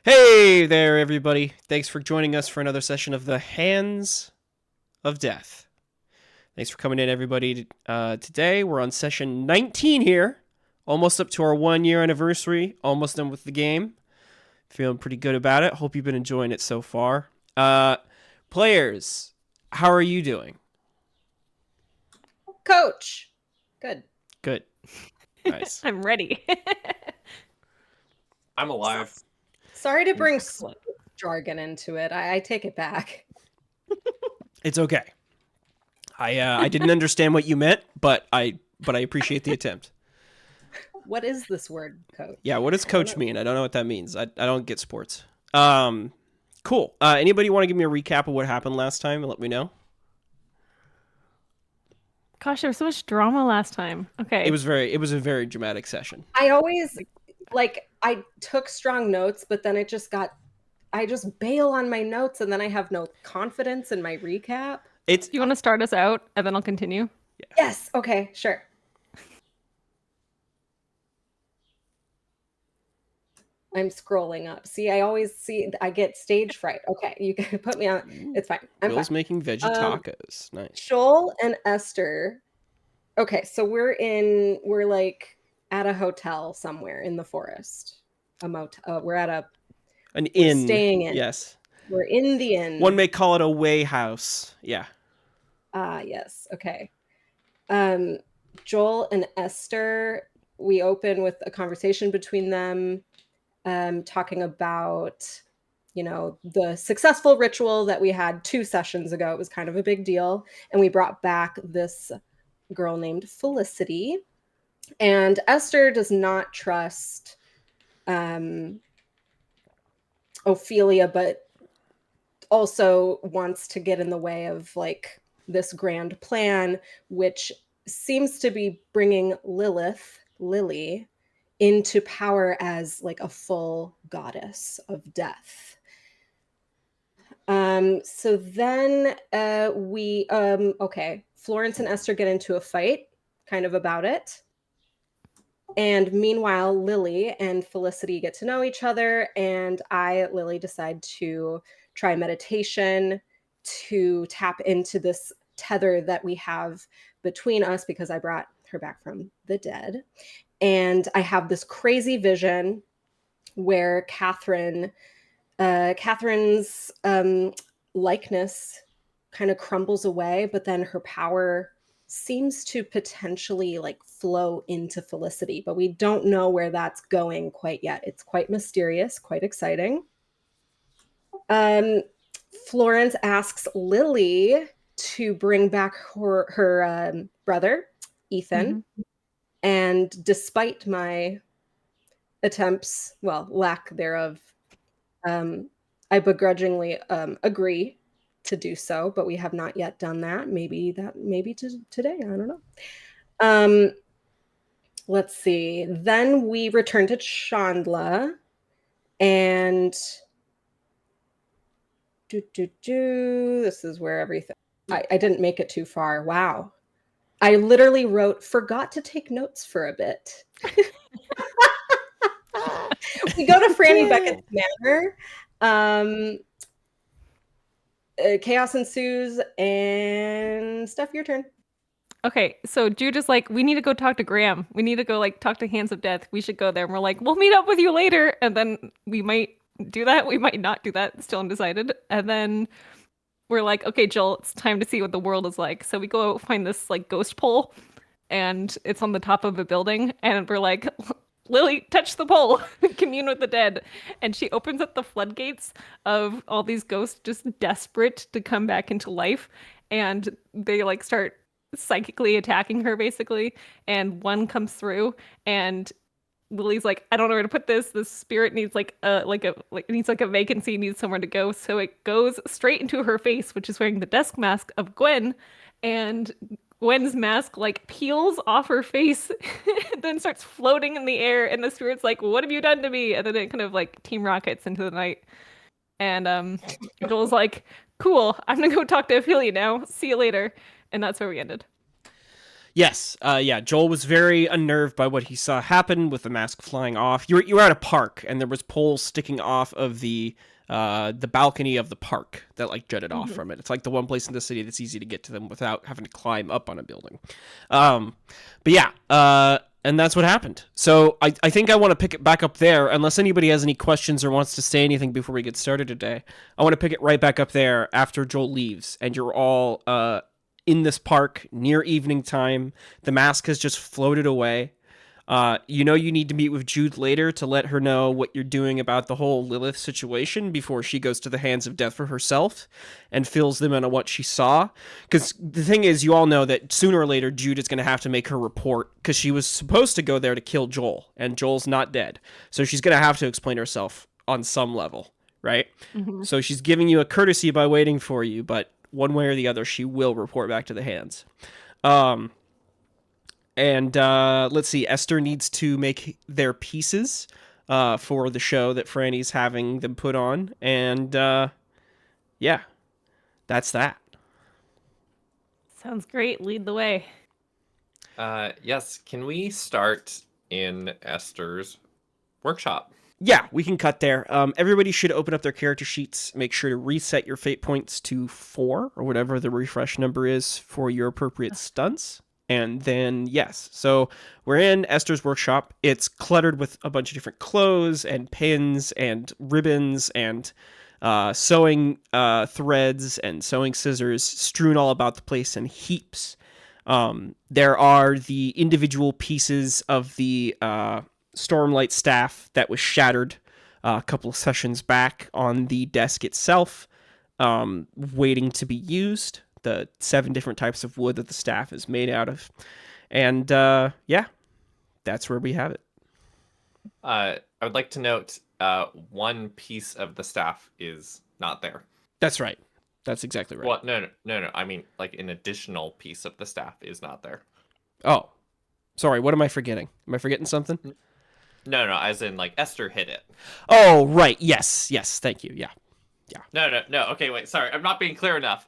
Hey there, everybody. Thanks for joining us for another session of the Hands of Death. Thanks for coming in, everybody. Today, we're on session 19 here, almost up to our 1 year anniversary, almost done with the game. Feeling pretty good about it. Hope you've been enjoying it so far. Players, how are you doing? Coach. Good. Good. Nice. I'm ready. I'm alive. Sorry to bring Excellent. jargon into it. I take it back. It's okay. I didn't understand what you meant, but I appreciate the attempt. What is this word, coach? Yeah, what does coach mean? I don't know what that means. I don't get sports. Cool. Anybody want to give me a recap of what happened last time and let me know? Gosh, there was so much drama last time. Okay. It was a very dramatic session. I always I took strong notes, but then I just bail on my notes and then I have no confidence in my recap. Do you want to start us out and then I'll continue? Yeah. Yes. Okay, sure. I'm scrolling up. See, I get stage fright. Okay, you can put me on. It's fine. I'm Will's fine. making veggie tacos. Nice. Joel and Esther. Okay, so we're like at a hotel somewhere in the forest. A motel. We're at an inn. Staying in. Yes. We're in the inn. One may call it a way house. Yeah. Yes. Okay. Joel and Esther, we open with a conversation between them, talking about, the successful ritual that we had 2 sessions ago. It was kind of a big deal. And we brought back this girl named Felicity. And Esther does not trust Ophelia, but also wants to get in the way of like this grand plan, which seems to be bringing Lily, into power as like a full goddess of death. So then Florence and Esther get into a fight kind of about it. And meanwhile, Lily and Felicity get to know each other, and Lily, decide to try meditation to tap into this tether that we have between us because I brought her back from the dead. And I have this crazy vision where Catherine's likeness kind of crumbles away, but then her power seems to potentially like flow into Felicity, but we don't know where that's going quite yet. It's quite mysterious, quite exciting. Florence asks Lily to bring back her brother, Ethan. Mm-hmm. And despite my attempts, well, lack thereof, I begrudgingly agree to do so, but we have not yet done that. Maybe today. I don't know. Let's see. Then we return to Chandla, and this is where everything. I didn't make it too far. Wow. I literally forgot to take notes for a bit. We go to Franny Beckett's manor. Chaos ensues, and Steph, your turn. Okay, so Jude is like, we need to go talk to Graham. We need to go like talk to Hands of Death. We should go there. And we're like, we'll meet up with you later. And then we might do that. We might not do that. Still undecided. And then we're like, okay, Joel, it's time to see what the world is like. So we go find this like ghost pole, and it's on the top of a building. And we're like, Lily, touch the pole, commune with the dead. And she opens up the floodgates of all these ghosts just desperate to come back into life. And they like start psychically attacking her basically. And one comes through, and Lily's like, I don't know where to put this. This spirit needs it needs like a vacancy, needs somewhere to go. So it goes straight into her face, which is wearing the desk mask of Gwen. And Gwen's mask like peels off her face and then starts floating in the air, and the spirit's like, what have you done to me? And then it kind of like team rockets into the night. And Joel's like, cool, I'm gonna go talk to Ophelia now. See you later. And that's where we ended. Yes, yeah. Joel was very unnerved by what he saw happen with the mask flying off. You were at a park, and there was poles sticking off of the balcony of the park that like jutted off from it. It's like the one place in the city that's easy to get to them without having to climb up on a building. But yeah, and that's what happened. So I think I want to pick it back up there, unless anybody has any questions or wants to say anything before we get started today. I want to pick it right back up there after Joel leaves, and you're all in this park near evening time. The mask has just floated away. You need to meet with Jude later to let her know what you're doing about the whole Lilith situation before she goes to the hands of death for herself and fills them in on what she saw. Because the thing is, you all know that sooner or later Jude is going to have to make her report, because she was supposed to go there to kill Joel, and Joel's not dead. So she's going to have to explain herself on some level, right? Mm-hmm. So she's giving you a courtesy by waiting for you, but one way or the other, she will report back to the hands. And let's see, Esther needs to make their pieces for the show that Franny's having them put on. And yeah, that's that. Sounds great. Lead the way. Yes, can we start in Esther's workshop? Yeah, we can cut there. Everybody should open up their character sheets. Make sure to reset your fate points to 4 or whatever the refresh number is for your appropriate stunts. And then, yes, so we're in Esther's workshop. It's cluttered with a bunch of different clothes and pins and ribbons and sewing threads and sewing scissors strewn all about the place in heaps. There are the individual pieces of the Stormlight staff that was shattered a couple of sessions back on the desk itself, waiting to be used. The 7 different types of wood that the staff is made out of. And yeah, that's where we have it. I would like to note one piece of the staff is not there. That's right. That's exactly right. Well, no. I mean, like an additional piece of the staff is not there. Oh, sorry. What am I forgetting? Am I forgetting something? No, as in like Esther hid it. Oh, right. Yes. Thank you. Yeah. No. Okay, wait. Sorry, I'm not being clear enough.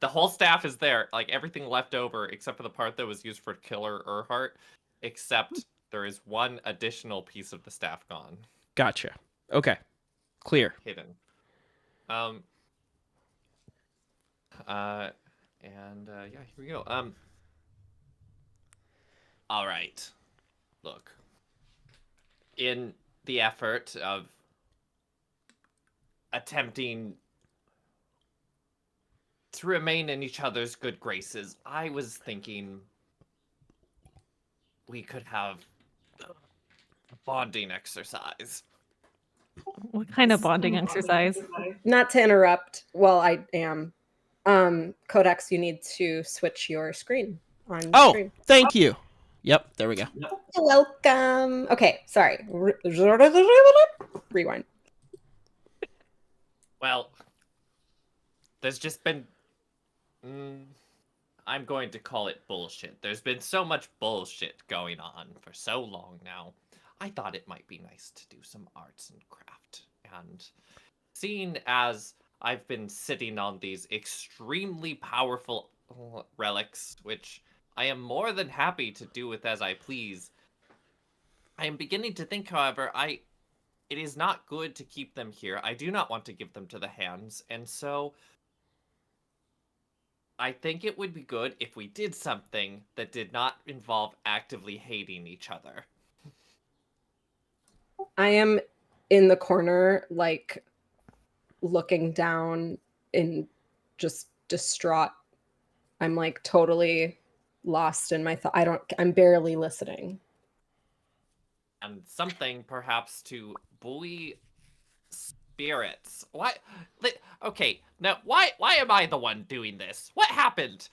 The whole staff is there, like everything left over, except for the part that was used for Killer Earhart, except there is one additional piece of the staff gone. Gotcha. Okay. Clear. Hidden. Yeah, here we go. All right. Look. In the effort of attempting to remain in each other's good graces, I was thinking we could have a bonding exercise. What kind of bonding exercise? Not to interrupt. Well, I am. Codex, you need to switch your screen on stream. Thank you. Yep, there we go. You're welcome. Okay, sorry. Rewind. Well, there's just been... I'm going to call it bullshit. There's been so much bullshit going on for so long now. I thought it might be nice to do some arts and craft. And seeing as I've been sitting on these extremely powerful relics, which I am more than happy to do with as I please, I am beginning to think, however, it is not good to keep them here. I do not want to give them to the hands, and so I think it would be good if we did something that did not involve actively hating each other. I am in the corner, like, looking down in just distraught. I'm, like, totally lost in my thought. I'm barely listening. And something, perhaps, to buoy spirits. What? Okay, now, why am I the one doing this? What happened?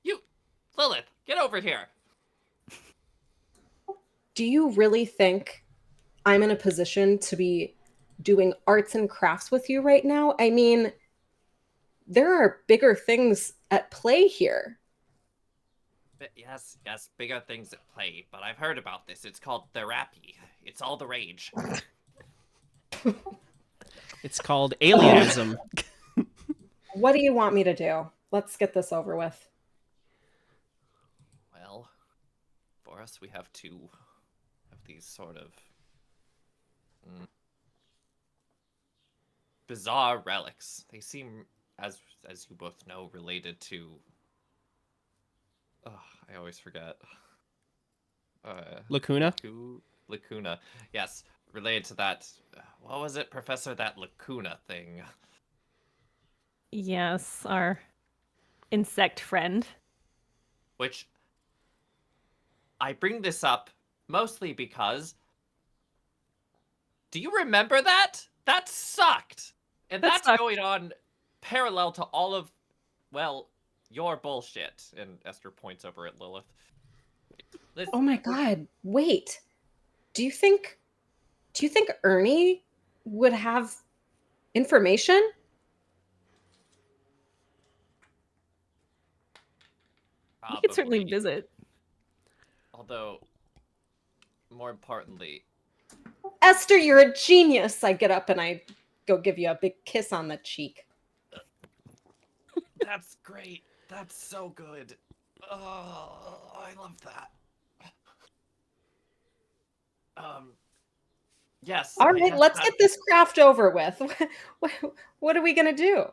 You, Lilith, get over here. Do you really think I'm in a position to be doing arts and crafts with you right now? I mean, there are bigger things at play here. But yes, bigger things at play, but I've heard about this. It's called therapy. It's all the rage. It's called alienism. What do you want me to do? Let's get this over with. Well, for us, we have two of these sort of bizarre relics. They seem, as you both know, related to. Oh, I always forget. Lacuna? Lacuna. Yes, related to that. What was it, Professor? That Lacuna thing. Yes, our insect friend. Which I bring this up mostly because. Do you remember that? That sucked. And That that's sucked. going on parallel to all of, well, your bullshit. And Esther points over at Lilith. Oh my god, wait. Do you think Ernie would have information? We could certainly Probably. visit. Although, more importantly, Esther, you're a genius. I get up and I go give you a big kiss on the cheek. that's great. That's so good. Oh, I love that. Yes. All I right, guess let's that- get this craft over with. What are we gonna do?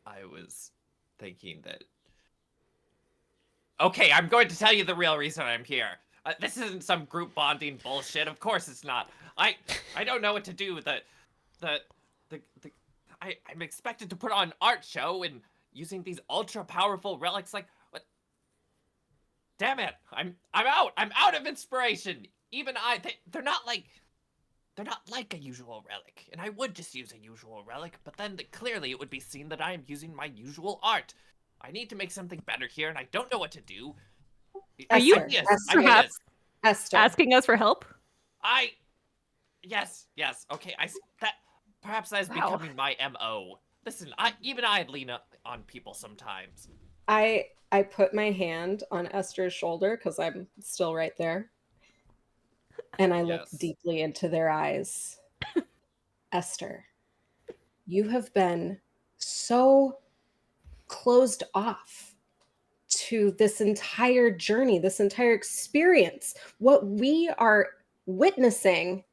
I was thinking that. Okay, I'm going to tell you the real reason I'm here. This isn't some group bonding bullshit. Of course it's not. I don't know what to do. I'm expected to put on an art show and using these ultra powerful relics. Like what? Damn it! I'm out. I'm out of inspiration. Even they're not like a usual relic, and I would just use a usual relic, but then clearly it would be seen that I am using my usual art. I need to make something better here, and I don't know what to do. Are you Ideas, perhaps Esther. asking us for help? Yes. Okay, perhaps that is Wow. becoming my MO. Listen, even I'd lean on people sometimes. I put my hand on Esther's shoulder because I'm still right there. And I look Yes. deeply into their eyes. Esther, you have been so closed off to this entire journey, this entire experience. What we are witnessing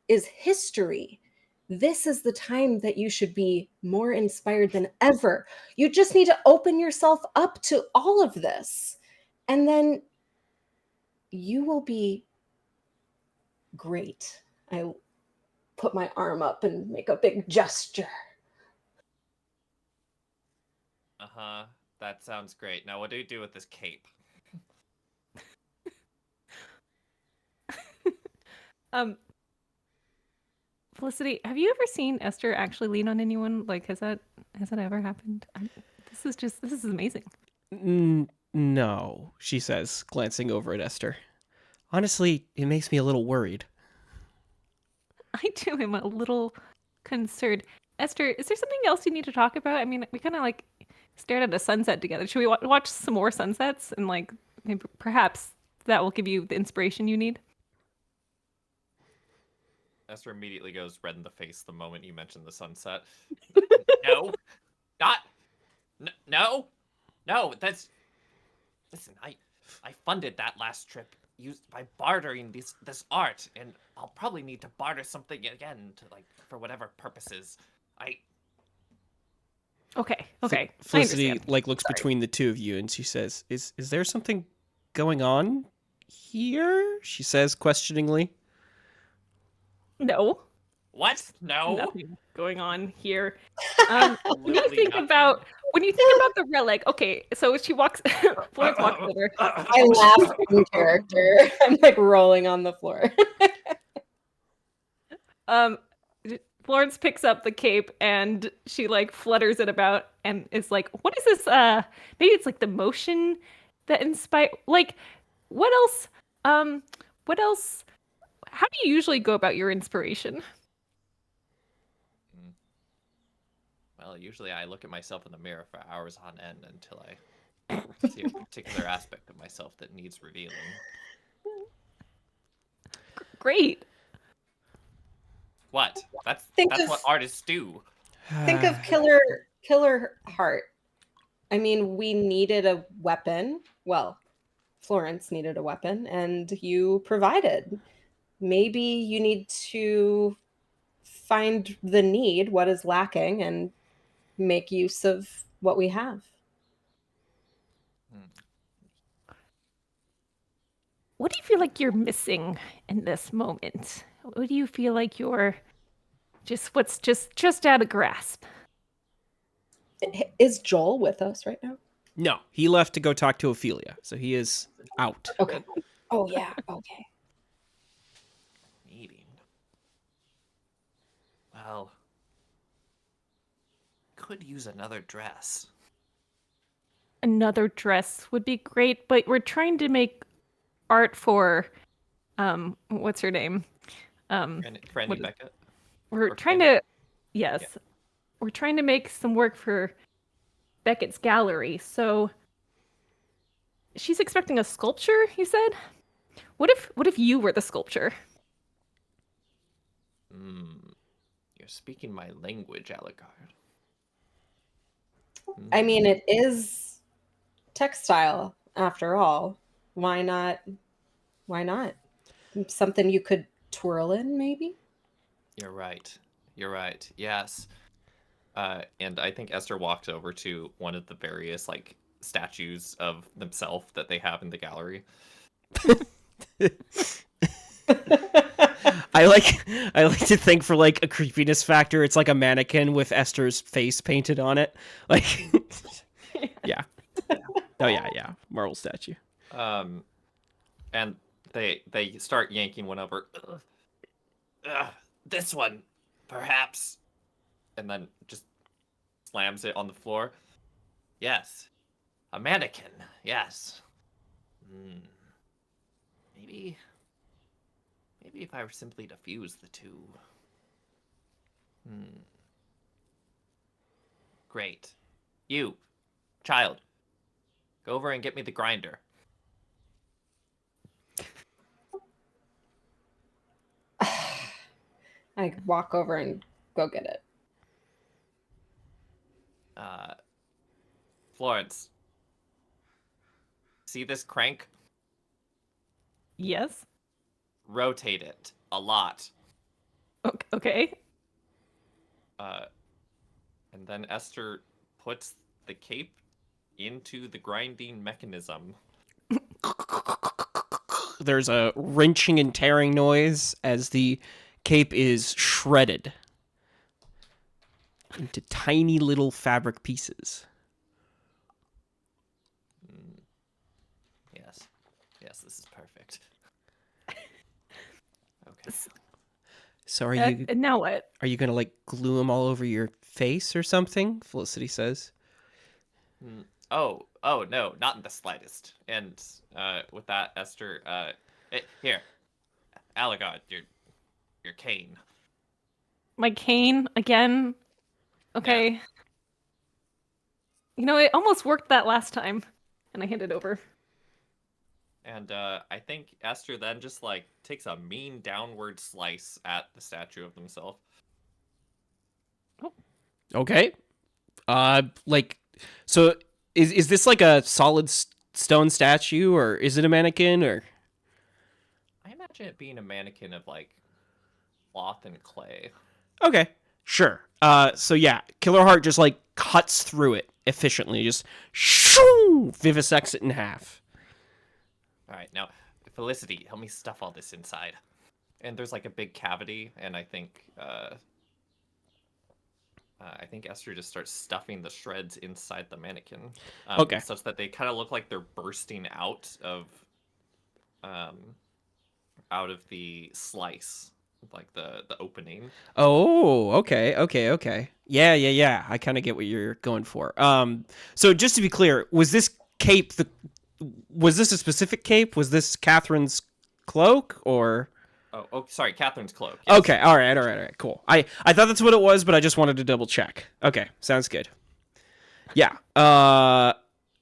is history. This is the time that you should be more inspired than ever. You just need to open yourself up to all of this. And then you will be great. I put my arm up and make a big gesture. Uh-huh. That sounds great. Now, what do you do with this cape? Felicity, have you ever seen Esther actually lean on anyone? Like, has that ever happened? This is amazing. No, she says, glancing over at Esther. Honestly, it makes me a little worried. I too am a little concerned. Esther, is there something else you need to talk about? I mean, we kind of like stared at a sunset together. Should we watch some more sunsets and like maybe perhaps that will give you the inspiration you need? Esther immediately goes red in the face the moment you mention the sunset. No, not. No. That's. Listen, I funded that last trip used by bartering this art, and I'll probably need to barter something again to for whatever purposes. Okay. Felicity I understand. looks between the two of you and she says, "Is there something going on here?" She says questioningly. No, What? No. nothing going on here. When you Absolutely think nothing. about the relic, okay, so she walks. Florence walks over. I laugh in character. I'm like rolling on the floor. Florence picks up the cape and she like flutters it about and is like, "What is this? Maybe it's like the motion that inspire. Like, what else? What else? How do you usually go about your inspiration?" Well, usually I look at myself in the mirror for hours on end until I see a particular aspect of myself that needs revealing. Great. What? That's Think what of- artists do. Think of Killer Heart. I mean, we needed a weapon. Well, Florence needed a weapon, and you provided. Maybe you need to find the need, what is lacking, and make use of what we have. What do you feel like you're missing in this moment? What do you feel like you're what's just out of grasp? Is Joel with us right now? No, he left to go talk to Ophelia, so he is out. Okay. Oh yeah. Okay. Meeting. Well, could use another dress. Another dress would be great, but we're trying to make art for what's her name? Brandy what- Beckett. We're Or trying Brandy- to we're trying to make some work for Beckett's gallery. So she's expecting a sculpture, you said? What if you were the sculpture? You're speaking my language, Alucard. I mean, it is textile after all. Why not? Why not? Something you could twirl in, maybe? You're right. You're right. Yes. And I think Esther walks over to one of the various like statues of themselves that they have in the gallery. I like to think for like a creepiness factor, it's like a mannequin with Esther's face painted on it. Like yeah. Oh yeah. Marble statue. And they start yanking one over. This one, perhaps. And then just slams it on the floor. Yes. A mannequin. Yes. Maybe if I were simply to fuse the two. Great. You, child, go over and get me the grinder. I walk over and go get it. Florence, see this crank? Yes. Rotate it a lot. Okay. And then Esther puts the cape into the grinding mechanism. There's a wrenching and tearing noise as the cape is shredded into tiny little fabric pieces. Yes, this is perfect. Okay. So are you And now what? gonna like glue them all over your face or something? Felicity says. Oh no, not in the slightest. And with that, Esther, here, Alucard, your cane. My cane again? Okay. Yeah. You know, it almost worked that last time. And I hand it over. And I think Esther then just like takes a mean downward slice at the statue of themselves. Oh. Okay. Like, so is this like a solid stone statue, or is it a mannequin, or? I imagine it being a mannequin of like cloth and clay. Okay, sure. So yeah, Killer Heart just like cuts through it efficiently, just shoo, vivisects it in half. All right, now Felicity, help me stuff all this inside. And there's like a big cavity, and I think Esther just starts stuffing the shreds inside the mannequin. Okay. Such that they kind of look like they're bursting out of the slice, like the opening. Oh, okay. Yeah. I kind of get what you're going for. So just to be clear, was this cape was this a specific cape? Was this Catherine's cloak, or? Oh, sorry, Catherine's cloak. Yes. Okay, all right, cool. I thought that's what it was, but I just wanted to double check. Okay, sounds good. Yeah.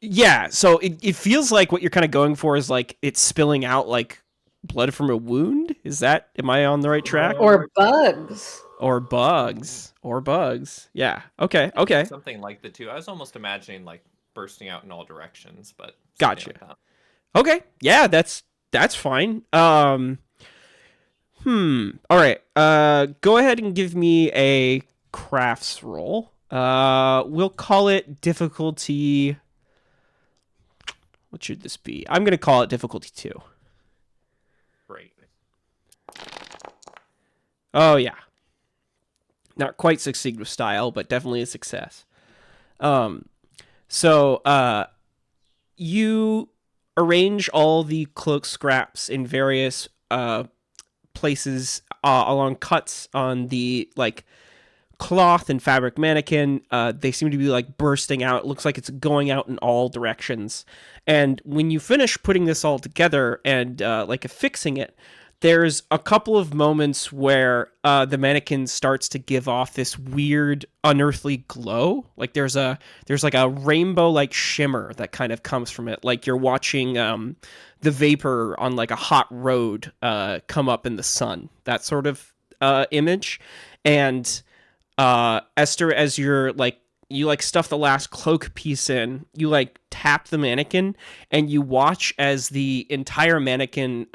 Yeah, so it feels like what you're kind of going for is like it's spilling out like blood from a wound. Am I on the right track? Or bugs. Or bugs. Or bugs. Yeah. Okay. Something like the two. I was almost imagining like bursting out in all directions, but Gotcha. something like that. Okay. Yeah, that's fine. All right. Go ahead and give me a crafts roll. We'll call it difficulty. What should this be? I'm gonna call it difficulty 2. Great. Oh yeah. Not quite succeed with style, but definitely a success. So you arrange all the cloak scraps in various places along cuts on the like cloth and fabric mannequin. They seem to be like bursting out. It looks like it's going out in all directions. And when you finish putting this all together and like affixing it, there's a couple of moments where the mannequin starts to give off this weird unearthly glow. Like there's like a rainbow like shimmer that kind of comes from it. Like you're watching the vapor on like a hot road come up in the sun. That sort of image. And Esther, as you're like, you like stuff the last cloak piece in, you like tap the mannequin and you watch as the entire mannequin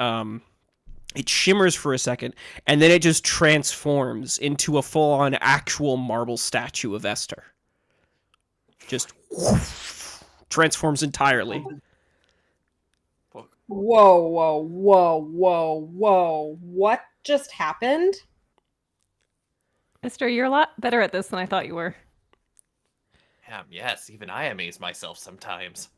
it shimmers for a second, and then it just transforms into a full-on actual marble statue of Esther. Just transforms entirely. Whoa. What just happened? Esther, you're a lot better at this than I thought you were. Yes, even I amaze myself sometimes.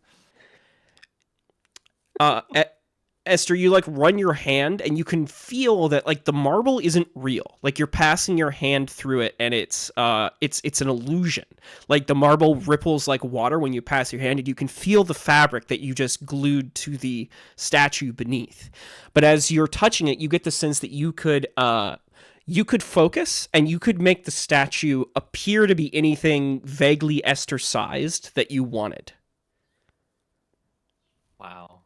Esther, you like run your hand and you can feel that like the marble isn't real. Like you're passing your hand through it and it's an illusion. Like the marble ripples like water when you pass your hand and you can feel the fabric that you just glued to the statue beneath. But as you're touching it, you get the sense that you could focus and you could make the statue appear to be anything vaguely Esther-sized that you wanted. Wow.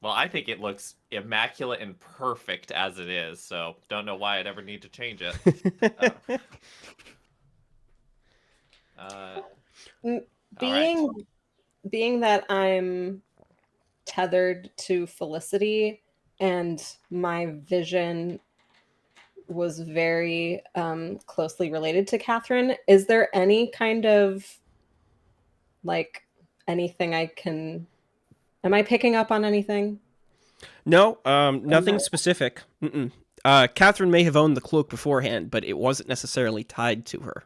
Well, I think it looks immaculate and perfect as it is, so don't know why I'd ever need to change it. Being that I'm tethered to Felicity and my vision was very closely related to Catherine, is there any kind of like anything am I picking up on anything? No, nothing specific. Catherine may have owned the cloak beforehand, but it wasn't necessarily tied to her.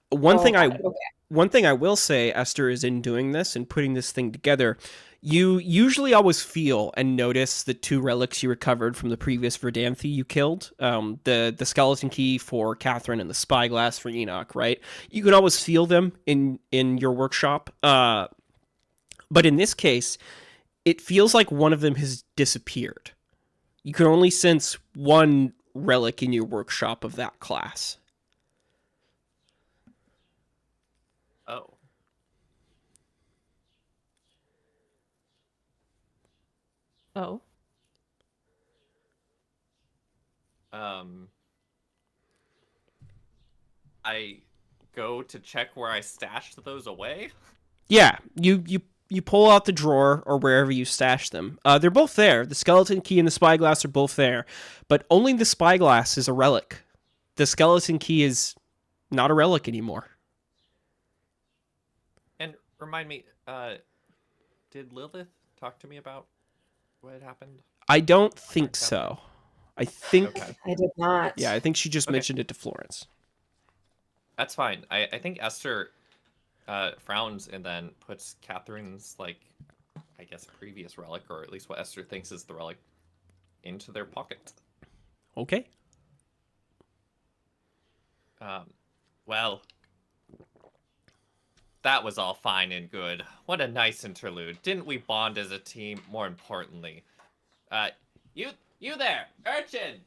One thing I will say, Esther, is in doing this and putting this thing together, you usually always feel and notice the 2 relics you recovered from the previous Verdanthe you killed, the skeleton key for Catherine and the spyglass for Enoch, right? You can always feel them in your workshop. But in this case, it feels like one of them has disappeared. You can only sense one relic in your workshop of that class. Oh. Oh. I go to check where I stashed those away. Yeah, you pull out the drawer or wherever you stash them. They're both there. The skeleton key and the spyglass are both there, but only the spyglass is a relic. The skeleton key is not a relic anymore. And remind me, did Lilith talk to me about what had happened? I don't think so. I think... Okay. I did not. Yeah, I think she just mentioned it to Florence. That's fine. I think Esther frowns and then puts Catherine's, like, I guess, previous relic, or at least what Esther thinks is the relic, into their pocket. Okay. Well, that was all fine and good. What a nice interlude. Didn't we bond as a team, more importantly? You there, urchin!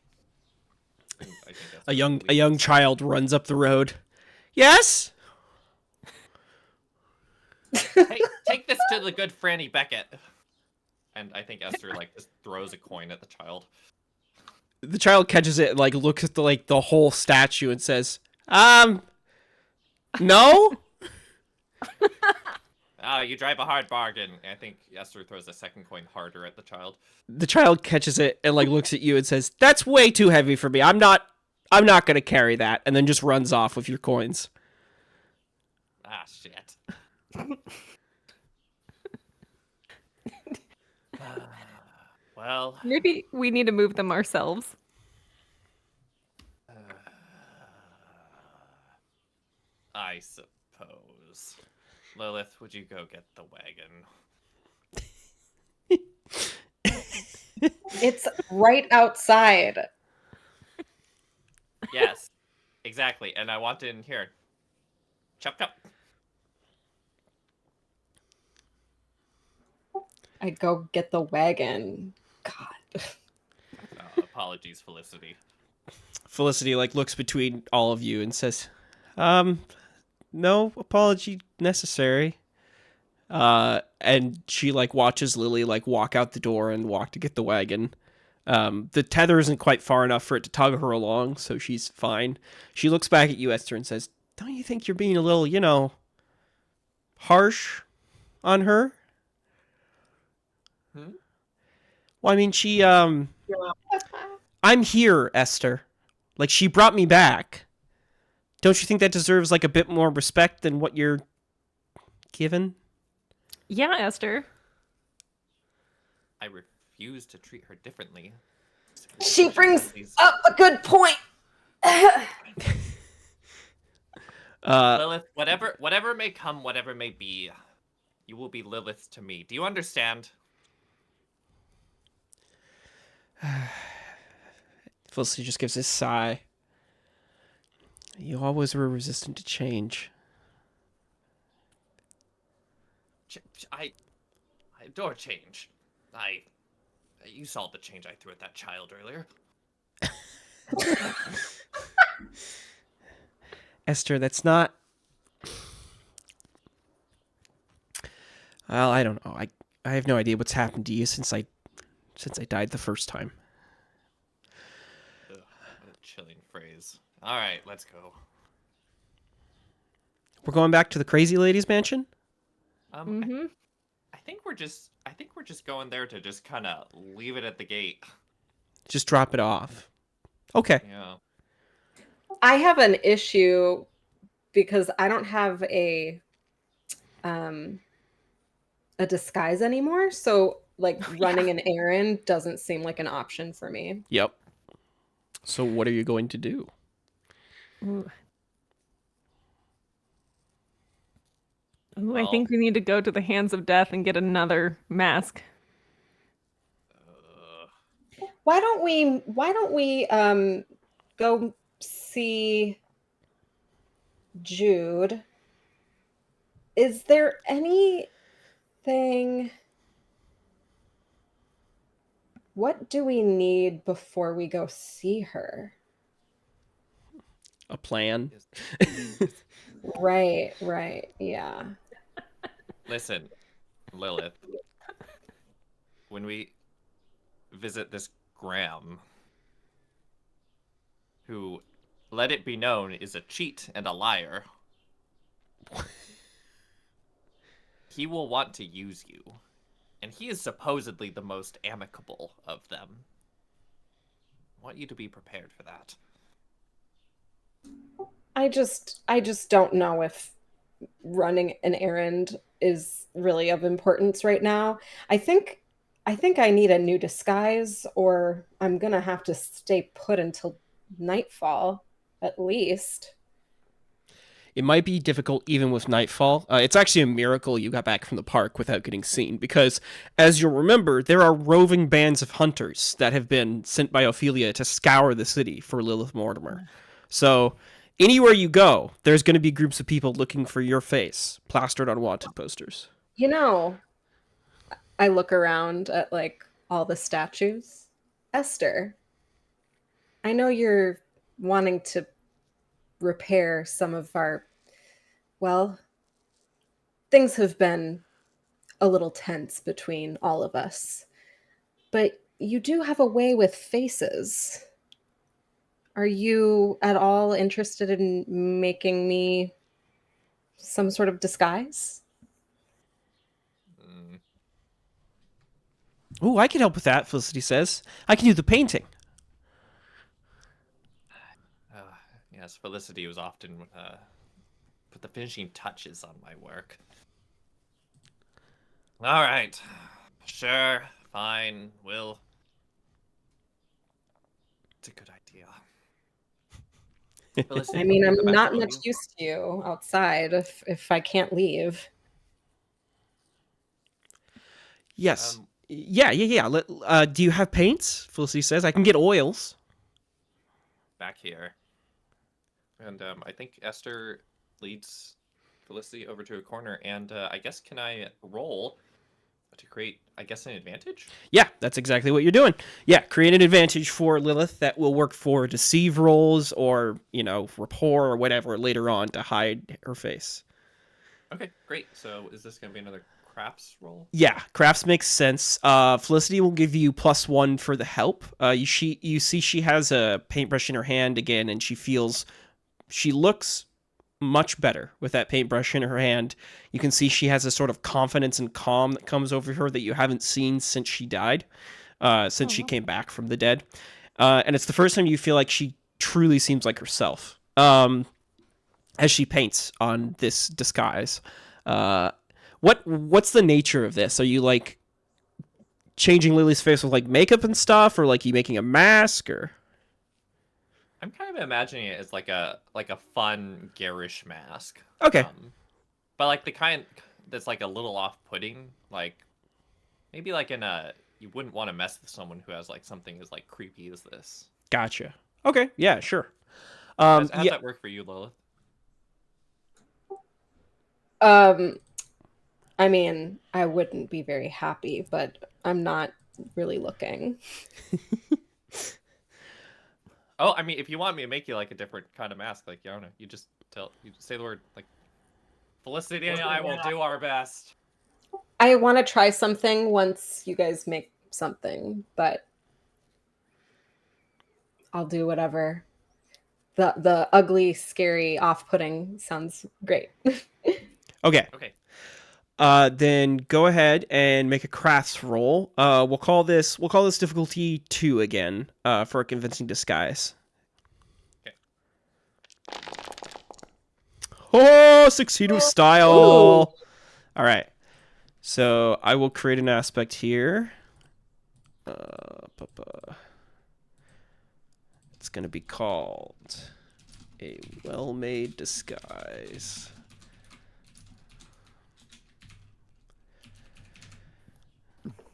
A young child runs up the road. Yes? Hey, take this to the good Franny Beckett. And I think Esther like just throws a coin at the child. The child catches it and like looks at the whole statue and says, no? You drive a hard bargain. I think Esther throws a second coin harder at the child. The child catches it and like looks at you and says, "That's way too heavy for me. I'm not gonna carry that," and then just runs off with your coins. Ah, shit. Well, Maybe we need to move them ourselves. I suppose. Lilith, would you go get the wagon? It's right outside. Yes, exactly. And I want it in here. Chop, chop. I go get the wagon. God. Apologies, Felicity. Felicity like looks between all of you and says, no apology necessary. And she like watches Lily like walk out the door and walk to get the wagon. The tether isn't quite far enough for it to tug her along, so she's fine. She looks back at you, Esther, and says, "Don't you think you're being a little, harsh on her?" Hmm? Well, I mean, I'm here, Esther. Like, she brought me back. Don't you think that deserves, like, a bit more respect than what you're given? Yeah, Esther. I refuse to treat her differently. She brings up a good point. Lilith, whatever may come, whatever may be, you will be Lilith to me. Do you understand? Felicity just gives a sigh. You always were resistant to change. I adore change. You saw the change I threw at that child earlier. Esther, that's not... Well, I don't know. I have no idea what's happened to you since I died the first time. Ugh, what a chilling phrase. All right, let's go. We're going back to the crazy lady's mansion? Mm-hmm. I think we're just going there to just kind of leave it at the gate. Just drop it off. Okay. Yeah. I have an issue because I don't have a disguise anymore. So like running an errand doesn't seem like an option for me. Yep. So what are you going to do? Ooh. Ooh, I think we need to go to the Hands of Death and get another mask. Why don't we go see Jude? Is there anything? What do we need before we go see her? A plan? Right, yeah. Listen, Lilith. When we visit this Graham, who, let it be known, is a cheat and a liar, he will want to use you. And he is supposedly the most amicable of them. I want you to be prepared for that. I just don't know if running an errand is really of importance right now. I think I need a new disguise, or I'm gonna have to stay put until nightfall, at least. It might be difficult even with nightfall. It's actually a miracle you got back from the park without getting seen, because, as you'll remember, there are roving bands of hunters that have been sent by Ophelia to scour the city for Lilith Mortimer. So, anywhere you go, there's going to be groups of people looking for your face, plastered on wanted posters. You know, I look around at, like, all the statues. Esther, I know you're wanting to repair some of our, well, things have been a little tense between all of us. But you do have a way with faces. Are you at all interested in making me some sort of disguise? Mm, Ooh, I can help with that, Felicity says. I can do the painting. uh, yes, Felicity was often put the finishing touches on my work. All right, sure, fine, Will. It's a good idea. Felicity, I mean, we'll I'm go back to not much you. use to you outside if I can't leave. Yes. Yeah. Do you have paints? Felicity says. I can get oils. Back here. And I think Esther leads Felicity over to a corner. And I guess, can I roll to create, I guess, an advantage? Yeah, that's exactly what you're doing. Yeah, create an advantage for Lilith that will work for deceive rolls or, rapport or whatever later on to hide her face. Okay, great. So is this going to be another crafts roll? Yeah, crafts makes sense. Felicity will give you +1 for the help. You see she has a paintbrush in her hand again, and she looks much better with that paintbrush in her hand. You can see she has a sort of confidence and calm that comes over her that you haven't seen since she died, since she came back from the dead. And it's the first time you feel like she truly seems like herself as she paints on this disguise. What's the nature of this? Are you like changing Lily's face with like makeup and stuff, or like you making a mask, or? I'm kind of imagining it as like a fun garish mask. Okay. But like the kind that's like a little off-putting, like maybe like you wouldn't want to mess with someone who has like something as like creepy as this. Gotcha. Okay. Yeah. Sure. How's Yeah. that work for you, Lilith? I mean, I wouldn't be very happy, but I'm not really looking. Oh, I mean, if you want me to make you like a different kind of mask, like Yona, you just say the word like Felicity and I will do our best. I want to try something once you guys make something, but I'll do whatever. The ugly, scary, off-putting sounds great. Okay. Okay. Then go ahead and make a crafts roll. We'll call this difficulty 2 again. For a convincing disguise. Okay. Oh, succeed with style. Ooh. All right. So I will create an aspect here. It's gonna be called a well-made disguise.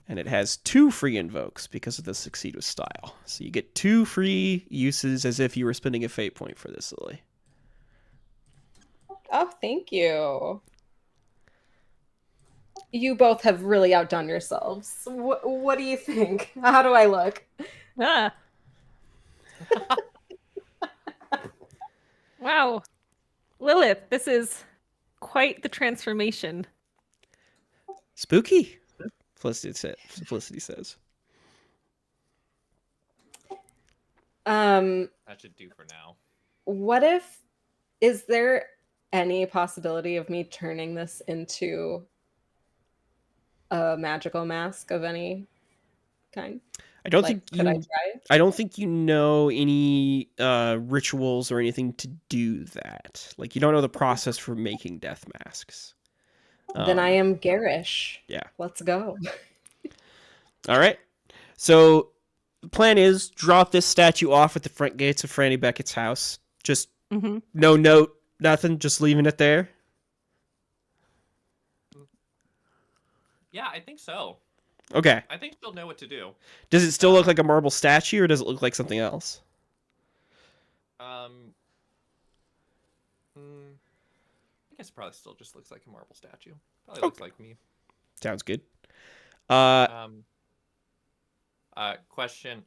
And it has 2 free invokes because of the succeed with style. So you get 2 free uses as if you were spending a fate point for this, Lily. Oh, thank you. You both have really outdone yourselves. What do you think? How do I look? Ah. Wow. Lilith, this is quite the transformation. Spooky, Felicity says. That should do for now. Is there any possibility of me turning this into a magical mask of any kind? I don't Like, think could I you. try it? I don't think you know any rituals or anything to do that. Like you don't know the process for making death masks. Then I am garish. Yeah. Let's go. All right. So the plan is drop this statue off at the front gates of Franny Beckett's house. Just no note, nothing. Just leaving it there. Yeah, I think so. Okay. I think she'll know what to do. Does it still look like a marble statue, or does it look like something else? I guess it probably still just looks like a marble statue. Probably looks like me. Sounds good. Question.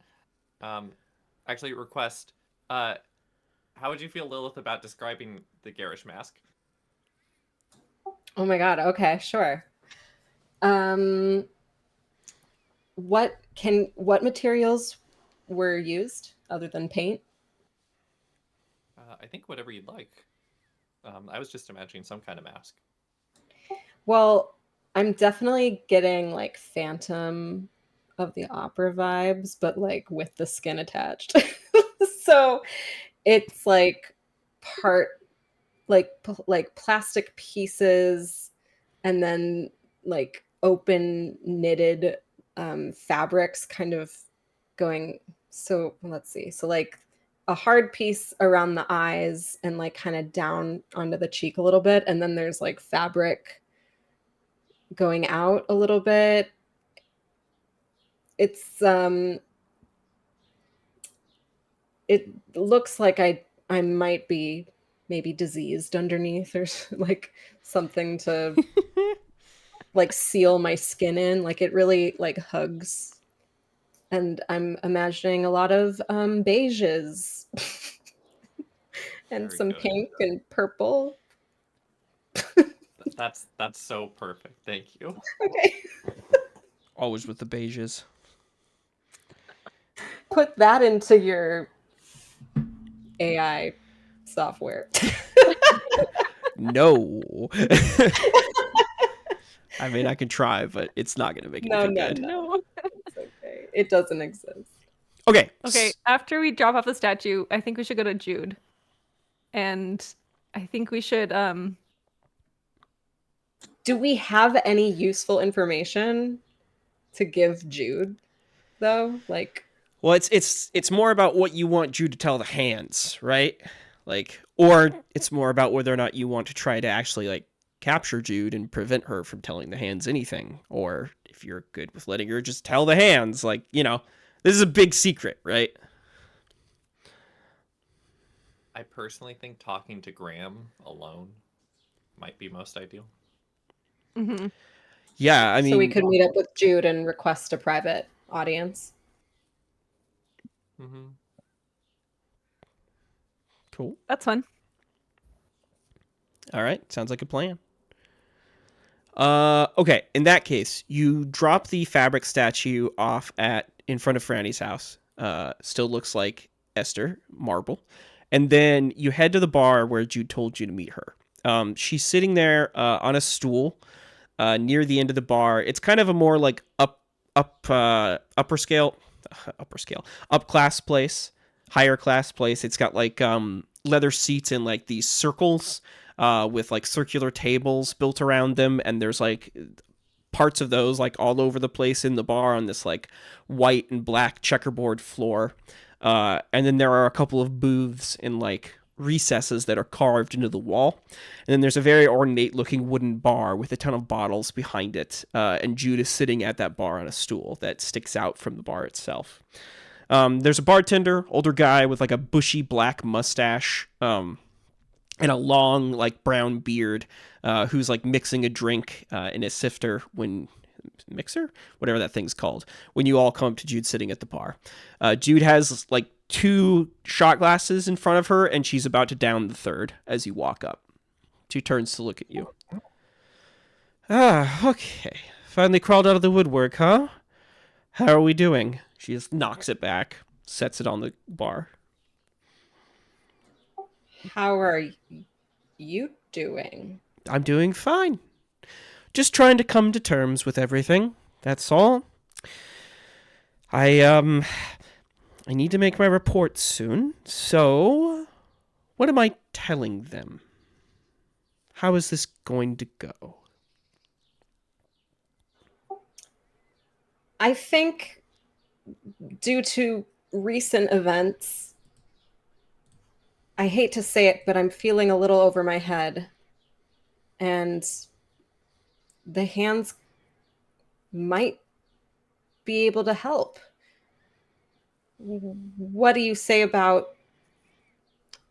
Actually, request. How would you feel, Lilith, about describing the garish mask? Oh my god. Okay, sure. What What materials were used other than paint? I think whatever you'd like. I was just imagining some kind of mask. Well, I'm definitely getting like Phantom of the Opera vibes, but like with the skin attached. So it's like part like plastic pieces and then like open knitted fabrics kind of going. So let's see. So like a hard piece around the eyes and like kind of down onto the cheek a little bit, and then there's like fabric going out a little bit. It's it looks like I might be maybe diseased underneath or like something to like seal my skin in. Like it really like hugs. And I'm imagining a lot of beiges and Very some good. pink and purple. That's so perfect. Thank you. Okay. Always with the beiges. Put that into your AI software. No. I mean, I can try, but it's not going to make anything good. No. It's okay. It doesn't exist. Okay. Okay, after we drop off the statue, I think we should go to Jude. And I think we should Do we have any useful information to give Jude though? Like Well, it's more about what you want Jude to tell the hands, right? Like, or it's more about whether or not you want to try to actually like capture Jude and prevent her from telling the hands anything, or if you're good with letting her just tell the hands, like, you know, this is a big secret, right? I personally think talking to Graham alone might be most ideal. mhm. Yeah, I mean, so we could meet up with Jude and request a private audience. Mm-hmm. cool. That's fun. All right, sounds like a plan. Okay, in that case, you drop the fabric statue off in front of Franny's house. Still looks like Esther, marble. And then you head to the bar where Jude told you to meet her. She's sitting there on a stool near the end of the bar. It's kind of a more like up class place, higher class place. It's got like leather seats and like these circles with like circular tables built around them, and there's like parts of those like all over the place in the bar on this like white and black checkerboard floor. And then there are a couple of booths in like recesses that are carved into the wall. And then there's a very ornate looking wooden bar with a ton of bottles behind it. And Jude is sitting at that bar on a stool that sticks out from the bar itself. There's a bartender, older guy with like a bushy black mustache, and a long like brown beard, who's like mixing a drink in a sifter whatever that thing's called, when you all come up to Jude sitting at the bar. Jude has like 2 shot glasses in front of her, and she's about to down the third as you walk up. She turns to look at you. Okay. Finally crawled out of the woodwork, huh? How are we doing? She just knocks it back, sets it on the bar. How are you doing? I'm doing fine. Just trying to come to terms with everything. That's all. I need to make my report soon. So, what am I telling them? How is this going to go? I think due to recent events, I hate to say it, but I'm feeling a little over my head. And the hands might be able to help. What do you say about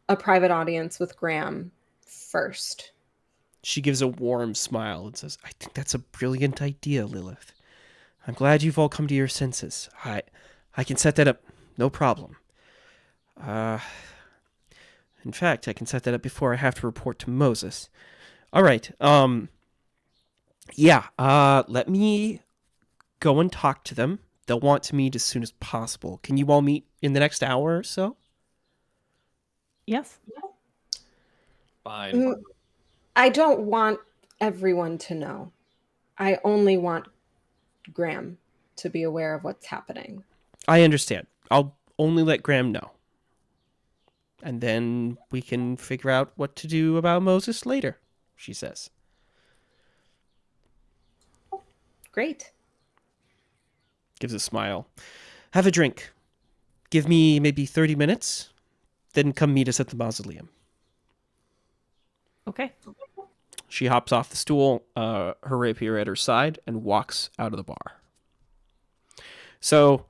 a private audience with Graham first? She gives a warm smile and says, I think that's a brilliant idea, Lilith. I'm glad you've all come to your senses. I can set that up, no problem. In fact, I can set that up before I have to report to Moses. All right. Let me go and talk to them. They'll want to meet as soon as possible. Can you all meet in the next hour or so? Yes. Fine. I don't want everyone to know. I only want Graham to be aware of what's happening. I understand. I'll only let Graham know. And then we can figure out what to do about Moses later, she says. Great. Gives a smile. Have a drink. Give me maybe 30 minutes, then come meet us at the mausoleum. Okay. She hops off the stool, her rapier at her side, and walks out of the bar. So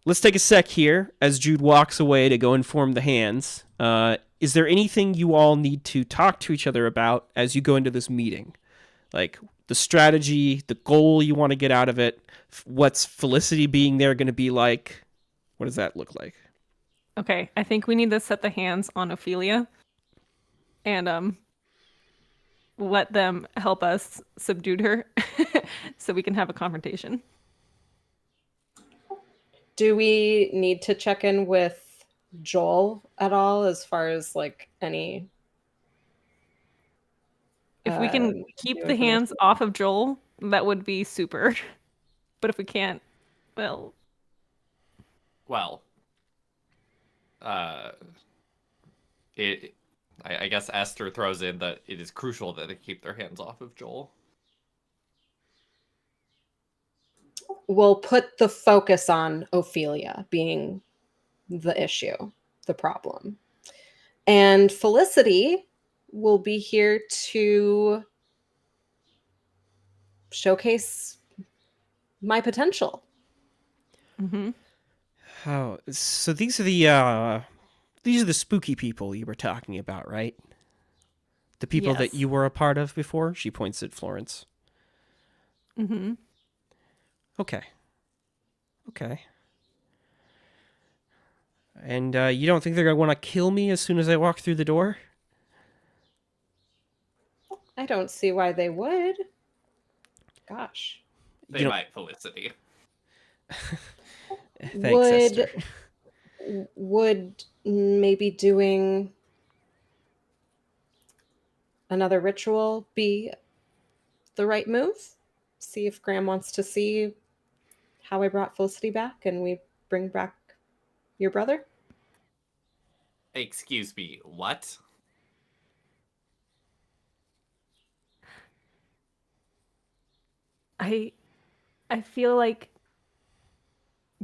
let's take a sec here as Jude walks away to go inform the hands. Is there anything you all need to talk to each other about as you go into this meeting? Like the strategy, the goal you want to get out of it, what's Felicity being there going to be like? What does that look like? Okay. I think we need to set the hands on Ophelia and let them help us subdue her so we can have a confrontation. Do we need to check in with Joel at all as far as like any If we can new keep the hands information? off of Joel, that would be super. But if we can't, well, Well, I guess Esther throws in that it is crucial that they keep their hands off of Joel. We'll put the focus on Ophelia being the issue, the problem. And Felicity will be here to showcase my potential. mhm. Oh, so these are the spooky people you were talking about, right? The people that Yes. you were a part of before? She points at Florence. Mhm. Okay. And you don't think they're going to want to kill me as soon as I walk through the door? I don't see why they would. Gosh. They You know, might, Felicity. thanks, Esther. Would maybe doing another ritual be the right move? See if Graham wants to see how I brought Felicity back and we bring back your brother? Excuse me, what? I feel like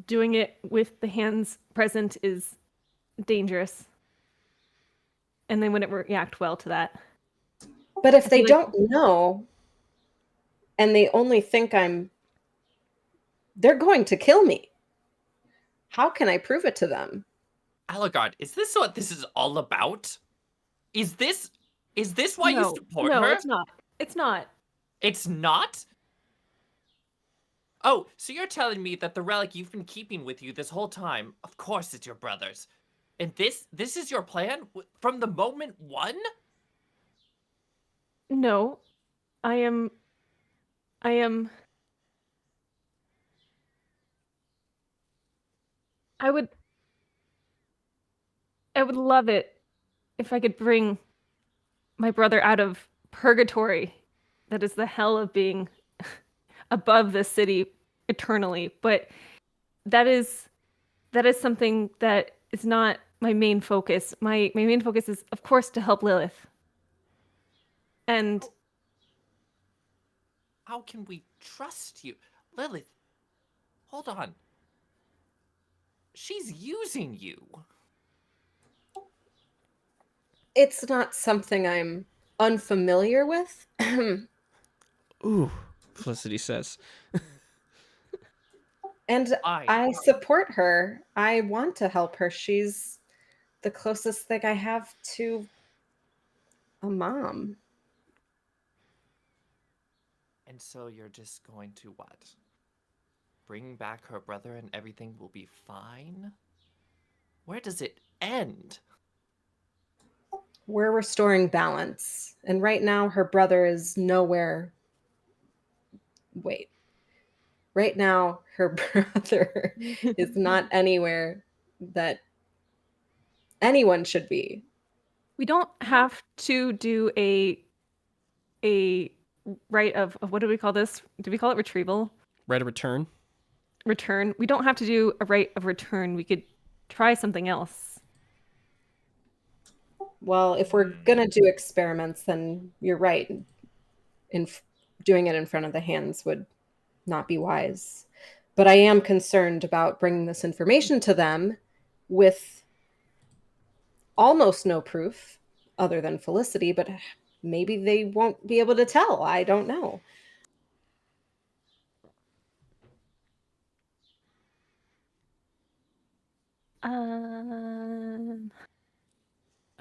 doing it with the hands present is dangerous. And they wouldn't react well to that. But if they feel like- don't know and they only think they're going to kill me. How can I prove it to them? Alucard, is this what this is all about? Is this why you support no, her? it's not. It's not. It's not? Oh, so you're telling me that the relic you've been keeping with you this whole time, of course it's your brother's. And this is your plan from the moment one? No. I am I would love it if I could bring my brother out of purgatory. That is the hell of being above the city eternally. But that is something that is not my main focus. My main focus is, of course, to help Lilith. And How can we trust you? Lilith, hold on. She's using you. It's not something I'm unfamiliar with. Ooh, Felicity says. And I support her. I want to help her. She's the closest thing I have to a mom. And so you're just going to what? Bring back her brother and everything will be fine? Where does it end? We're restoring balance. And right now, her brother is nowhere. Wait. right now her brother is not anywhere that anyone should be. We don't have to do a rite of what do we call this? Do we call it retrieval? Right of return. Return. We don't have to do a rite of return. We could try something else. Well, if we're gonna do experiments, then you're right. Doing it in front of the hands would not be wise. But I am concerned about bringing this information to them with almost no proof other than Felicity, but maybe they won't be able to tell. I don't know.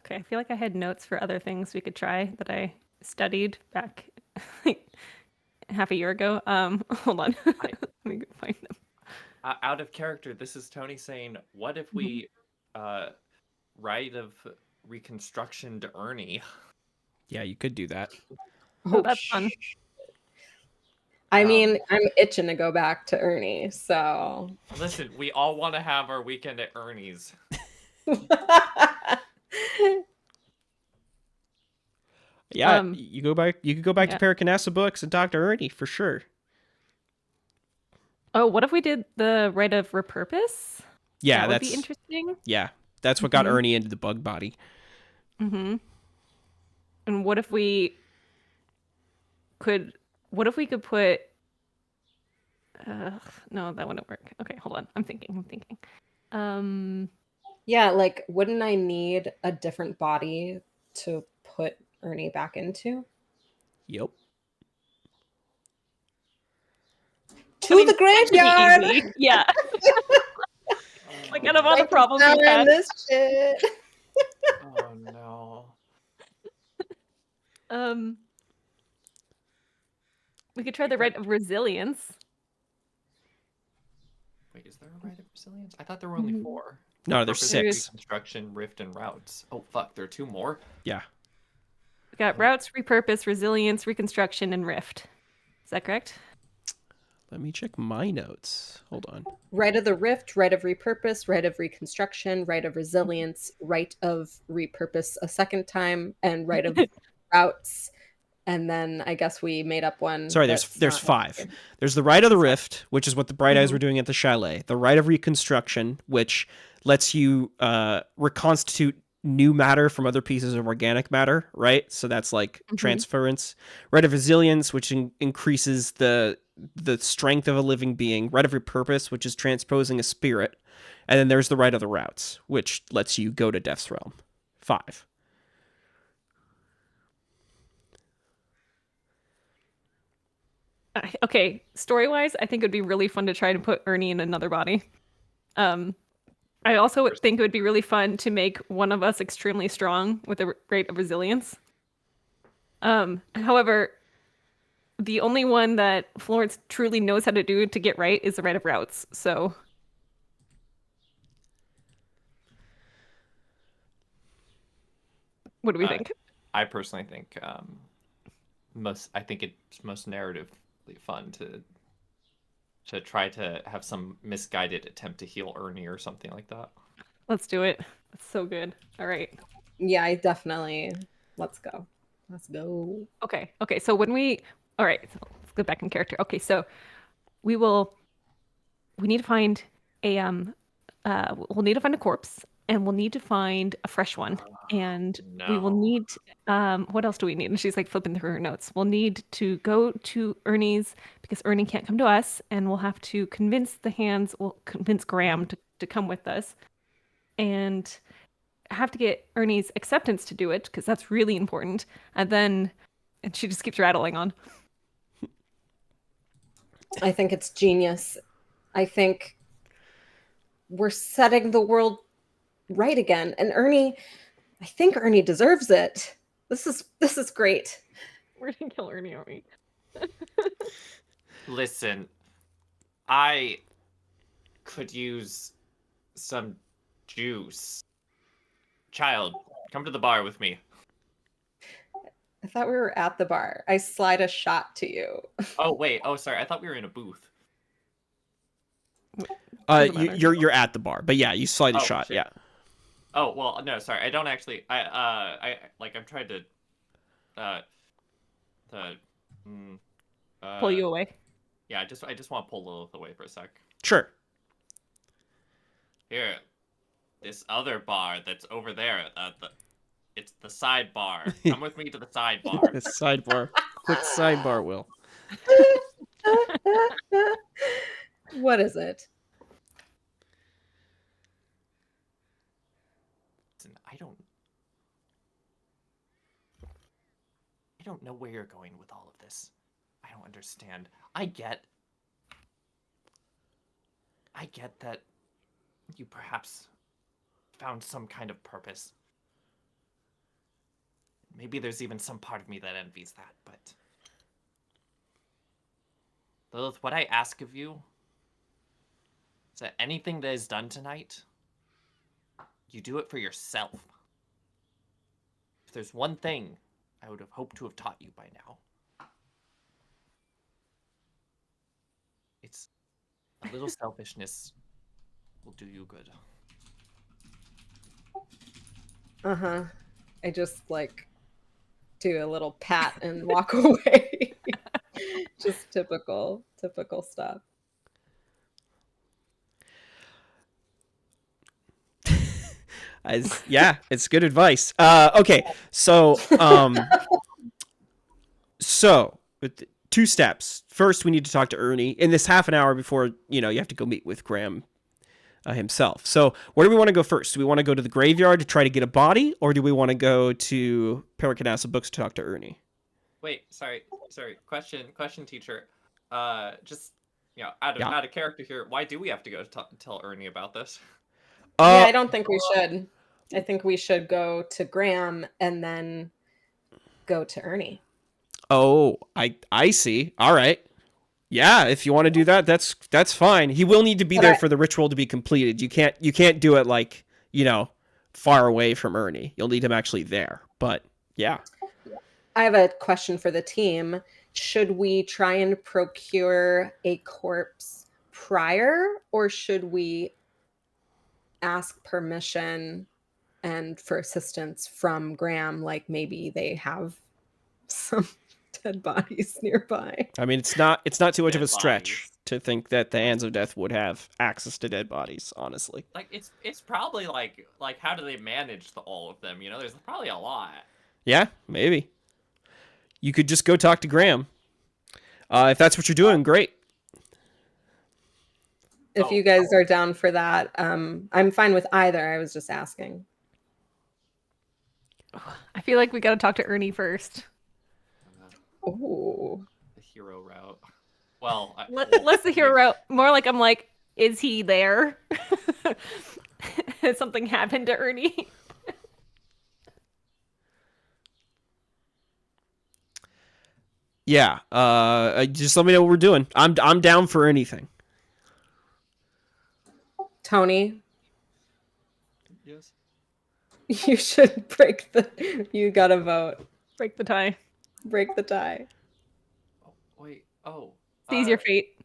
Okay, I feel like I had notes for other things we could try that I studied back like half a year ago. Hold on. Let me go find them. Out of character, this is Tony saying, what if we rite of reconstruction to Ernie? Yeah, you could do that. Oh, that's fun. I mean, I'm itching to go back to Ernie, so. Listen, we all want to have our weekend at Ernie's. Yeah, you go back. You could go back to Paracanassa Books and talk to Ernie for sure. Oh, what if we did the rite of repurpose? Yeah, that would that's be interesting. Yeah, that's what got Ernie into the bug body. Mm-hmm. And what if we could? What if we could put? No, that wouldn't work. Okay, hold on. I'm thinking. Yeah, like, wouldn't I need a different body to put Ernie back into? Yep. I mean, the graveyard. Yeah. Like out of all the problems we've had. This shit. Oh no. We could try the rite of resilience. Wait, is there a rite of resilience? I thought there were only 4. No, there's Purpose, 6. Reconstruction, rift, and routes. Oh fuck, there are 2 more. Yeah. We got routes, repurpose, resilience, reconstruction, and rift. Is that correct? Let me check my notes. Hold on. Rite of the rift, rite of repurpose, rite of reconstruction, rite of resilience, rite of repurpose a second time, and rite of routes. And then I guess we made up one. Sorry, there's 5. There's the Rite of the Rift, which is what the Bright Eyes were doing at the chalet. The Rite of Reconstruction, which lets you reconstitute new matter from other pieces of organic matter, right? So that's like transference. Rite of Resilience, which increases the strength of a living being. Rite of Repurpose, which is transposing a spirit. And then there's the Rite of the Routes, which lets you go to Death's Realm. 5. Okay, story-wise, I think it would be really fun to try to put Ernie in another body. I also think it would be really fun to make one of us extremely strong with a rate of resilience. However, the only one that Florence truly knows how to do to get right is the rite of routes. So, what do we think? I personally think I think it's most narratively fun to try to have some misguided attempt to heal Ernie or something like that. Let's do it. That's so good. All right. Yeah, I definitely. Let's go. Okay. So all right, so let's go back in character. Okay, so we need to find we'll need to find a corpse, and we'll need to find a fresh one, and we will need what else do we need? And she's like flipping through her notes. We'll need to go to Ernie's because Ernie can't come to us, and we'll have to convince Graham to come with us, and have to get Ernie's acceptance to do it because that's really important. And she just keeps rattling on. I think it's genius. I think we're setting the world right again. And I think Ernie deserves it. This is great. We're gonna kill Ernie, aren't we? Listen, I could use some juice. Child, come to the bar with me. I thought we were at the bar. I slide a shot to you. Oh, wait. Oh, sorry. I thought we were in a booth. Doesn't matter. You're at the bar, but yeah, you saw the Oh, shot. shit. Yeah. Oh well, no, sorry. I don't actually. I'm trying to. The. Pull you away. Yeah, I just want to pull Lilith away for a sec. Sure. Here, this other bar that's over there. It's the sidebar. Come with me to the sidebar. The sidebar. Quick sidebar, Will. What is it? Listen, I don't know where you're going with all of this. I don't understand. I get that you perhaps found some kind of purpose. Maybe there's even some part of me that envies that, but Lilith, what I ask of you is that anything that is done tonight, you do it for yourself. If there's one thing I would have hoped to have taught you by now, it's a little selfishness will do you good. Uh-huh. I just do a little pat and walk away. Just typical stuff. Yeah, it's good advice. Okay, so with two steps. First, we need to talk to Ernie in this half an hour before you have to go meet with Graham himself. So, where do we want to go first? Do we want to go to the graveyard to try to get a body, or do we want to go to Pericanassa Books to talk to Ernie? Wait, sorry. Question, teacher. Just out of character here. Why do we have to go to tell Ernie about this? Yeah, I don't think we should. I think we should go to Graham and then go to Ernie. Oh, I see. All right. Yeah, if you want to do that, that's fine. He will need to be there for the ritual to be completed. You can't do it far away from Ernie. You'll need him actually there. But yeah. I have a question for the team. Should we try and procure a corpse prior, or should we ask permission and for assistance from Graham? Maybe they have some dead bodies nearby. I mean, it's not too much of a Dead stretch bodies. to think that the Hands of Death would have access to dead bodies, honestly. It's probably like how do they manage all of them? There's probably a lot. Yeah, maybe. You could just go talk to Graham. If that's what you're doing, great. If you guys are down for that, I'm fine with either. I was just asking. I feel like we got to talk to Ernie first. Oh, The hero route. Well, Less the hero route. More like I'm like, is he there? Has something happened to Ernie? Yeah. Just let me know what we're doing. I'm down for anything. Tony, yes. you should you gotta vote. Break the tie. Break the tie. Oh, wait. Oh. Seize your fate.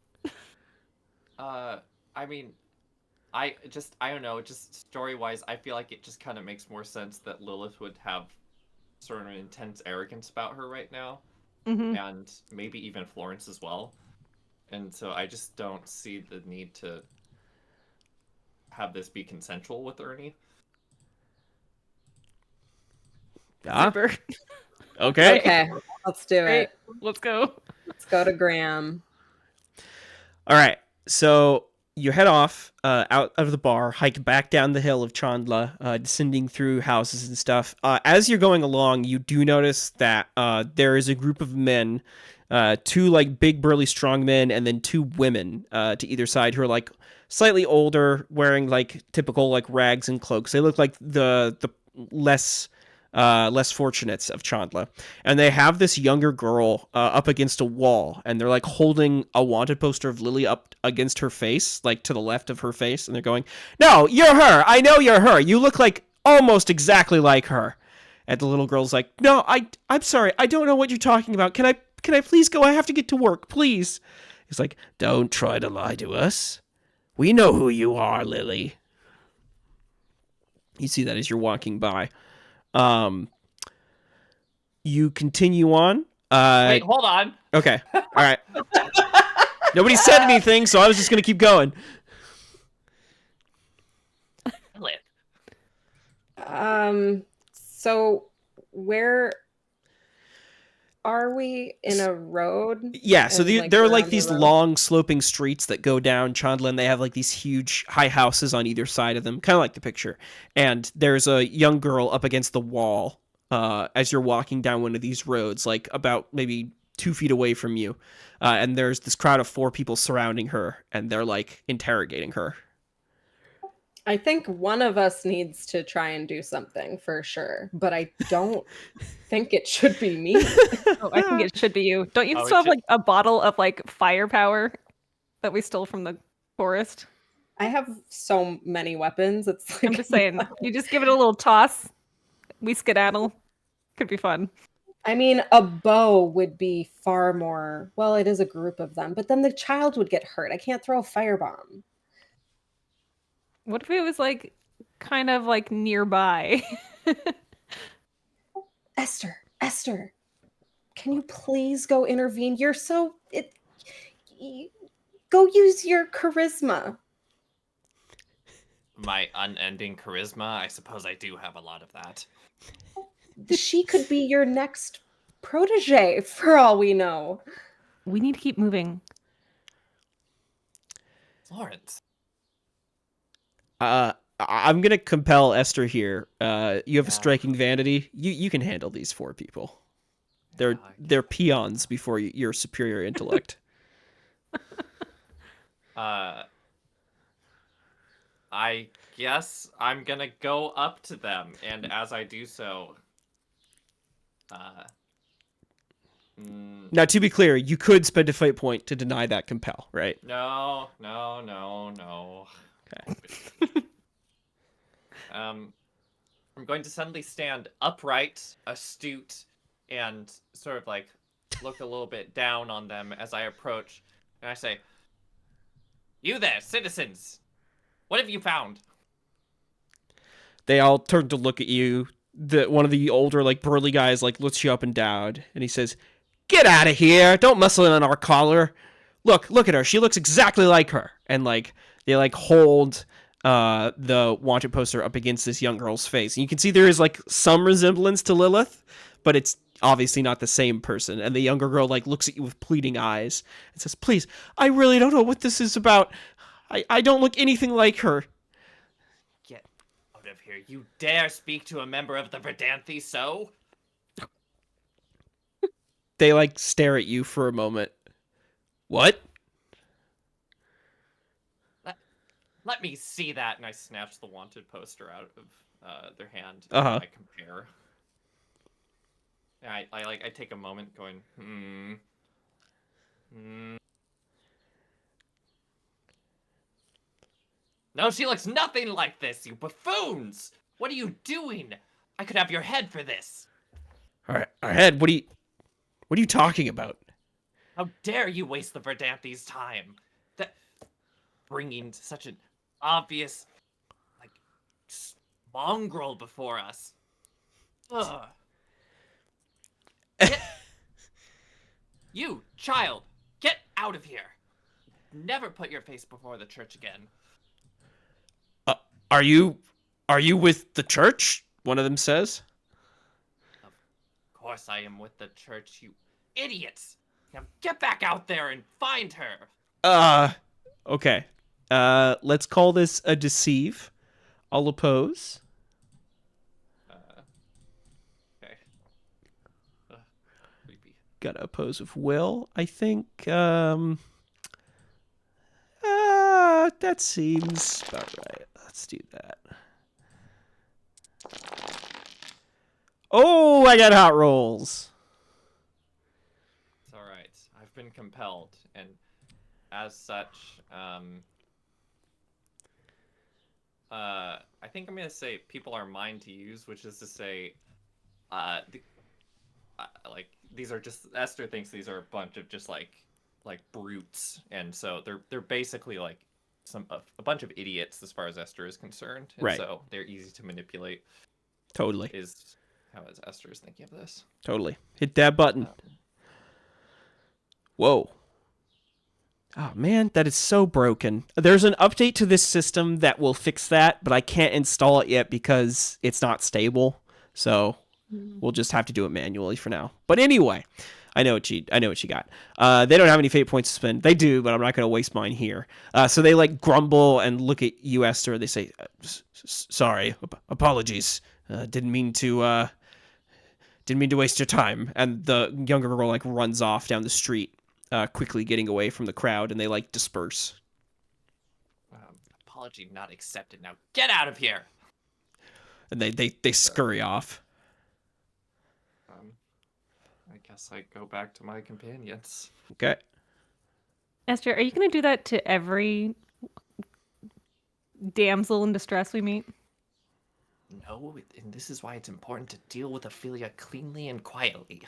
I mean, I don't know. Just story-wise, I feel like it just kind of makes more sense that Lilith would have sort of an intense arrogance about her right now, and maybe even Florence as well. And so I just don't see the need to have this be consensual with Ernie. Super. Okay. Okay, let's do Great. it. Let's go. Let's go to Graham. All right. So you head off out of the bar, hike back down the hill of Chandla, descending through houses and stuff. As you're going along, you do notice that there is a group of men, two big burly strong men, and then two women to either side who are slightly older, wearing typical rags and cloaks. They look like the less fortunates of Chandla, and they have this younger girl up against a wall, and they're holding a wanted poster of Lily up against her face, to the left of her face, and they're going, "No, you're her. I know you're her. You look almost exactly like her." And the little girl's like, "No, I'm sorry. I don't know what you're talking about. Can I please go? I have to get to work, please." He's like, "Don't try to lie to us. We know who you are, Lily. You see that as you're walking by. You continue on. Wait, hold on. Okay. All right. Nobody said anything, so I was just going to keep going. So where are we in a road? Yeah, so And, there are we're like on the these road? long sloping streets that go down Chandler. They have like these huge high houses on either side of them, kind of like the picture. And there's a young girl up against the wall as you're walking down one of these roads, like about maybe 2 feet away from you. And there's this crowd of 4 people surrounding her, and they're like interrogating her. I think one of us needs to try and do something for sure, but I don't think it should be me. Oh, I think it should be you. Don't you Oh, it still have should- like a bottle of like firepower that we stole from the forest? I have so many weapons. It's like I'm just saying, you just give it a little toss. We skedaddle. Could be fun. I mean, a bow would be far more. Well, it is a group of them, but then the child would get hurt. I can't throw a firebomb. What if it was like kind of like nearby? Esther, can you please go intervene? You're so go use your charisma. My unending charisma. I suppose I do have a lot of that. She could be your next protege for all we know. We need to keep moving. Florence. I'm gonna compel Esther here. You have a Yeah. striking vanity. You can handle these 4 people. They're Yeah, they're peons before your superior intellect. I guess I'm gonna go up to them, and as I do so, Now, to be clear, you could spend a fight point to deny that compel, right? no. Okay. I'm going to suddenly stand upright, astute, and sort of like look a little bit down on them as I approach, and I say, "You there, citizens! What have you found?" They all turn to look at you. One of the older, like burly guys, like looks you up and down, and he says, "Get out of here! Don't muscle in on our collar. Look at her. She looks exactly like her." And like they like hold the wanted poster up against this young girl's face, and you can see there is like some resemblance to Lilith, but it's obviously not the same person. And the younger girl like looks at you with pleading eyes and says, "Please, I really don't know what this is about. I don't look anything like her." Get out of here! You dare speak to a member of the Verdanthi so? They like stare at you for a moment. What? Let me see that, and I snatch the wanted poster out of their hand. Uh-huh. And I compare. And I take a moment, going, No, she looks nothing like this, you buffoons! What are you doing? I could have your head for this. All right, our head. What are you talking about? How dare you waste the Verdanthi's time? That bringing such an obvious, like, mongrel before us. Ugh. You, child, get out of here. Never put your face before the church again. Are you with the church? One of them says. Of course I am with the church, you idiots. Now get back out there and find her. Okay. Let's call this a deceive. I'll oppose. Okay. Creepy. Gotta oppose with will, I think. That seems about right. Let's do that. Oh, I got hot rolls. It's alright. I've been compelled, and as such, I think I'm gonna say people are mine to use, which is to say, like these are just Esther thinks these are a bunch of just like brutes, and so they're basically like a bunch of idiots as far as Esther is concerned, and Right. so they're easy to manipulate. Totally. Is how is Esther's thinking of this? Totally. Hit that button. Whoa. Oh, man, that is so broken. There's an update to this system that will fix that, but I can't install it yet because it's not stable. So we'll just have to do it manually for now. But anyway, I know what she got. They don't have any fate points to spend. They do, but I'm not going to waste mine here. So they like grumble and look at you, Esther. They say, "Sorry, apologies. Didn't mean to waste your time." And the younger girl like runs off down the street, quickly getting away from the crowd, and they like disperse. Apology not accepted. Now get out of here. And they scurry off. I guess I go back to my companions. Okay. Esther, are you going to do that to every damsel in distress we meet? No, and this is why it's important to deal with Ophelia cleanly and quietly.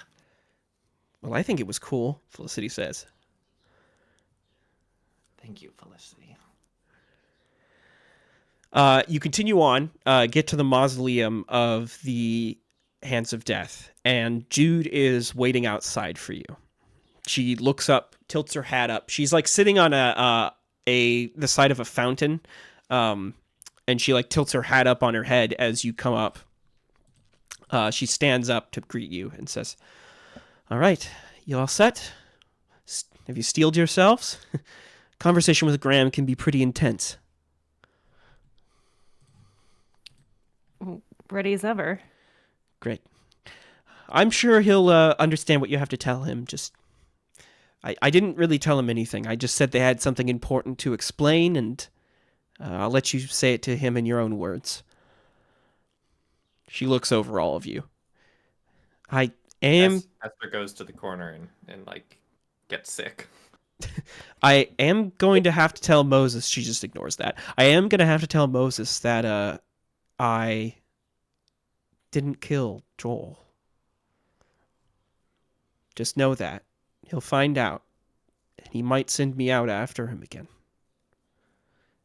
Well, I think it was cool, Felicity says. Thank you, Felicity. You continue on, get to the mausoleum of the Hands of Death, and Jude is waiting outside for you. She looks up, tilts her hat up. She's like sitting on the side of a fountain, and she like tilts her hat up on her head as you come up. She stands up to greet you and says, "All right, you all set? Have you steeled yourselves? Conversation with Graham can be pretty intense." Ready as ever. Great. I'm sure he'll understand what you have to tell him. I didn't really tell him anything. I just said they had something important to explain, and I'll let you say it to him in your own words. She looks over all of you. I am... Esther goes to the corner and like, gets sick. I am going to have to tell Moses... She just ignores that. I am going to have to tell Moses that I didn't kill Joel. Just know that. He'll find out. And he might send me out after him again.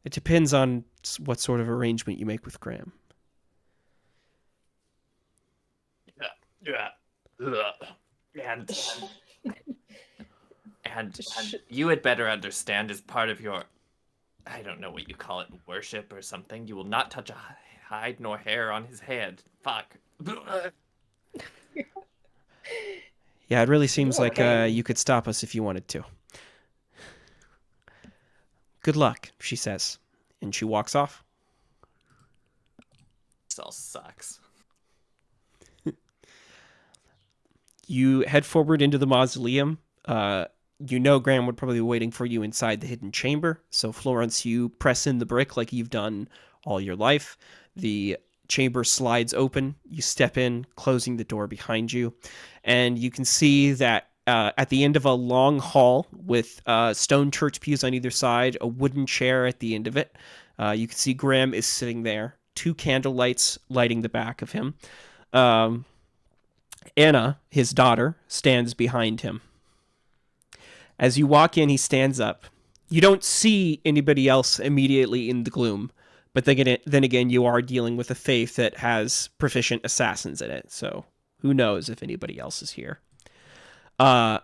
It depends on what sort of arrangement you make with Graham. Yeah. And you had better understand, as part of your, I don't know what you call it, worship or something, you will not touch a hide nor hair on his head. Fuck. Yeah, it really seems like you could stop us if you wanted to. Good luck, she says. And she walks off. This all sucks. You head forward into the mausoleum. You know Graham would probably be waiting for you inside the hidden chamber. So Florence, you press in the brick like you've done all your life. The chamber slides open. You step in, closing the door behind you. And you can see that at the end of a long hall with stone church pews on either side, a wooden chair at the end of it, you can see Graham is sitting there. 2 candle lights lighting the back of him. Anna, his daughter, stands behind him. As you walk in, he stands up. You don't see anybody else immediately in the gloom, but then again, you are dealing with a faith that has proficient assassins in it, so who knows if anybody else is here. Graham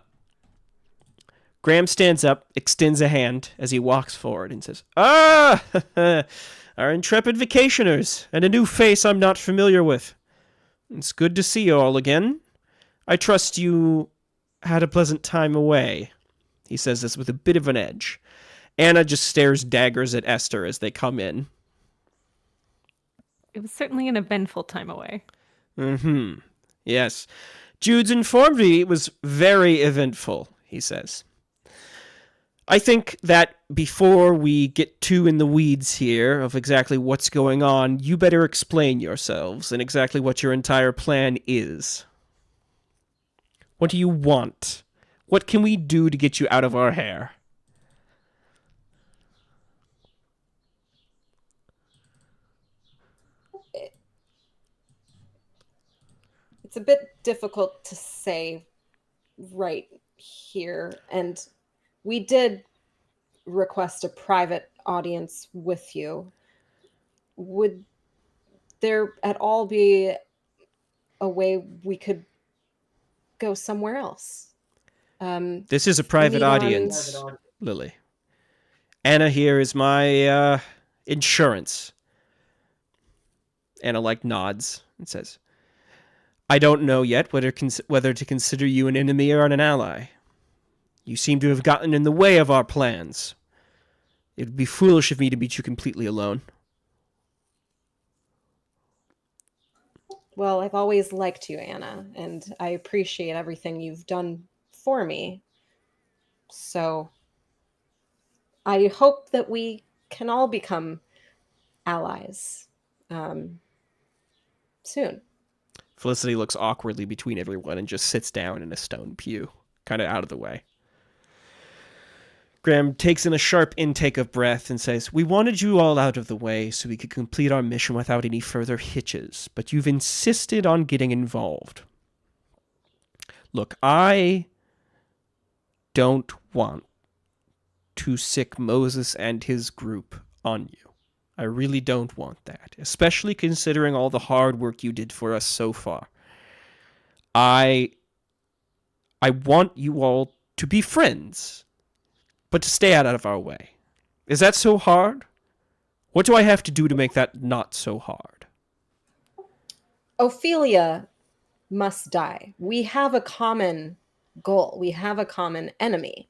stands up, extends a hand as he walks forward and says, "Ah, our intrepid vacationers, and a new face I'm not familiar with. It's good to see you all again. I trust you had a pleasant time away." He says this with a bit of an edge. Anna just stares daggers at Esther as they come in. It was certainly an eventful time away. Mm-hmm. Yes. Jude's informed me it was very eventful, he says. I think that before we get too in the weeds here of exactly what's going on, you better explain yourselves and exactly what your entire plan is. What do you want? What can we do to get you out of our hair? It's a bit difficult to say right here, and we did request a private audience with you. Would there at all be a way we could go somewhere else? This is a private meet on- audience, Lily. Anna here is my insurance. Anna nods and says, I don't know yet whether to consider you an enemy or an ally. You seem to have gotten in the way of our plans. It would be foolish of me to meet you completely alone. Well, I've always liked you, Anna, and I appreciate everything you've done for me. So I hope that we can all become allies soon. Felicity looks awkwardly between everyone and just sits down in a stone pew, kind of out of the way. Graham takes in a sharp intake of breath and says, We wanted you all out of the way so we could complete our mission without any further hitches, but you've insisted on getting involved. Look, I don't want to sick Moses and his group on you. I really don't want that, especially considering all the hard work you did for us so far. I want you all to be friends, but to stay out of our way. Is that so hard? What do I have to do to make that not so hard? Ophelia must die. We have a common goal. We have a common enemy.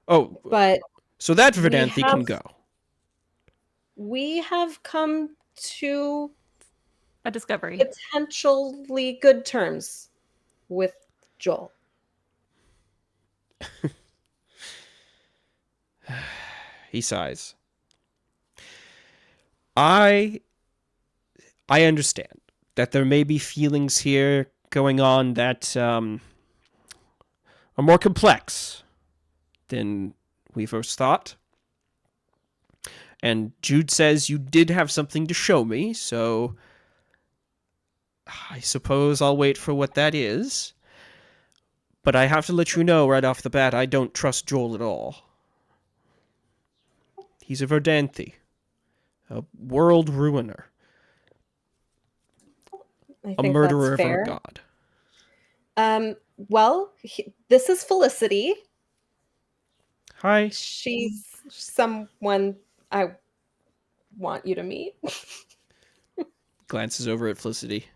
Oh, But so that Verdanthi can go. we have come to A discovery. potentially good terms with Joel. He sighs. I understand that there may be feelings here going on that are more complex than we first thought. And Jude says you did have something to show me, so I suppose I'll wait for what that is. But I have to let you know right off the bat, I don't trust Joel at all. He's a Verdanthi, a world ruiner, I a think murderer that's of our fair. god. Well, this is Felicity. Hi. She's someone I want you to meet. Glances over at Felicity.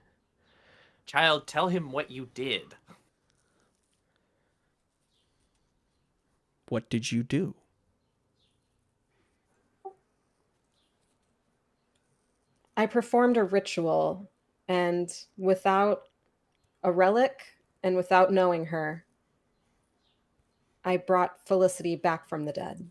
Child, tell him what you did. What did you do? I performed a ritual, and without a relic and without knowing her, I brought Felicity back from the dead.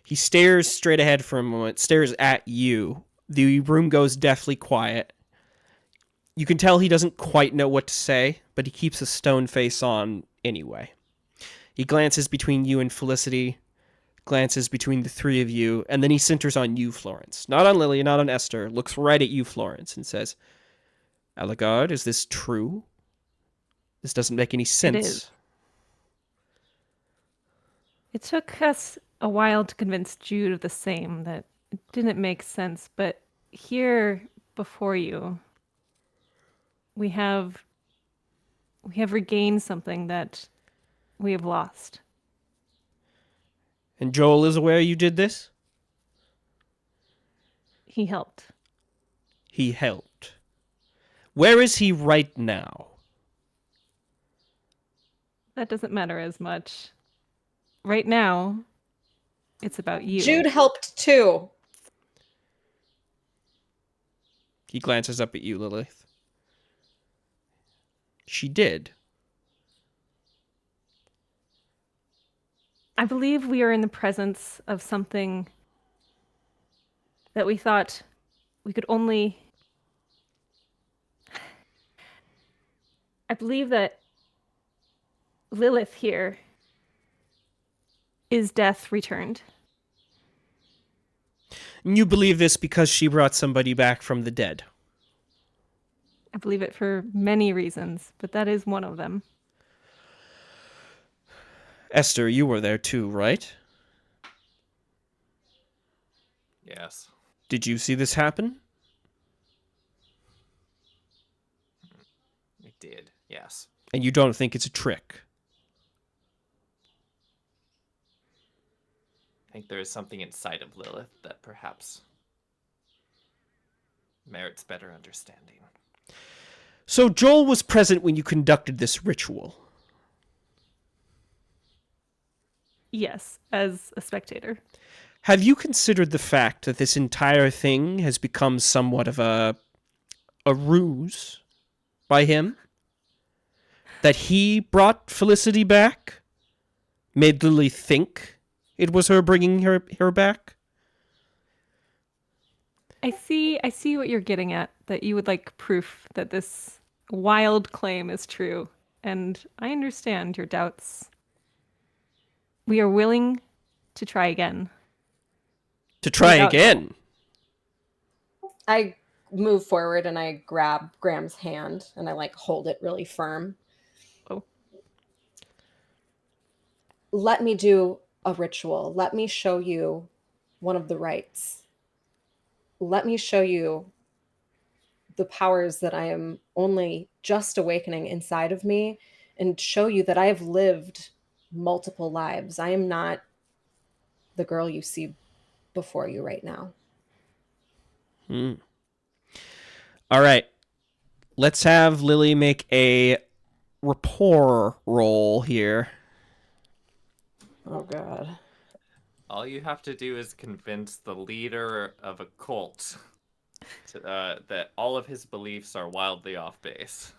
He stares straight ahead for a moment, stares at you. The room goes deathly quiet. You can tell he doesn't quite know what to say, but he keeps a stone face on anyway. He glances between you and Felicity, glances between the three of you, and then he centers on you, Florence. Not on Lily, not on Esther, looks right at you, Florence, and says, Ellegaard, is this true? This doesn't make any sense. is. It took us a while to convince Jude of the same, that it didn't make sense, but here before you, we have regained something that we have lost. And Joel is aware you did this? He helped. He helped. Where is he right now? That doesn't matter as much. Right now, it's about you. Jude helped too. He glances up at you, Lilith. She did. I believe we are in the presence of something that we thought we could only... I believe that Lilith here is death returned. And you believe this because she brought somebody back from the dead. I believe it for many reasons, but that is one of them. Esther, you were there too, right? Yes. Did you see this happen? It did. Yes. And you don't think it's a trick? I think there is something inside of Lilith that perhaps merits better understanding. So Joel was present when you conducted this ritual. Yes, as a spectator. Have you considered the fact that this entire thing has become somewhat of a ruse by him? That he brought Felicity back? Made Lily think it was her bringing her back? I see what you're getting at, that you would like proof that this wild claim is true, and I understand your doubts. We are willing to try again. To try Without again? I move forward and I grab Graham's hand and I like hold it really firm. Oh. Let me do a ritual. Let me show you one of the rites. Let me show you the powers that I am only just awakening inside of me and show you that I have lived multiple lives. I am not the girl you see before you right now. All right. Let's have Lily make a rapport roll here. Oh, God. All you have to do is convince the leader of a cult that all of his beliefs are wildly off base.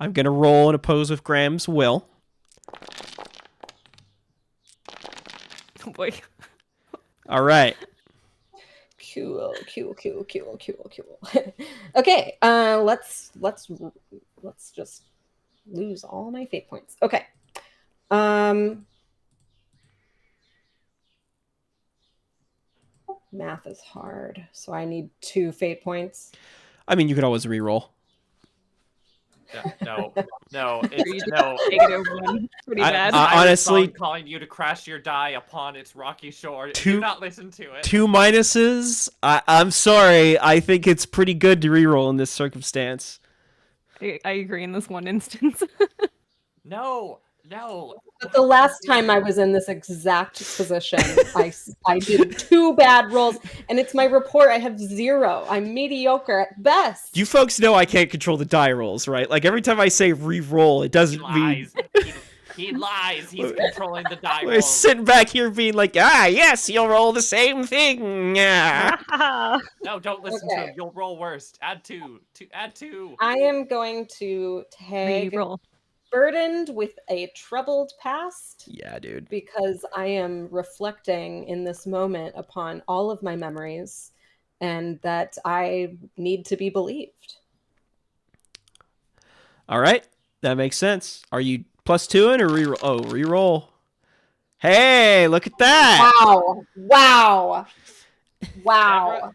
I'm going to roll and oppose with Graham's will. Oh boy. All right. Cool. Okay, let's just lose all my fate points. Okay. Math is hard, so I need 2 fate points. I mean, you could always re-roll. No, no, Negative one. Pretty bad. Honestly, calling you to crash your die upon its rocky shore. Two- Do not listen to it. 2 minuses. I'm sorry. I think it's pretty good to re-roll in this circumstance. I agree in this one instance. No. But the last time I was in this exact position, I did 2 bad rolls, and it's my report. I have 0. I'm mediocre at best. You folks know I can't control the die rolls, right? Like every time I say re-roll, it He doesn't mean lies. He lies. He's controlling the die we're rolls. sitting back here being like, yes, you'll roll the same thing. Yeah. No, don't listen to Okay. him. You'll roll worst. Add 2. Add 2. I am going to tag Reroll. burdened with a troubled past Yeah, dude. because I am reflecting in this moment upon all of my memories and that I need to be believed. All right. That makes sense. Are you +2 or re-roll? Oh, re-roll. Hey, look at that. Wow.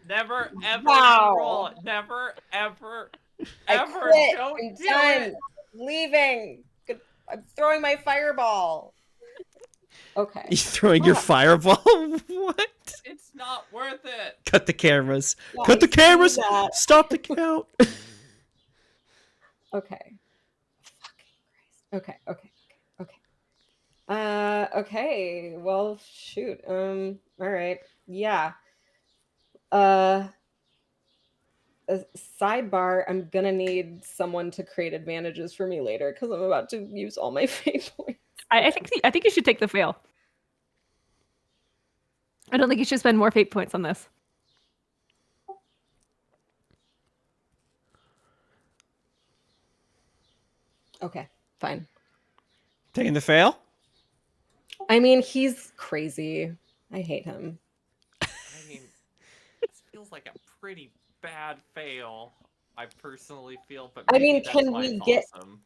Never, ever Wow. roll. Never, ever, I ever. quit. Don't I'm do done. it. Leaving. I'm throwing my fireball. Okay. You throwing your fireball? What? It's not worth it. Cut the cameras. Yeah, Cut the I see cameras. that. Stop the count. Okay. Fucking Christ. Okay. Okay. Well, shoot. All right. Yeah. Sidebar. I'm gonna need someone to create advantages for me later because I'm about to use all my fate points. I think you should take the fail. I don't think you should spend more fate points on this. Okay. Fine. Taking the fail? I mean, he's crazy. I hate him. I mean, this feels like a pretty bad fail. I personally feel, but I maybe mean, that's can why we it's get- awesome.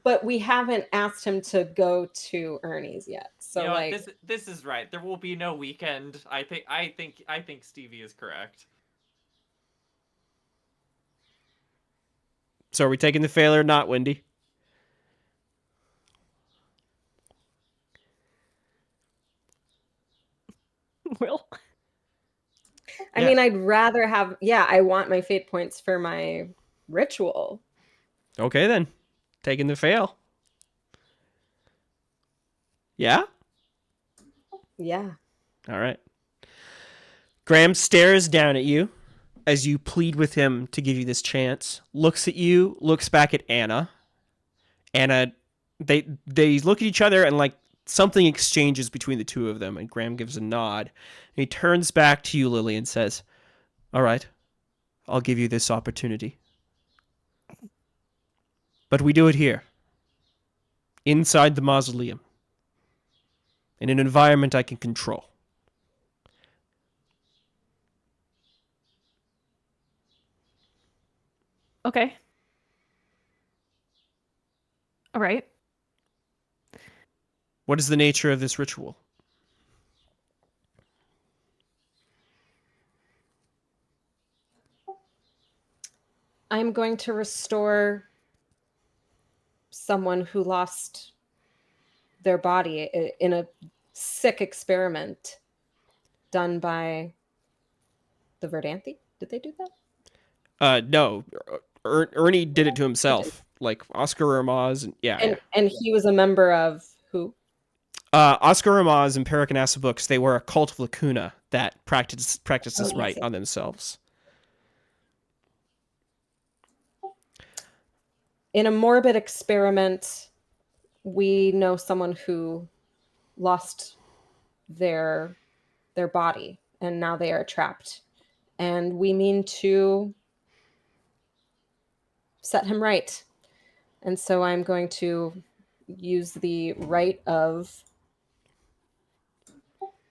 But we haven't asked him to go to Ernie's yet. So You know, like, this is right. There will be no weekend. I think Stevie is correct. So are we taking the fail or not, Wendy? will. I Yeah. mean, I'd rather have, I want my fate points for my ritual. Okay, then. Taking the fail. Yeah? Yeah. All right. Graham stares down at you as you plead with him to give you this chance, looks at you, looks back at Anna. Anna, they look at each other and like something exchanges between the two of them, and Graham gives a nod. And he turns back to you, Lily, and says, all right, I'll give you this opportunity. But we do it here, inside the mausoleum, in an environment I can control. Okay. All right. What is the nature of this ritual? I'm going to restore someone who lost their body in a sick experiment done by the Verdanthi. Did they do that? No. Ernie did it to himself, like Oscar Ramaz, and yeah. And he was a member of who? Oscar Ramaz and Pericanassa books, they were a cult of Lacuna that practiced this Oh, rite yes. on themselves. In a morbid experiment, we know someone who lost their body and now they are trapped. And we mean to set him right. And so I'm going to use the rite of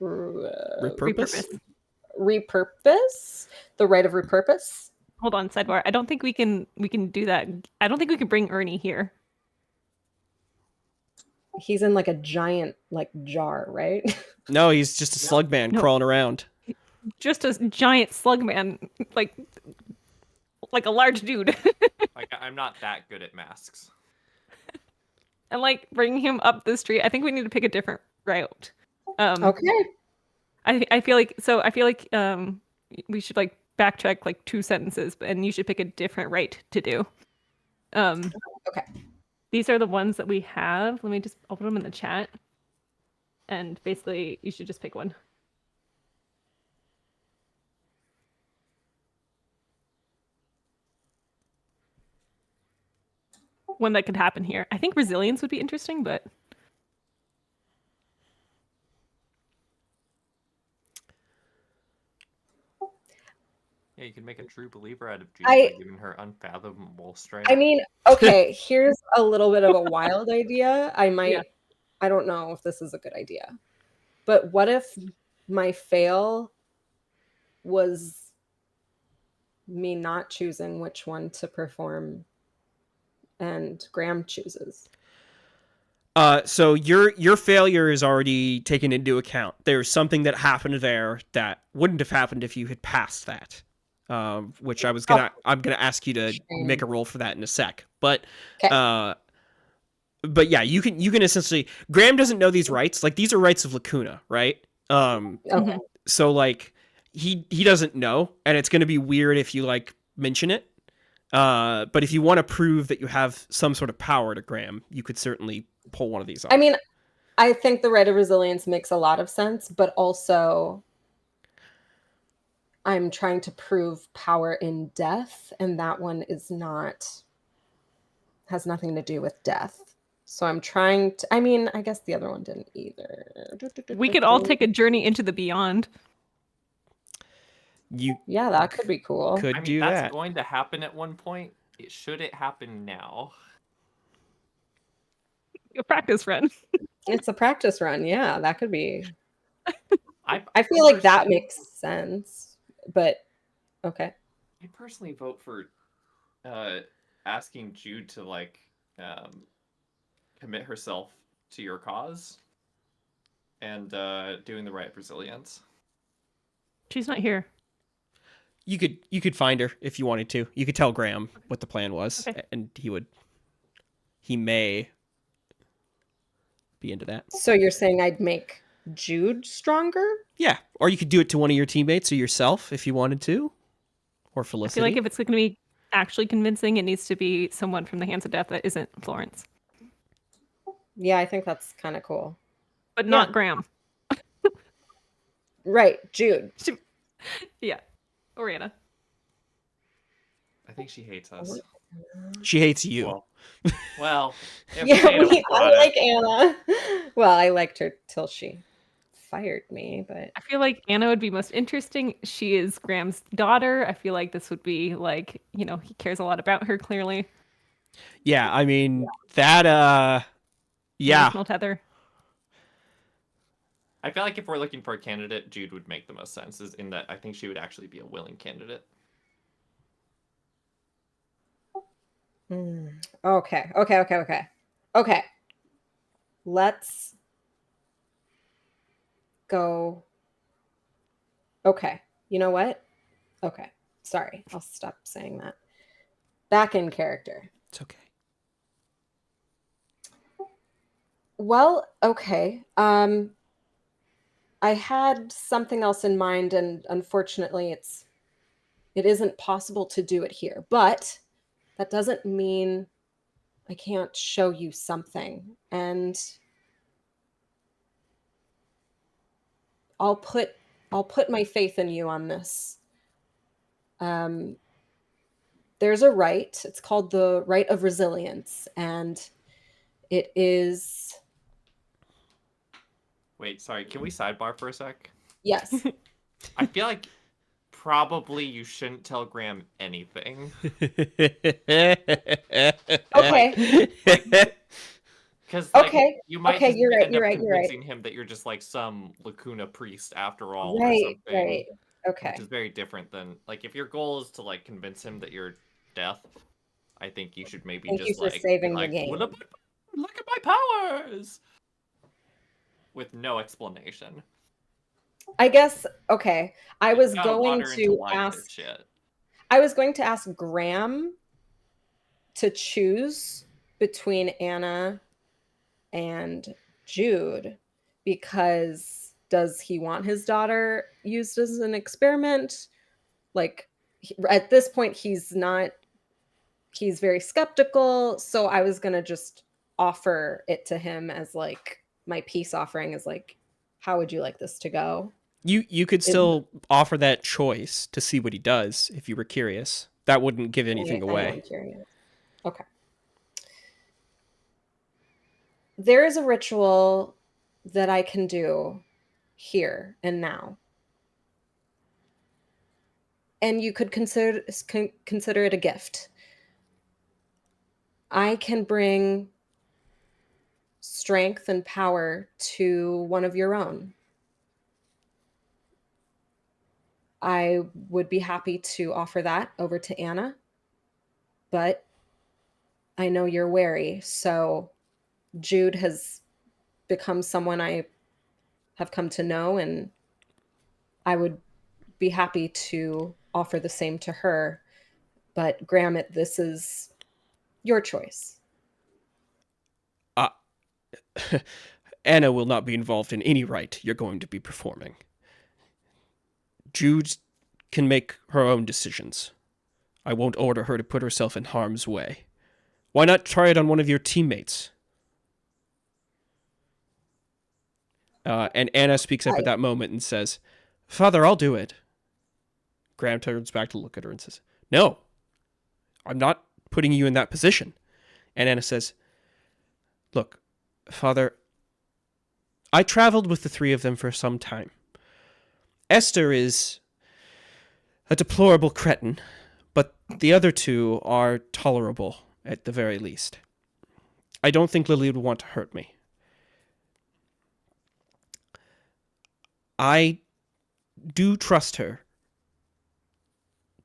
Repurpose? repurpose, the rite of repurpose. Hold on, sidebar. I don't think we can do that. I don't think we can bring Ernie here. He's in like a giant like jar, right? No, he's just a slug man crawling around. Just a giant slug man, like a large dude. Like, I'm not that good at masks. And like bringing him up the street. I think we need to pick a different route. Okay. I feel like we should like backtrack like 2 sentences, and you should pick a different route to do. Okay. These are the ones that we have. Let me just open them in the chat. And basically, you should just pick one. One that could happen here. I think resilience would be interesting, but Yeah, you can make a true believer out of Jude I- by giving her unfathomable strength. I mean, okay, here's a little bit of a wild idea. I don't know if this is a good idea. But what if my fail was me not choosing which one to perform and Graham chooses? So your failure is already taken into account. There's something that happened there that wouldn't have happened if you had passed that. Which I'm gonna ask you to make a roll for that in a sec. But Okay. but yeah, you can essentially, Graham doesn't know these rights. Like, these are rights of Lacuna, right? Okay. So like he doesn't know, and it's gonna be weird if you like mention it. But if you want to prove that you have some sort of power to Graham, you could certainly pull one of these off. I mean, I think the rite of resilience makes a lot of sense, but also I'm trying to prove power in death, and that one has nothing to do with death. So I'm trying to, I mean, I guess the other one didn't either. we could all take a journey into the beyond. You Yeah, that could be cool. could I mean, do that's that. going to happen at one point. Should it happen now? A practice run. It's a practice run. Yeah, that could be. I feel like that personally- makes sense, but okay. I personally vote for asking Jude to like commit herself to your cause and doing the right resilience. She's not here. You could find her if you wanted to. You could tell Graham what the plan was, Okay. and he may be into that. So you're saying I'd make Jude stronger? Yeah, or you could do it to one of your teammates or yourself if you wanted to, or I Felicity. feel like if it's going to be actually convincing, it needs to be someone from the Hands of Death that isn't Florence, Yeah, I think that's kind of cool. but Yeah. not Graham. Right, Jude. Yeah, or Anna. I think she hates us. She hates you. Well, if Yeah, Anna was I brought like it- Anna. Well, I liked her till she fired me, but I feel like Anna would be most interesting. She is Graham's daughter. I feel like this would be like, he cares a lot about her, clearly. Yeah, I mean, that, yeah. Emotional tether. I feel like if we're looking for a candidate, Jude would make the most sense, is in that I think she would actually be a willing candidate. Okay. Let's go. Okay. You know what? Okay. Sorry. I'll stop saying that. Back in character. It's okay. Well, okay. I had something else in mind, and unfortunately it isn't possible to do it here. But that doesn't mean I can't show you something. And I'll put my faith in you on this. There's a rite. It's called the Rite of Resilience, and it is. Wait, sorry, can we sidebar for a sec? Yes. I feel like probably you shouldn't tell Graham anything. Okay. Because Okay. you might Okay, just you're right, end you're up right, you're right. convincing him that you're just like some Lacuna priest after all, or Right. something. Right. Okay. Which is very different than, like, if your goal is to like convince him that you're death, I think you should maybe Thank you just for like saving the like, game. look at my powers, with no explanation. I guess okay. I was Gotta going water into to wine with ask shit. I was going to ask Graham to choose between Anna and Jude, because does he want his daughter used as an experiment? Like at this point he's very skeptical, so I was going to just offer it to him as like my peace offering, is like, how would you like this to go? You could still offer that choice to see what he does if you were curious. That wouldn't give anything I away. am curious. Okay. There is a ritual that I can do here and now. And you could consider it a gift. I can bring strength and power to one of your own. I would be happy to offer that over to Anna, but I know you're wary, so Jude has become someone I have come to know, and I would be happy to offer the same to her. But Graham, this is your choice. Anna will not be involved in any rite you're going to be performing. Jude can make her own decisions. I won't order her to put herself in harm's way. Why not try it on one of your teammates? And Anna speaks up at that moment and says, Father, I'll do it. Graham turns back to look at her and says, No, I'm not putting you in that position. And Anna says, Look, Father, I traveled with the three of them for some time. Esther is a deplorable cretin, but the other two are tolerable at the very least. I don't think Lily would want to hurt me. I do trust her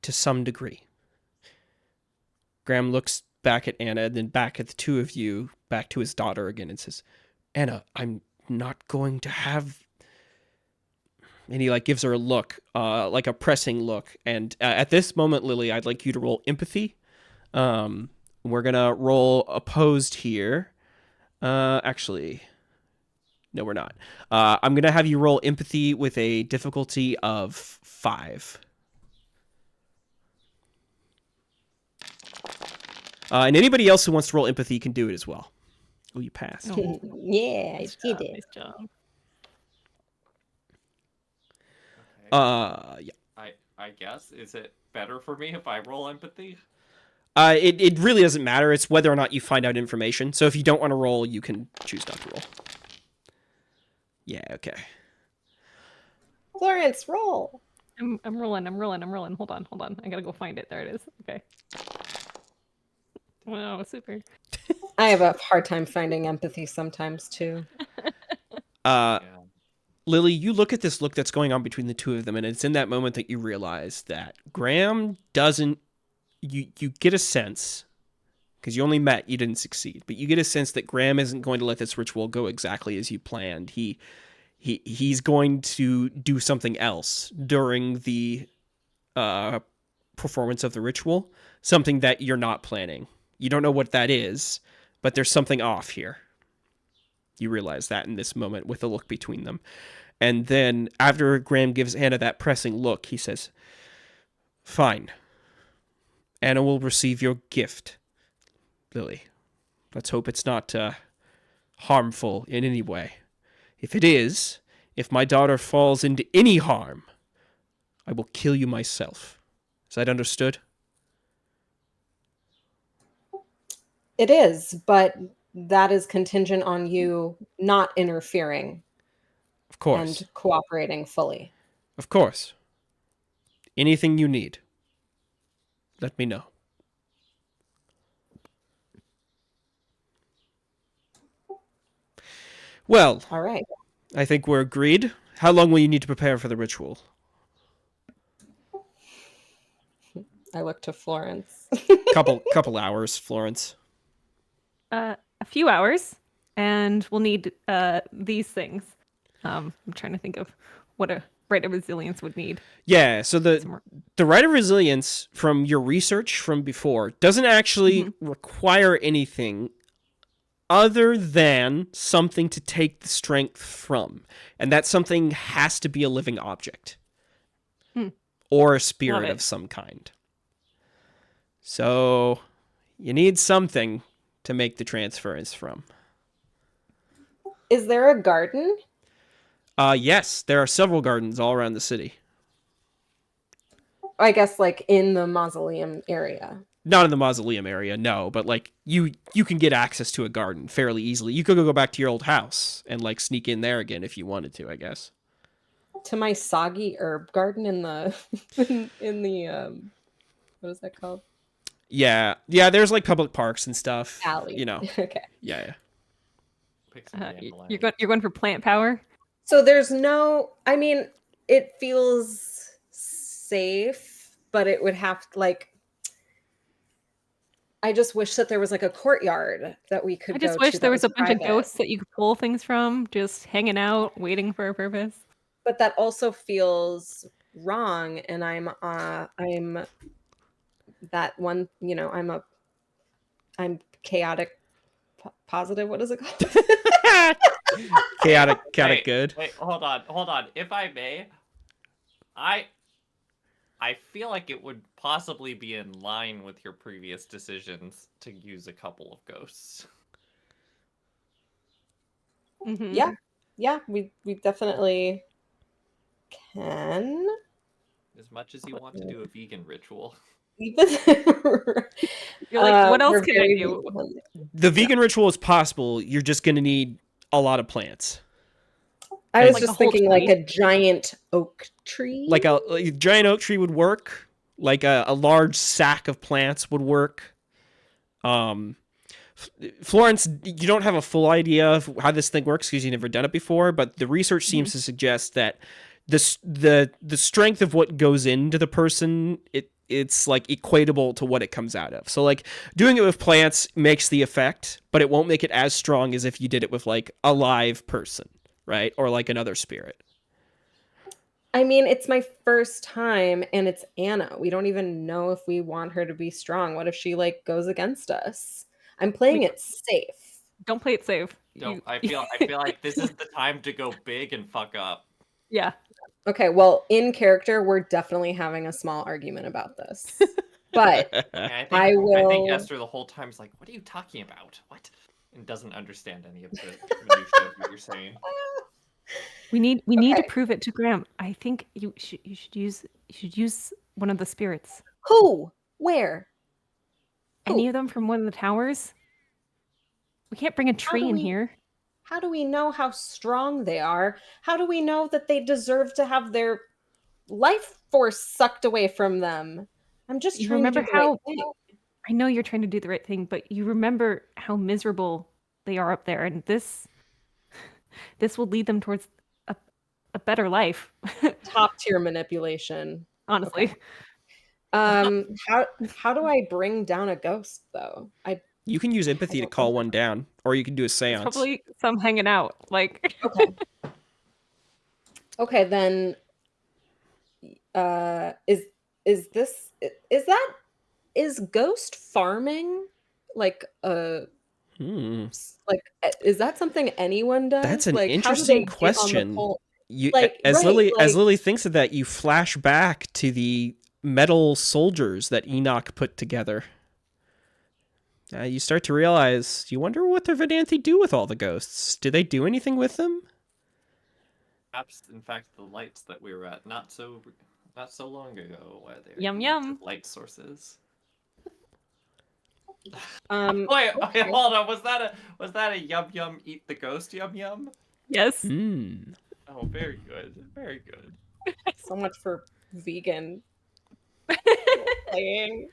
to some degree. Graham looks back at Anna and then back at the two of you, back to his daughter again, and says, Anna, I'm not going to have... And he gives her a look, like a pressing look. And at this moment, Lily, I'd like you to roll empathy. We're going to roll opposed here. Actually, No, we're not. I'm going to have you roll empathy with a difficulty of 5. And anybody else who wants to roll empathy can do it as well. Oh, you passed. Oh, Yeah, I nice did job, it. nice job. Okay. Yeah. I guess, is it better for me if I roll empathy? It really doesn't matter. It's whether or not you find out information. So if you don't want to roll, you can choose not to roll. Yeah, okay. Florence, roll. I'm rolling. Hold on. I gotta go find it. There it is. Okay. Wow, super. I have a hard time finding empathy sometimes too. Uh, Yeah. Lily, you look at this look that's going on between the two of them, and it's in that moment that you realize that Graham doesn't. You get a sense, because you only met, you didn't succeed, but you get a sense that Graham isn't going to let this ritual go exactly as you planned. He's going to do something else during the performance of the ritual, something that you're not planning. You don't know what that is, but there's something off here. You realize that in this moment with the look between them. And then after Graham gives Anna that pressing look, he says, "Fine. Anna will receive your gift, Lily. Let's hope it's not harmful in any way. If it is, if my daughter falls into any harm, I will kill you myself. Is that understood?" It is, but that is contingent on you not interfering Of course. and cooperating fully. Of course. Anything you need, let me know. Well, All right. I think we're agreed. How long will you need to prepare for the ritual? I look to Florence. Couple hours, Florence. A few hours, and we'll need these things. I'm trying to think of what a rite of resilience would need. Yeah, so Some the rite of resilience from your research from before doesn't actually require anything other than something to take the strength from. And that something has to be a living object. Or a spirit of some kind. So you need something to make the transference from. Is there a garden? Yes, there are several gardens all around the city. I guess like in the mausoleum area. Not in the mausoleum area, no, but like you can get access to a garden fairly easily. You could go back to your old house and like sneak in there again if you wanted to, I guess. To my soggy herb garden in the in the what is that called? Yeah, there's like public parks and stuff. Alley. You know. Okay. Yeah. Pick some dandelion. you're going for plant power. So there's no, I mean, it feels safe, but it would have to like, I just wish that there was like a courtyard that we could I just go wish to there that was a bunch of private. ghosts that you could pull things from, just hanging out, waiting for a purpose. But that also feels wrong, and I'm that one, you know, I'm chaotic positive. What is it called? chaotic Wait, good. Wait, hold on. If I may, I feel like it would possibly be in line with your previous decisions to use a couple of ghosts. Mm-hmm. Yeah, we definitely can. As much as you want to do a vegan ritual. You're like, what else we're can I very do? vegan. The vegan ritual is possible. You're just going to need a lot of plants. I was Like a just whole thinking tree? like a giant oak tree. Like a giant oak tree would work. Like a large sack of plants would work. Florence, you don't have a full idea of how this thing works because you've never done it before, but the research seems to suggest that the strength of what goes into the person, it's like equatable to what it comes out of. So like doing it with plants makes the effect, but it won't make it as strong as if you did it with like a live person, right? Or like another spirit. I mean, it's my first time and it's Anna. We don't even know if we want her to be strong. What if she like goes against us? I'm playing it safe. Don't play it safe. Don't. I feel like this is the time to go big and fuck up. Yeah. Okay, well, in character, we're definitely having a small argument about this. But And I I think will. Esther the whole time is like, "What are you talking about? What?" And doesn't understand any of the minutia of what you're saying. We need to Okay. prove it to Graham. I think you should use one of the spirits. Who? Where? Any Who? of them from one of the towers? We can't bring a tree in here. How do we know how strong they are? How do we know that they deserve to have their life force sucked away from them? I'm just You trying to do remember the right how thing. I know you're trying to do the right thing, but you remember how miserable they are up there, and this will lead them towards a better life. Top tier manipulation. Honestly. Okay. How do I bring down a ghost though? You can use empathy to call one down, or you can do a There's seance. probably some hanging out. Like Okay. Okay, then is ghost farming like is that something anyone does? That's an Like, how do interesting they get on the question. pole? You, Like, as right, Lily like, thinks of that, you flash back to the metal soldiers that Enoch put together. You start to realize, you wonder what the Vedanthi do with all the ghosts. Do they do anything with them? Perhaps, in fact, the lights that we were at not so long ago, where they Yum, yum. light sources. okay. Wait, hold on. Was that a yum yum eat the ghost yum yum? yes. Hmm. Oh, very good, very good. So much for vegan playing.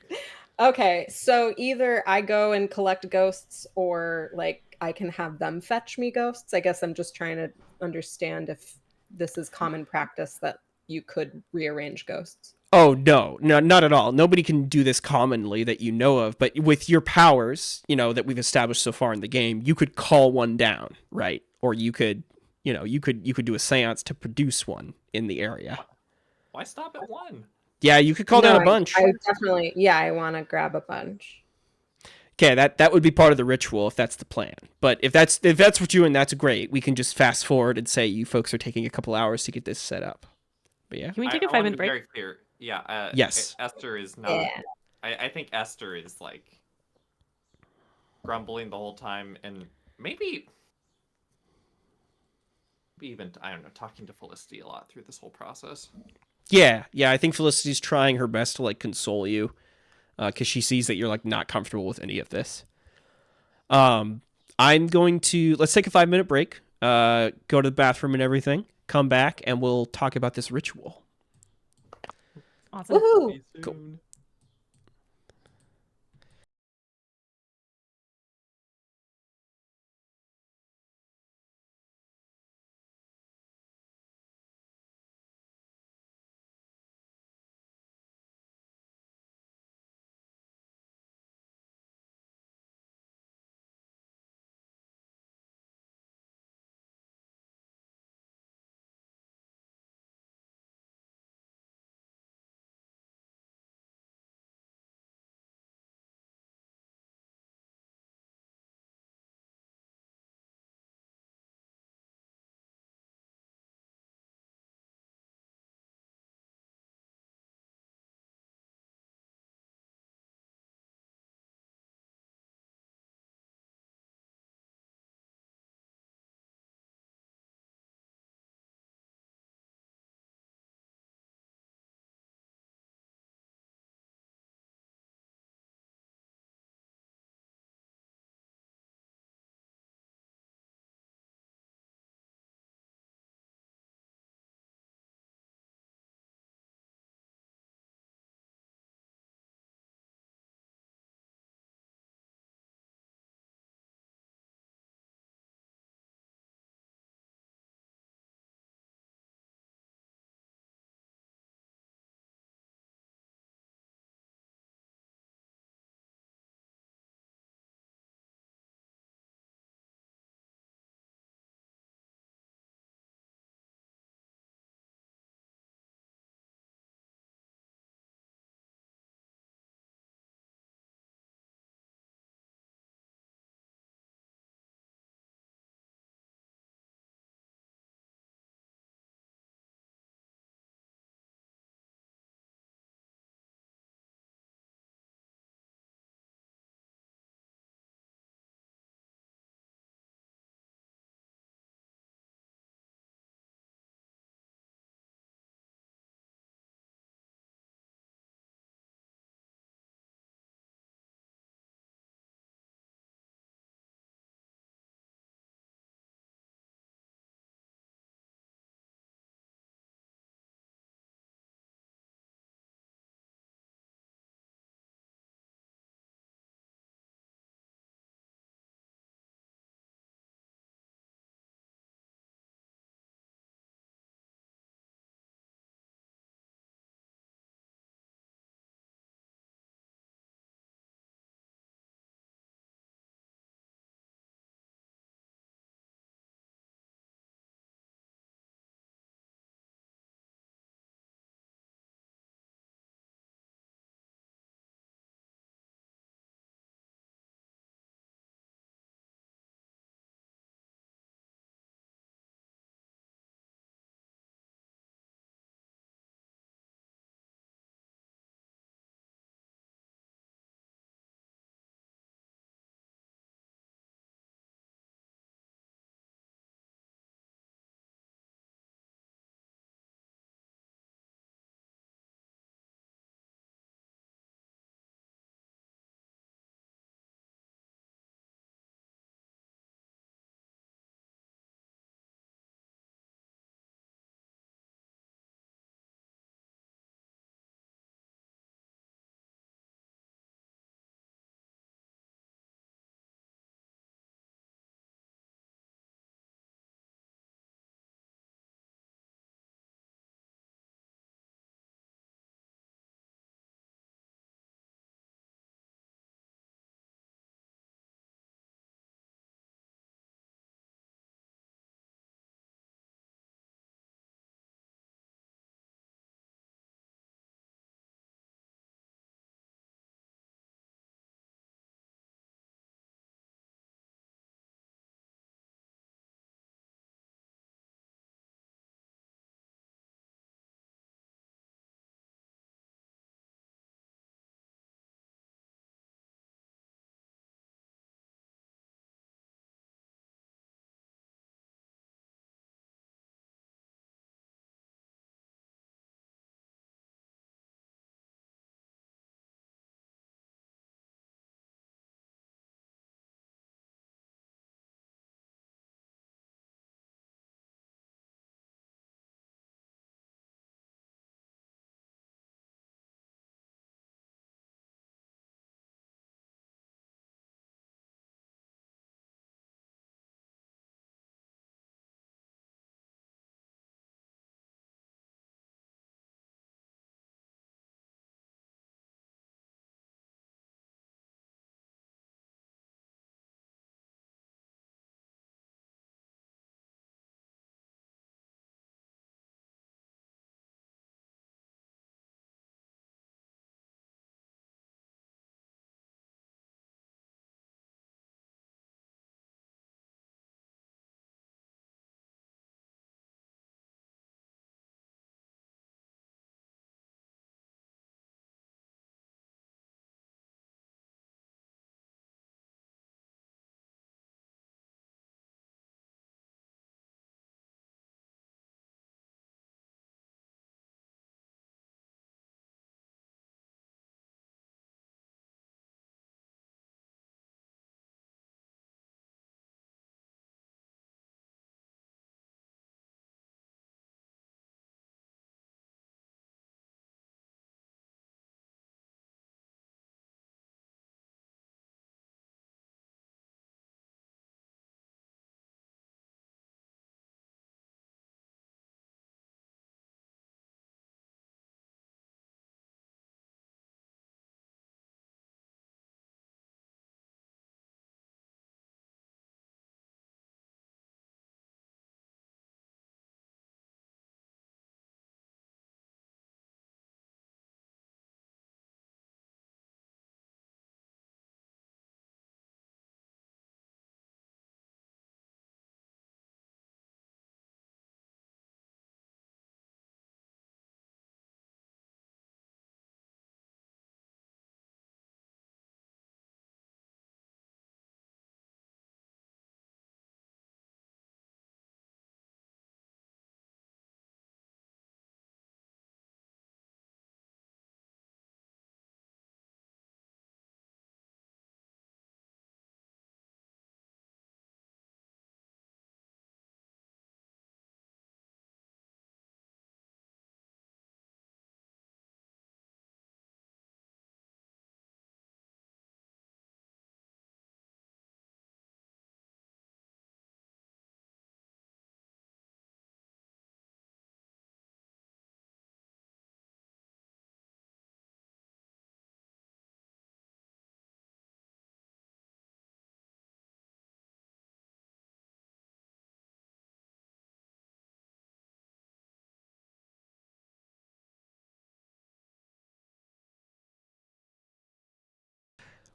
Okay, so either I go and collect ghosts or like I can have them fetch me ghosts. I guess I'm just trying to understand if this is common practice that you could rearrange ghosts. Oh, no, not at all. Nobody can do this commonly that you know of, but with your powers, that we've established so far in the game, you could call one down, right? Or you could, you could do a seance to produce one in the area. Why stop at one? Yeah, you could call down a bunch. I definitely, I want to grab a bunch. Okay, that would be part of the ritual if that's the plan. But if that's what you're doing, that's great. We can just fast forward and say you folks are taking a couple hours to get this set up. But yeah. Can we take a 5-minute break? Very clear. Yeah. Yes. Esther is not. Yeah. I think Esther is like grumbling the whole time, and maybe even, I don't know, talking to Felicity a lot through this whole process. Yeah. I think Felicity's trying her best to like console you, because she sees that you're like not comfortable with any of this. I'm going to let's take a 5-minute break. Go to the bathroom and everything. Come back and we'll talk about this ritual. Awesome. Woohoo! Cool.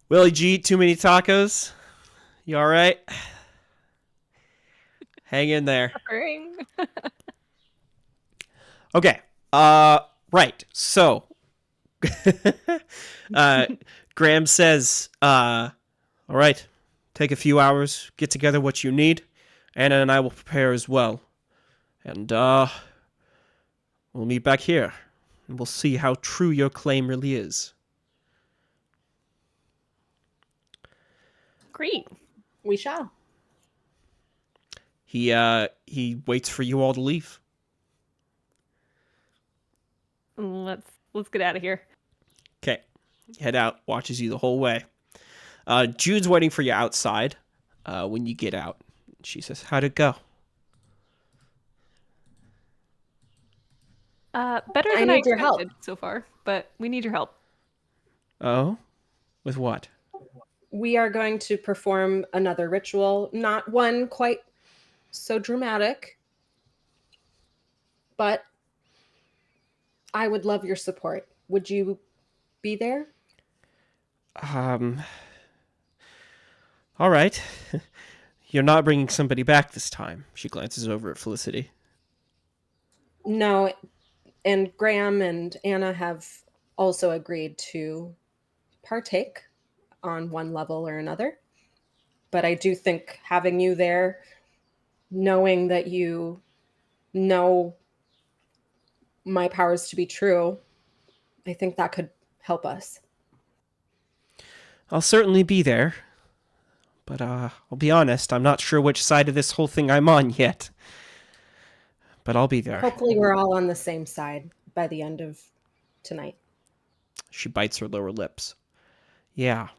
Willie G, eat too many tacos? You all right? Hang in there. Ring. Okay. Right. So, Graham says, all right, take a few hours, get together what you need. Anna and I will prepare as well. And, we'll meet back here. And we'll see how true your claim really is. Great. We shall. He waits for you all to leave. Let's get out of here. Okay. Head out, watches you the whole way. Jude's waiting for you outside when you get out. She says, how'd it go? Better I than I need your help. expected so far, but we need your help. Oh? With what? We are going to perform another ritual, not one quite so dramatic, but I would love your support. Would you be there? All right. You're not bringing somebody back this time. She glances over at Felicity. No, and Graham and Anna have also agreed to partake on one level or another. But I do think having you there, knowing that you know my powers to be true, I think that could help us. I'll certainly be there. But I'll be honest, I'm not sure which side of this whole thing I'm on yet. But I'll be there. Hopefully we're all on the same side by the end of tonight. She bites her lower lips. Yeah.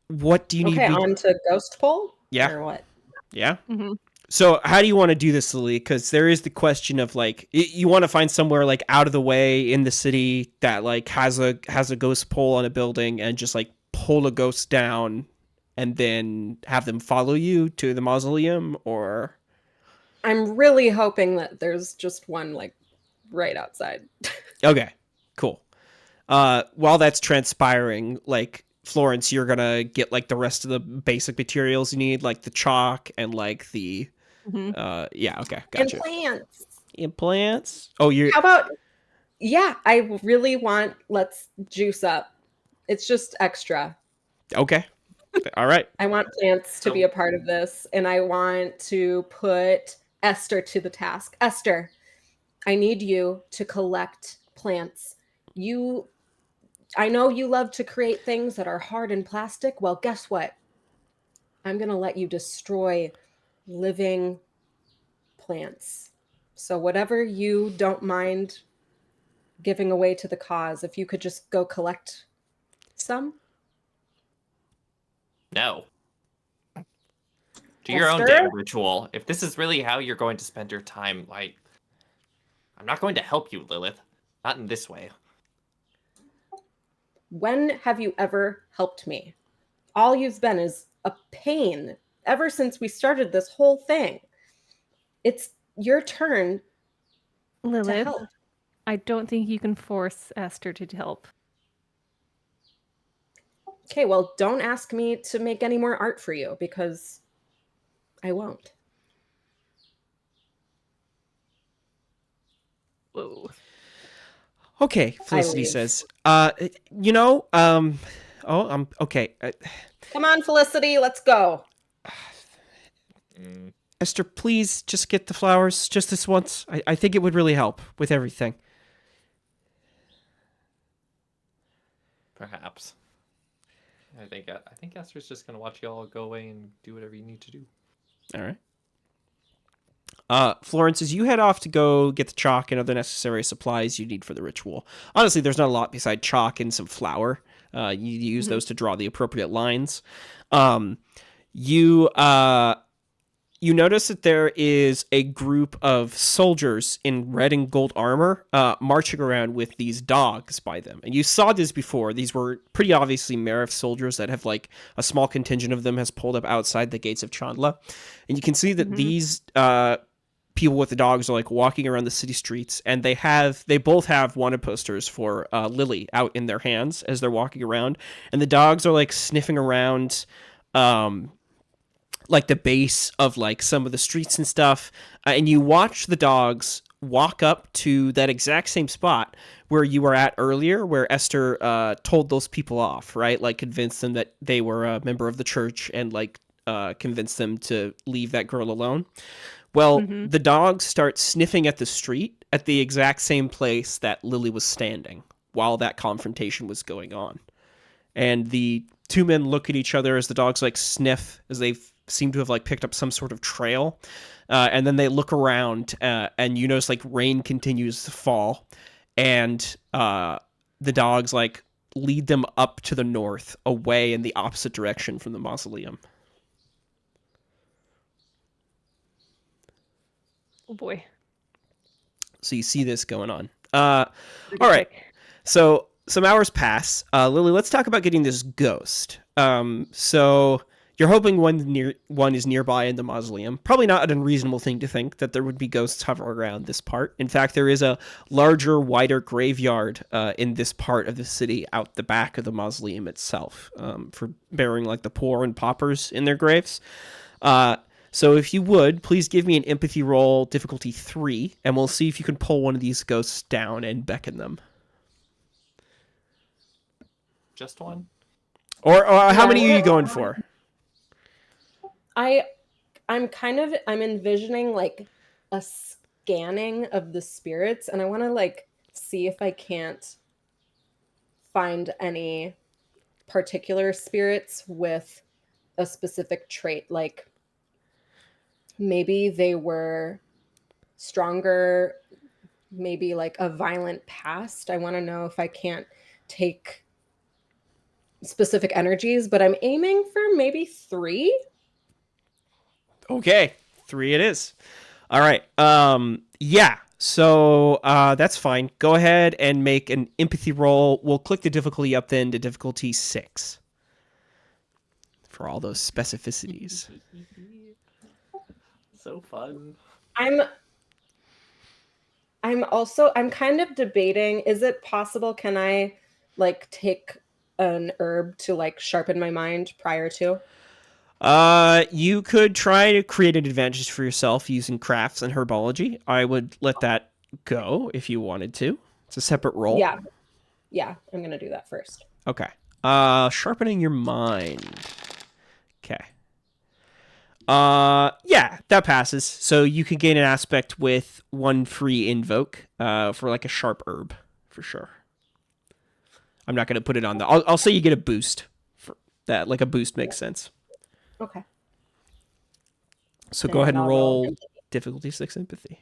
What do you need Okay, me... on to Ghost Pole? Yeah. Or what? Yeah? Mm-hmm. So how do you want to do this, Lily? Because there is the question of like you want to find somewhere like out of the way in the city that like has a ghost pole on a building and just like pull a ghost down and then have them follow you to the mausoleum, or I'm really hoping that there's just one like right outside. okay, cool. While that's transpiring, like Florence, you're gonna get like the rest of the basic materials you need, like the chalk and like the yeah, okay, gotcha. Implants. Implants. Oh, you're How about yeah, I really want let's juice up. It's just extra. okay. All right. I want plants to be a part of this, and I want to put Esther to the task. Esther, I need you to collect plants. I know you love to create things that are hard and plastic. Well, guess what? I'm going to let you destroy living plants. So whatever you don't mind giving away to the cause, if you could just go collect some. No. Do your own Esther? damn ritual. If this is really how you're going to spend your time, like, I'm not going to help you, Lilith. Not in this way. When have you ever helped me? All you've been is a pain ever since we started this whole thing. It's your turn to Lilith, help. I don't think you can force Esther to help. Okay, well, don't ask me to make any more art for you because I won't. Whoa. Okay, Felicity leave. says. Okay. Come on, Felicity, let's go. Esther, please just get the flowers just this once. I think it would really help with everything. Perhaps. I think Esther's just gonna watch you all go away and do whatever you need to do. All right. Florence, as you head off to go get the chalk and other necessary supplies you need for the ritual. Honestly, there's not a lot beside chalk and some flour. You use those to draw the appropriate lines. You notice that there is a group of soldiers in red and gold armor marching around with these dogs by them. And you saw this before. These were pretty obviously Marif soldiers that have like a small contingent of them has pulled up outside the gates of Chandla. And you can see that these people with the dogs are like walking around the city streets, and they both have wanted posters for Lily out in their hands as they're walking around, and the dogs are like sniffing around like the base of like some of the streets and stuff, and you watch the dogs walk up to that exact same spot where you were at earlier, where Esther told those people off, right? Like convinced them that they were a member of the church, and like convinced them to leave that girl alone. Well, the dogs start sniffing at the street at the exact same place that Lily was standing while that confrontation was going on. And the two men look at each other as the dogs like sniff, as they seem to have like picked up some sort of trail. And then they look around, and you notice like rain continues to fall, and the dogs like lead them up to the north, away in the opposite direction from the mausoleum. Oh boy. So you see this going on. All right. So some hours pass. Lily, let's talk about getting this ghost. So you're hoping one is nearby in the mausoleum. Probably not an unreasonable thing to think that there would be ghosts hovering around this part. In fact, there is a larger, wider graveyard in this part of the city out the back of the mausoleum itself, for burying like the poor and paupers in their graves. So if you would, please give me an empathy roll, difficulty 3, and we'll see if you can pull one of these ghosts down and beckon them. Just one? Or how many are you going for? I'm envisioning like a scanning of the spirits, and I want to like see if I can't find any particular spirits with a specific trait. Like maybe they were stronger, maybe like a violent past. I want to know if I can't take specific energies, but I'm aiming for maybe 3. Okay, 3 it is. All right. Yeah. So that's fine. Go ahead and make an empathy roll. We'll click the difficulty up then to difficulty 6 for all those specificities. So fun. I'm kind of debating, is it possible, can I like take an herb to like sharpen my mind prior to? You could try to create an advantage for yourself using crafts and herbology. I would let that go if you wanted to. It's a separate roll. Yeah, I'm gonna do that first. Okay. Sharpening your mind. Okay. Yeah, that passes. So you can gain an aspect with 1 free invoke, for like a sharp herb, for sure. I'm not going to put it on the... I'll say you get a boost for that. Like a boost makes sense. Okay. So go ahead and roll difficulty 6 empathy.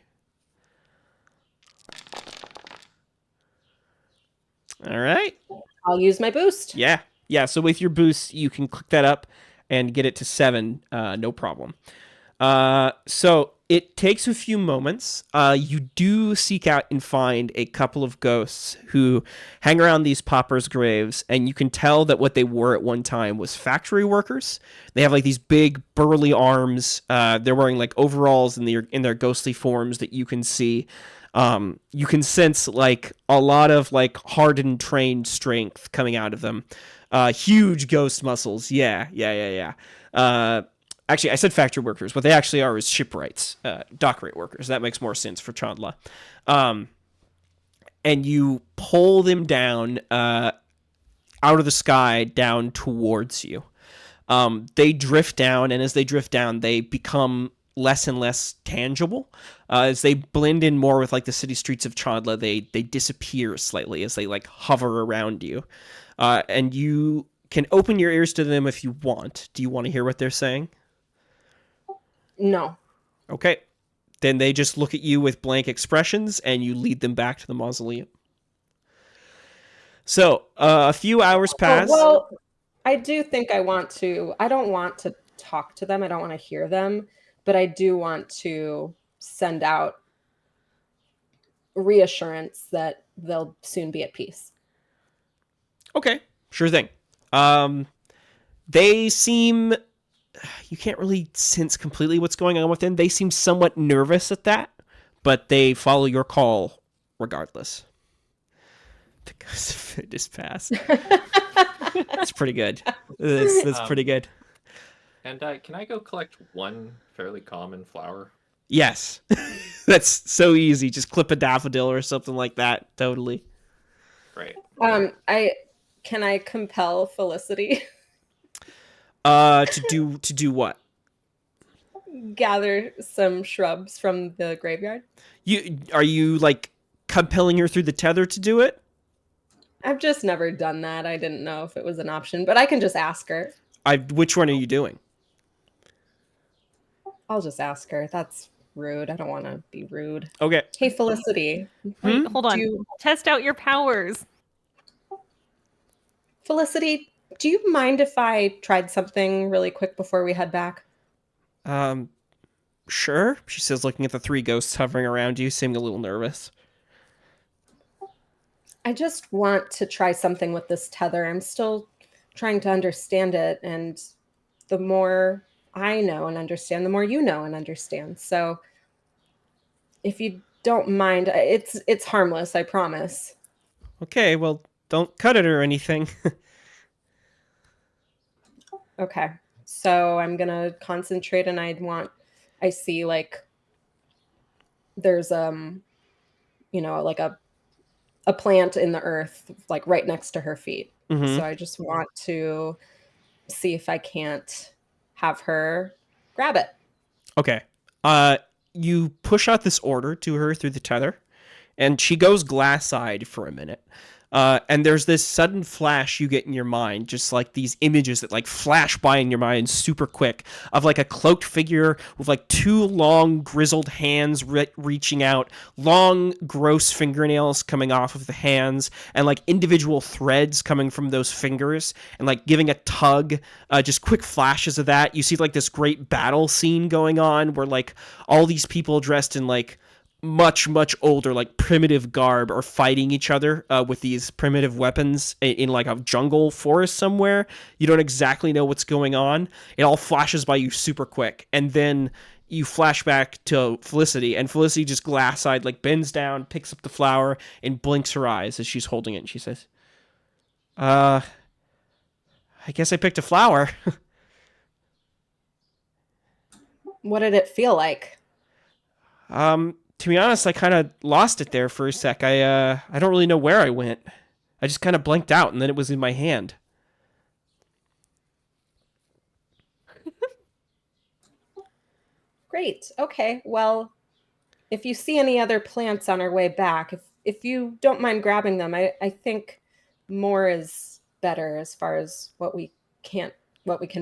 All right. I'll use my boost. Yeah. So with your boost, you can click that up and get it to 7, no problem. So it takes a few moments. You do seek out and find a couple of ghosts who hang around these paupers' graves, and you can tell that what they were at one time was factory workers. They have like these big burly arms. They're wearing like overalls in their ghostly forms that you can see. You can sense like a lot of like hardened, trained strength coming out of them. Huge ghost muscles. Yeah. Actually, I said factory workers. What they actually are is shipwrights, dockrate workers. That makes more sense for Chandla. And you pull them down out of the sky down towards you. They drift down, and as they drift down, they become less and less tangible. As they blend in more with like the city streets of Chandla, they disappear slightly as they like hover around you. And you can open your ears to them if you want. Do you want to hear what they're saying? No. Okay. Then they just look at you with blank expressions, and you lead them back to the mausoleum. So, a few hours pass. Well, I do think I don't want to talk to them. I don't want to hear them, but I do want to send out reassurance that they'll soon be at peace. Okay, sure thing. They seem you can't really sense completely what's going on with them. They seem somewhat nervous at that, but they follow your call regardless. The ghost of fitness pass. That's pretty good. That's pretty good. And can I go collect one fairly common flower? Yes. That's so easy. Just clip a daffodil or something like that. Totally. Great. Can I compel Felicity To do what? gather some shrubs from the graveyard? Are you like compelling her through the tether to do it? I've just never done that. I didn't know if it was an option, but I can just ask her. Which one are you doing? I'll just ask her. That's rude. I don't want to be rude. Okay. Hey, Felicity. Wait, hold on. Do- Test out your powers. Felicity, do you mind if I tried something really quick before we head back? Sure, she says, looking at the 3 ghosts hovering around you, seeming a little nervous. I just want to try something with this tether. I'm still trying to understand it, and the more I know and understand, the more you know and understand. So if you don't mind, it's harmless, I promise. Okay, well, don't cut it or anything. Okay. So I'm going to concentrate, and I see like there's like a plant in the earth like right next to her feet. Mhm. So I just want to see if I can't have her grab it. Okay. You push out this order to her through the tether, and she goes glass-eyed for a minute. And there's this sudden flash you get in your mind, just like these images that like flash by in your mind super quick of like a cloaked figure with like 2 long grizzled hands reaching out, long gross fingernails coming off of the hands, and like individual threads coming from those fingers and like giving a tug. Just quick flashes of that. You see like this great battle scene going on where like all these people dressed in like much older like primitive garb are fighting each other with these primitive weapons in like a jungle forest somewhere. You don't exactly know what's going on. It all flashes by you super quick, and then you flash back to Felicity, and Felicity just glass-eyed like bends down, picks up the flower, and blinks her eyes as she's holding it, and she says, I guess I picked a flower. What did it feel like? To be honest, I kind of lost it there for a sec. I don't really know where I went. I just kind of blanked out, and then it was in my hand. Great. Okay. Well, if you see any other plants on our way back, if you don't mind grabbing them, I think more is better as far as what we can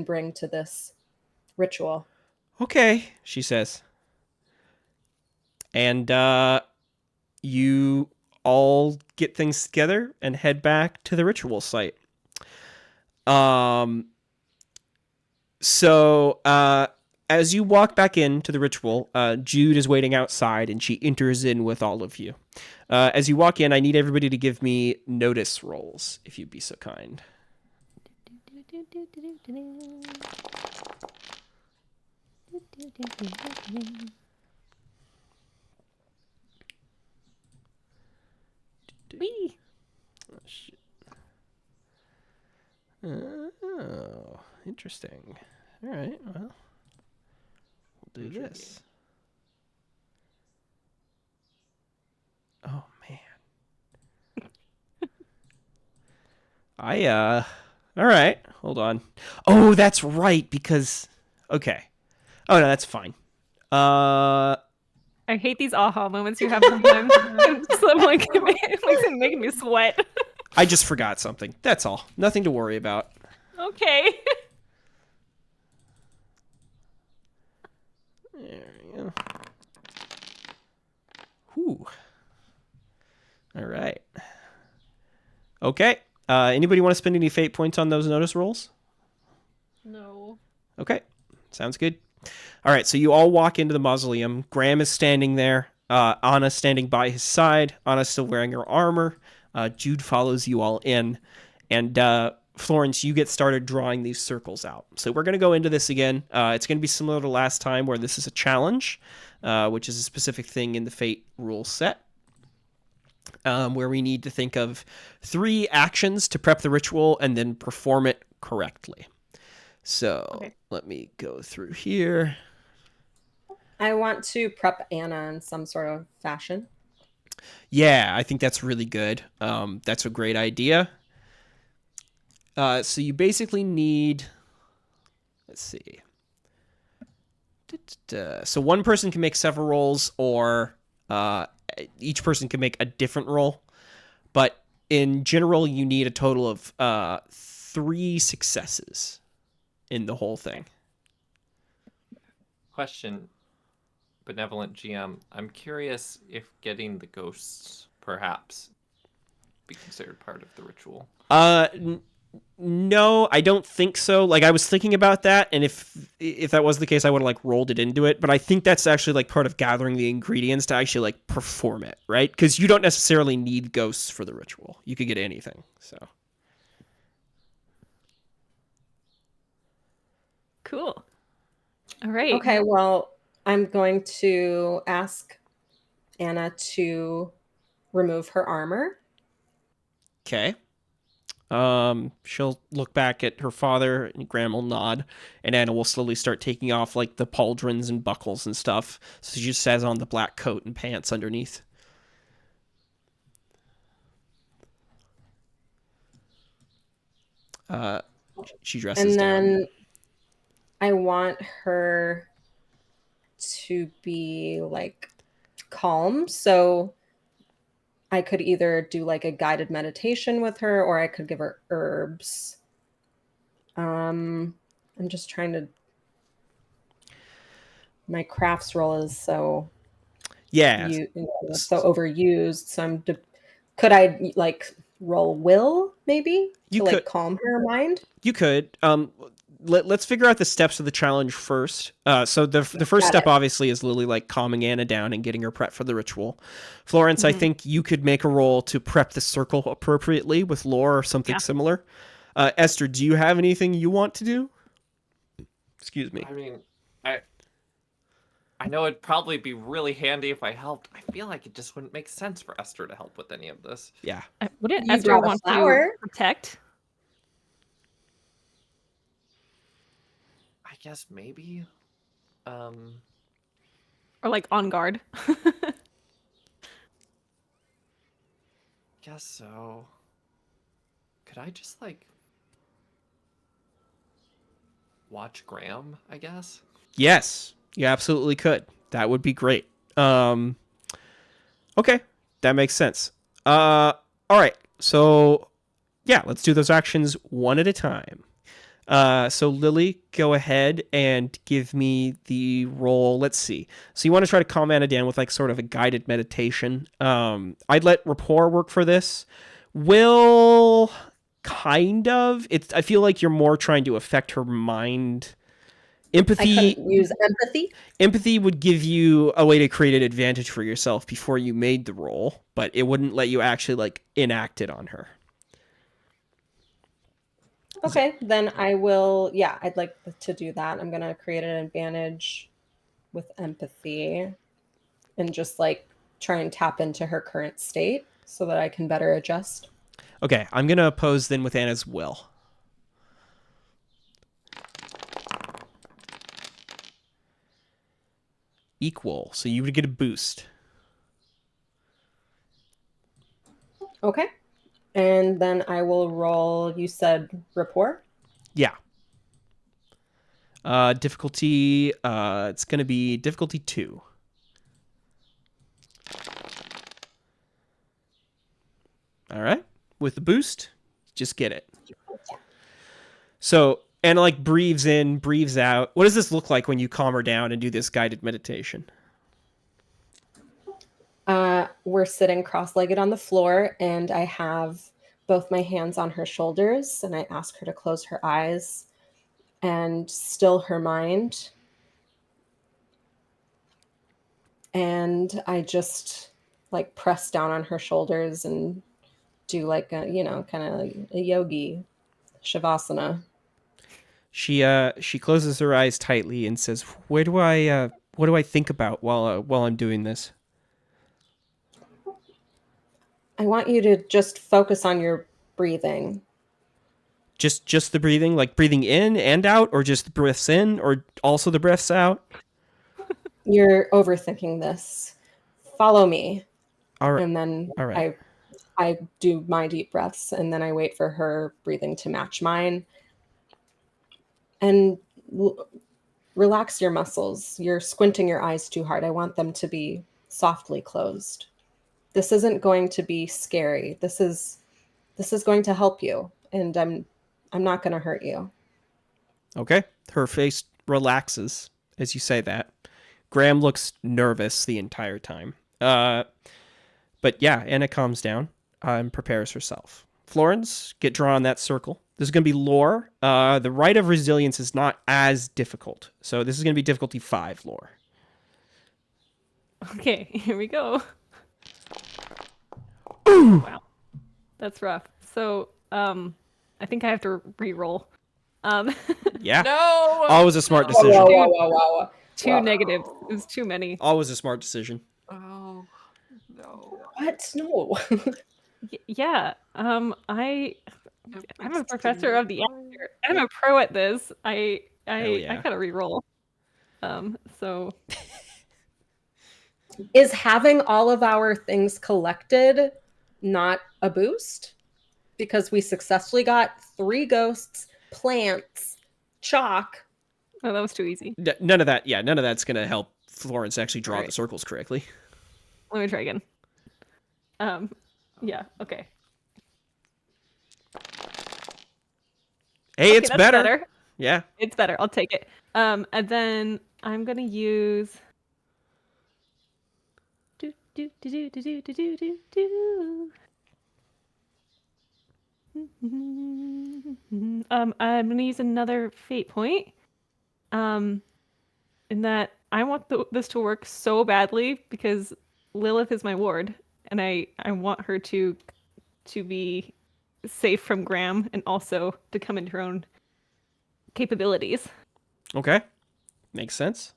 bring to this ritual. Okay, she says. And you all get things together and head back to the ritual site. So as you walk back into the ritual, Jude is waiting outside, and she enters in with all of you. As you walk in, I need everybody to give me notice rolls, if you'd be so kind. Wee. Oh, shit. Oh, interesting. All right, well, we'll do this. Oh, man. All right, hold on. Oh, that's right, because, okay. Oh, no, that's fine. I hate these aha moments you have sometimes. So I'm like, it's making me sweat. I just forgot something. That's all. Nothing to worry about. Okay. There we go. Whew. All right. Okay. Anybody want to spend any fate points on those notice rolls? No. Okay. Sounds good. All right. So you all walk into the mausoleum. Graham is standing there. Anna's standing by his side. Anna's still wearing her armor. Jude follows you all in. And Florence, you get started drawing these circles out. So we're going to go into this again. It's going to be similar to last time where this is a challenge, which is a specific thing in the Fate rule set, where we need to think of 3 actions to prep the ritual and then perform it correctly. So let me go through here. I want to prep Anna in some sort of fashion. Yeah, I think that's really good. That's a great idea. So you basically need, let's see. So one person can make several rolls, or each person can make a different roll. But in general, you need a total of 3 successes in the whole thing. Question, benevolent GM. I'm curious if getting the ghosts perhaps be considered part of the ritual. No, I don't think so. Like, I was thinking about that, and if that was the case, I would have like rolled it into it. But I think that's actually like part of gathering the ingredients to actually like perform it, right? Because you don't necessarily need ghosts for the ritual. You could get anything. So Cool. All right. Okay, well, I'm going to ask Anna to remove her armor. okay. She'll look back at her father, and Graham will nod, and Anna will slowly start taking off like the pauldrons and buckles and stuff. So she just has on the black coat and pants underneath. She dresses And down. then I want her to be like calm. So I could either do like a guided meditation with her, or I could give her herbs. I'm just trying to. My crafts roll is so so overused. So could I like roll will maybe You to could. like calm her mind? You could. Let's figure out the steps of the challenge first. So the first Got step it. obviously is Lily like calming Anna down and getting her prepped for the ritual. Florence, I Mhm. think you could make a roll to prep the circle appropriately with lore or something Yeah. similar. Esther, do you have anything you want to do? Excuse me. I mean, I know it'd probably be really handy if I helped. I feel like it just wouldn't make sense for Esther to help with any of this. Yeah. Wouldn't You Esther brought a want flower. to protect? I guess maybe. Or like on guard? Guess so. Could I just like watch Graham, I guess? Yes, you absolutely could. That would be great. Okay, that makes sense. All right. So, yeah, let's do those actions one at a time. So Lily, go ahead and give me the roll. Let's see. So you want to try to calm Anna down with like sort of a guided meditation. I'd let rapport work for this. Will kind of. I feel like you're more trying to affect her mind. I Empathy. couldn't use empathy. Empathy would give you a way to create an advantage for yourself before you made the roll, but it wouldn't let you actually like enact it on her. Okay, then I will. Yeah, I'd like to do that. I'm gonna create an advantage with empathy and just like try and tap into her current state so that I can better adjust. Okay, I'm going to oppose then with Anna's will. Equal, so you would get a boost. Okay, and then I will roll. You said rapport. Yeah. Difficulty, it's going to be difficulty 2. All right. With the boost, just get it. So Anna like breathes in, breathes out. What does this look like when you calm her down and do this guided meditation? We're sitting cross-legged on the floor, and I have both my hands on her shoulders, and I ask her to close her eyes and still her mind. And I just like press down on her shoulders and do like a, kind of like a yogi Shavasana. She closes her eyes tightly and says, what do I think about while I'm doing this? I want you to just focus on your breathing. Just the breathing, like breathing in and out, or just the breaths in, or also the breaths out? You're overthinking this. Follow me. All right. And then All right. I do my deep breaths, and then I wait for her breathing to match mine. And relax your muscles. You're squinting your eyes too hard. I want them to be softly closed. This isn't going to be scary. This is going to help you, and I'm not going to hurt you. Okay. Her face relaxes as you say that. Graham looks nervous the entire time. But yeah, Anna calms down and prepares herself. Florence, get drawn on that circle. This is going to be lore. The rite of resilience is not as difficult. So this is going to be difficulty 5 lore. Okay, here we go. Wow, that's rough. So, I think I have to re-roll. Yeah. No. Always a smart No. decision. Whoa. Two negatives. It was too many. Always a smart decision. Oh no. What? No. Yeah. I'm a professor of the actor. I'm a pro at this. I yeah. gotta re-roll. So Is having all of our things collected not a boost? Because we successfully got 3 ghosts, plants, chalk. oh, that was too easy. None of that. Yeah, none of that's going to help Florence actually draw Right. the circles correctly. Let me try again. Yeah. Okay. Hey, Okay, it's that's better. Yeah. It's better. I'll take it. And then I'm gonna use. I'm gonna use another fate point. In that I want this to work so badly because Lilith is my ward, and I want her to be safe from Graham and also to come into her own capabilities. Okay. Makes sense.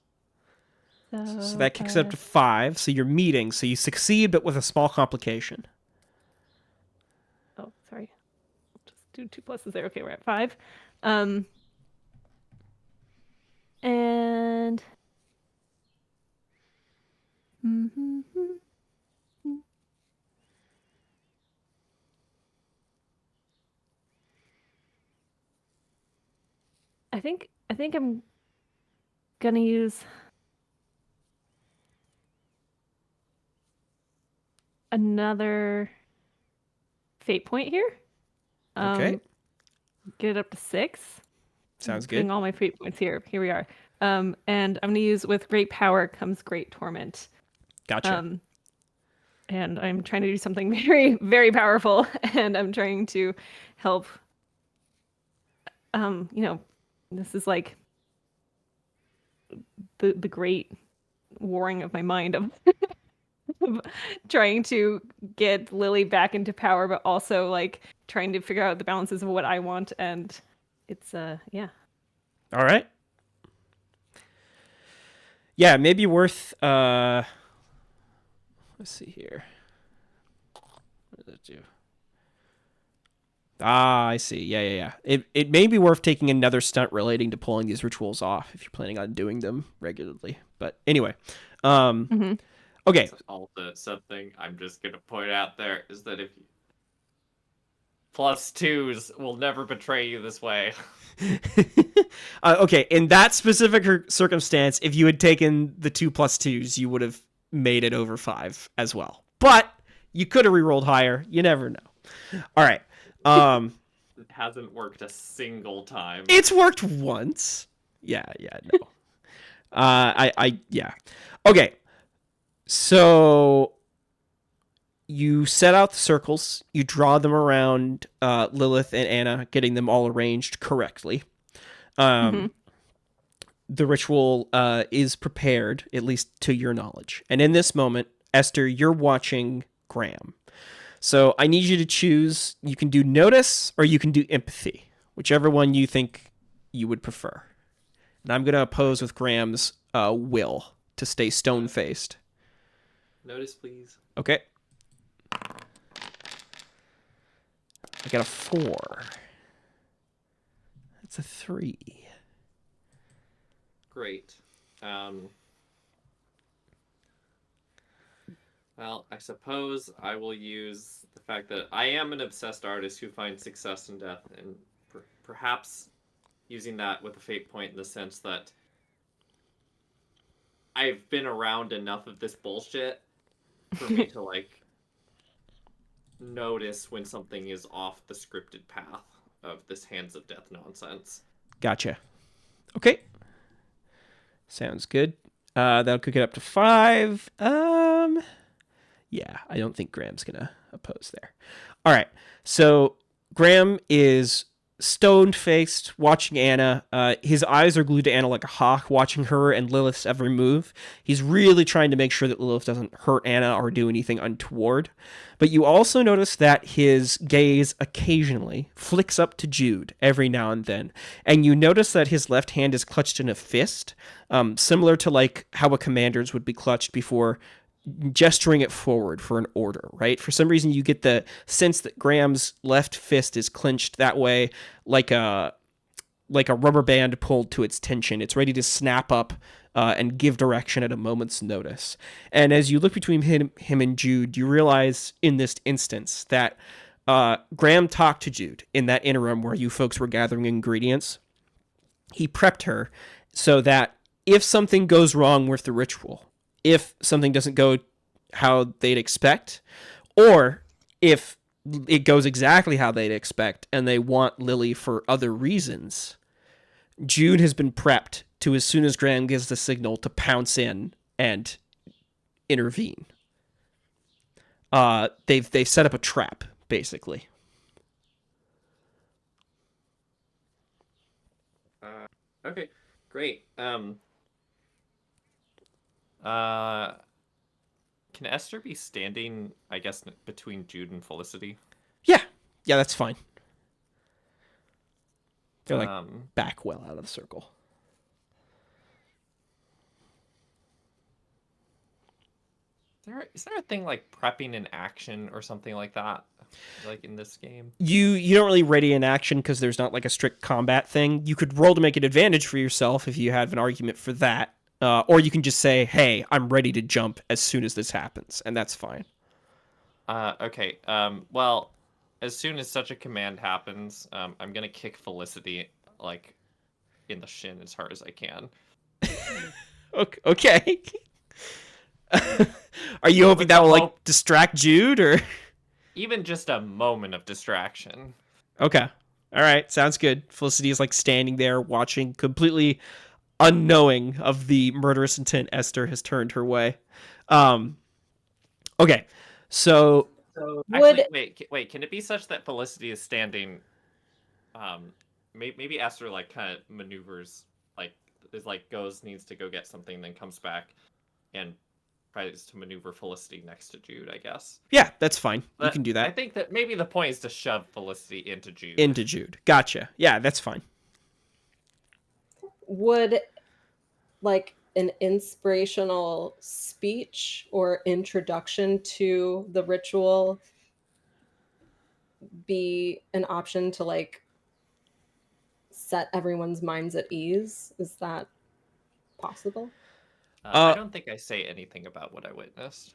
So, So that kicks it up to 5. So you're meeting. So you succeed, but with a small complication. Oh, sorry. Just do 2 pluses there. Okay, we're at 5. And I think I'm gonna use another fate point here. Okay. Get it up to 6. Sounds Putting good. all my fate points here. Here we are. And I'm gonna use with great power comes great torment. Gotcha. And I'm trying to do something very, very powerful, and I'm trying to help. This is like the great warring of my mind of trying to get Lily back into power, but also like trying to figure out the balances of what I want, and it's yeah. All right. Yeah, maybe worth let's see here. What does that do? Ah, I see. Yeah. It may be worth taking another stunt relating to pulling these rituals off if you're planning on doing them regularly. But anyway, okay. So also something I'm just gonna point out there is that if you +2s will never betray you this way. Okay, in that specific circumstance, if you had taken the 2 +2s, you would have made it over 5 as well. But you could have rerolled higher. You never know. All right. It hasn't worked a single time. It's worked once. Yeah, no. Yeah. Okay. So you set out the circles, you draw them around Lilith and Anna, getting them all arranged correctly. The ritual is prepared, at least to your knowledge. And in this moment, Esther, you're watching Graham. So I need you to choose. You can do notice or you can do empathy. whichever one you think you would prefer. And I'm going to oppose with Graham's will to stay stone-faced. Notice, please. Okay. I got a 4. That's a 3. Great. Well, I suppose I will use the fact that I am an obsessed artist who finds success in death, and perhaps using that with a fate point in the sense that I've been around enough of this bullshit for me to, like, notice when something is off the scripted path of this Hands of Death nonsense. Gotcha. Okay. Sounds good. That'll cook it up to 5. Yeah, I don't think Graham's gonna oppose there. All right. So Graham is stone-faced, watching Anna. His eyes are glued to Anna like a hawk, watching her and Lilith's every move. He's really trying to make sure that Lilith doesn't hurt Anna or do anything untoward. But you also notice that his gaze occasionally flicks up to Jude every now and then. And you notice that his left hand is clutched in a fist, similar to like how a commander's would be clutched before gesturing it forward for an order, right? For some reason, you get the sense that Graham's left fist is clenched that way, like a rubber band pulled to its tension. It's ready to snap up and give direction at a moment's notice. And as you look between him and Jude, you realize in this instance that Graham talked to Jude in that interim where you folks were gathering ingredients. He prepped her so that if something goes wrong with the ritual, if something doesn't go how they'd expect, or if it goes exactly how they'd expect and they want Lily for other reasons, Jude has been prepped to, as soon as Graham gives the signal, to pounce in and intervene. They've set up a trap, basically. Okay, great. Can Esther be standing, I guess, between Jude and Felicity? Yeah, that's fine. They're like back well out of the circle. Is there a thing like prepping in action or something like that, like in this game? You don't really ready in action because there's not like a strict combat thing. You could roll to make an advantage for yourself if you have an argument for that. Or you can just say, hey, I'm ready to jump as soon as this happens, and that's fine. Okay. Well, as soon as such a command happens, I'm going to kick Felicity, like, in the shin as hard as I can. Okay. Are you hoping that will, like, distract Jude, or? Even just a moment of distraction. Okay. All right. Sounds good. Felicity is, like, standing there watching, completely unknowing of the murderous intent Esther has turned her way. Okay, so actually, wait. Can it be such that Felicity is standing? Maybe Esther like kind of maneuvers, like is like needs to go get something, then comes back and tries to maneuver Felicity next to Jude. I guess. Yeah, that's fine. But you can do that. I think that maybe the point is to shove Felicity into Jude. Into Jude. Gotcha. Yeah, that's fine. Would like an inspirational speech or introduction to the ritual be an option to like set everyone's minds at ease? Is that possible? I don't think I say anything about what I witnessed.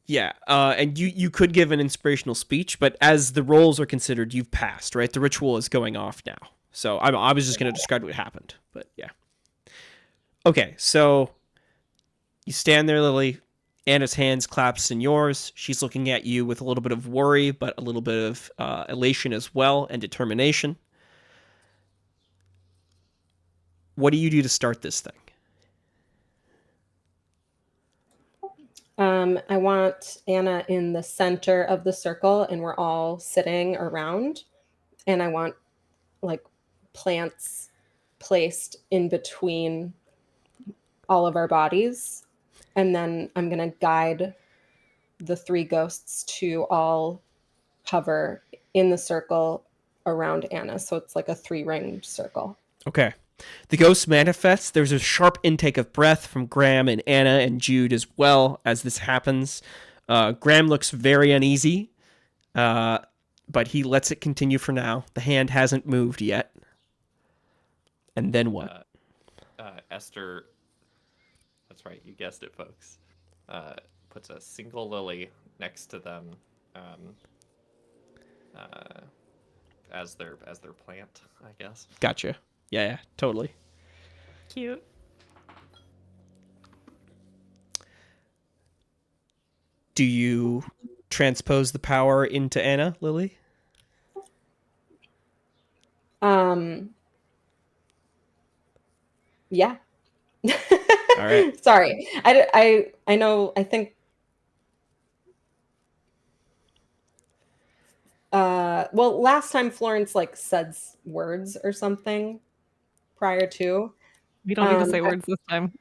Yeah, and you could give an inspirational speech, but as the roles are considered, you've passed, right? The ritual is going off now. So I was just going to describe what happened, but yeah. Okay, so you stand there, Lily. Anna's hands clasped in yours. She's looking at you with a little bit of worry, but a little bit of elation as well, and determination. What do you do to start this thing? I want Anna in the center of the circle, and we're all sitting around. And I want like plants placed in between all of our bodies. And then I'm going to guide the 3 ghosts to all hover in the circle around Anna. So it's like a 3-ringed circle. Okay. The ghost manifests. There's a sharp intake of breath from Graham and Anna and Jude as well as this happens. Graham looks very uneasy, but he lets it continue for now. The hand hasn't moved yet. And then what? Esther, that's right, you guessed it, folks. Puts a single lily next to them, as their plant, I guess. Gotcha. Yeah, totally. Cute. Do you transpose the power into Anna, Lily? Yeah. All right. Sorry. I know, I think well, last time Florence like said words or something prior to. We don't need to say words this time.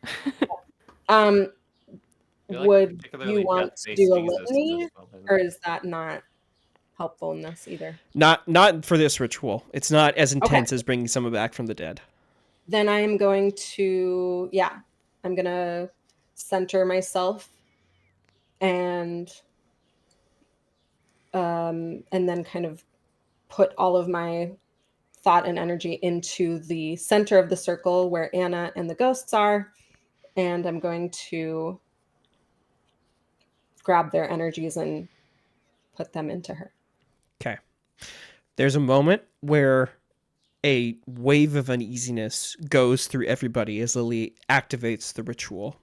Um I feel like would particularly you want Death to Face do a uses litany, this moment. or is that not helpful in this either? Not for this ritual. It's not as intense Okay. as bringing someone back from the dead. Then I am going to, I'm going to center myself and then kind of put all of my thought and energy into the center of the circle where Anna and the ghosts are. And I'm going to grab their energies and put them into her. Okay. There's a moment where a wave of uneasiness goes through everybody as Lily activates the ritual.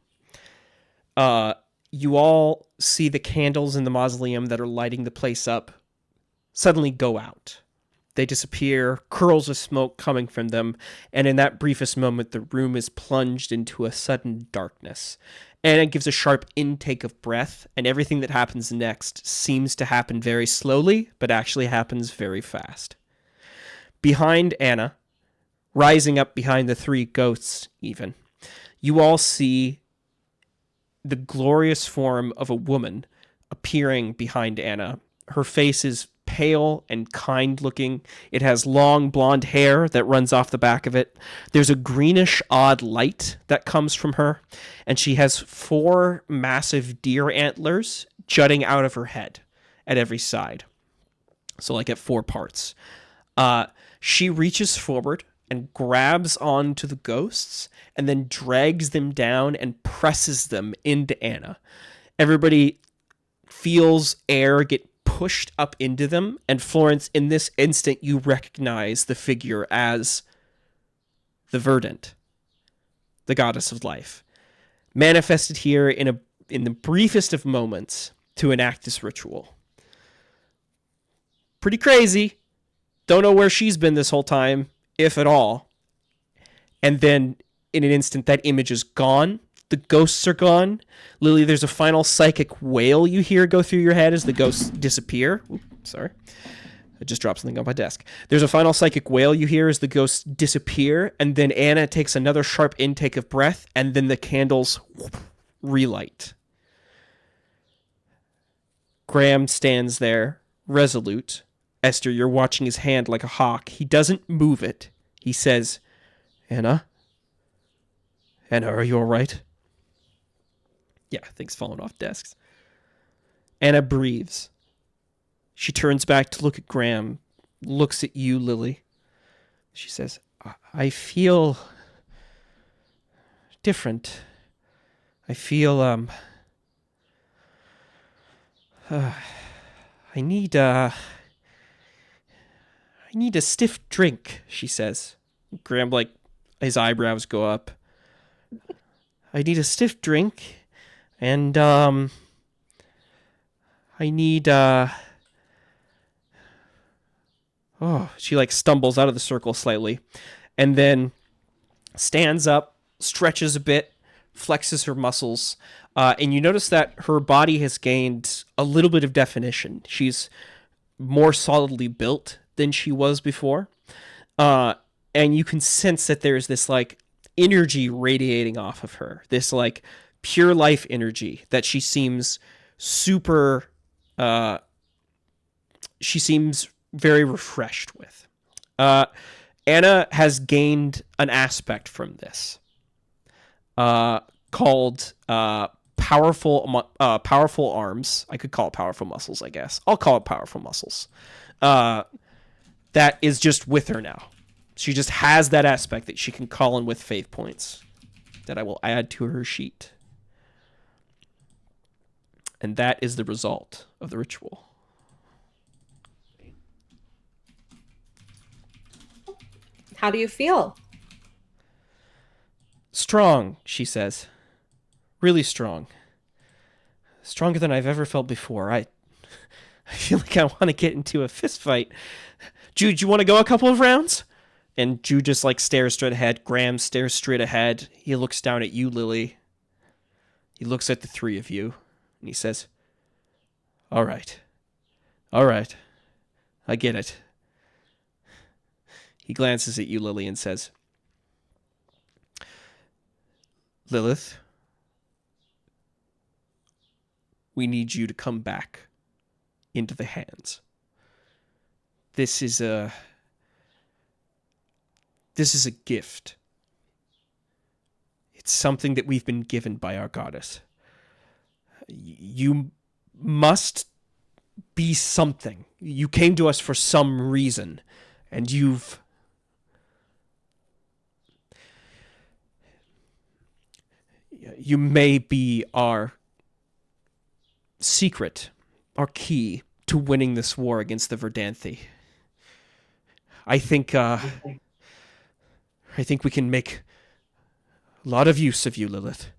You all see the candles in the mausoleum that are lighting the place up suddenly go out. They disappear, curls of smoke coming from them, and in that briefest moment, the room is plunged into a sudden darkness. Anna gives a sharp intake of breath, and everything that happens next seems to happen very slowly, but actually happens very fast. Behind Anna, rising up behind the 3 ghosts even, you all see the glorious form of a woman appearing behind Anna. Her face is pale and kind-looking. It has long blonde hair that runs off the back of it. There's a greenish odd light that comes from her, and she has 4 massive deer antlers jutting out of her head at every side. So like at 4 parts. She reaches forward and grabs onto the ghosts and then drags them down and presses them into Anna. Everybody feels air get pushed up into them, and Florence, in this instant, you recognize the figure as the Verdant, the goddess of life, manifested here in the briefest of moments to enact this ritual. Pretty crazy. Don't know where she's been this whole time, if at all. And then, in an instant, that image is gone. The ghosts are gone. Lily, there's a final psychic wail you hear go through your head as the ghosts disappear. Oops, sorry. I just dropped something on my desk. There's a final psychic wail you hear as the ghosts disappear, and then Anna takes another sharp intake of breath, and then the candles relight. Graham stands there, resolute. Esther, you're watching his hand like a hawk. He doesn't move it. He says, Anna? Anna, are you all right? Yeah, things falling off desks. Anna breathes. She turns back to look at Graham, looks at you, Lily. She says, I feel different. I feel, I need a stiff drink, she says. Graham, his eyebrows go up. I need a stiff drink, and, I need, she, stumbles out of the circle slightly, and then stands up, stretches a bit, flexes her muscles, and you notice that her body has gained a little bit of definition. She's more solidly built than she was before, and you can sense that there's this, energy radiating off of her, this pure life energy that she seems super she seems very refreshed with. Anna has gained an aspect from this called powerful arms. I could call it powerful muscles, I guess. I'll call it powerful muscles. That is just with her now. She just has that aspect that she can call in with faith points that I will add to her sheet. And that is the result of the ritual. How do you feel? Strong, she says. Really strong. Stronger than I've ever felt before. I feel like I want to get into a fist fight. Jude, you want to go a couple of rounds? And Jude just like stares straight ahead. Graham stares straight ahead. He looks down at you, Lily. He looks at the three of you. And he says, All right. I get it. He glances at you, Lily, and says, Lilith, we need you to come back into the hands. This is a gift. It's something that we've been given by our goddess. You must be something. You came to us for some reason, and you may be our secret, our key to winning this war against the Verdanthi. I think we can make a lot of use of you, Lilith.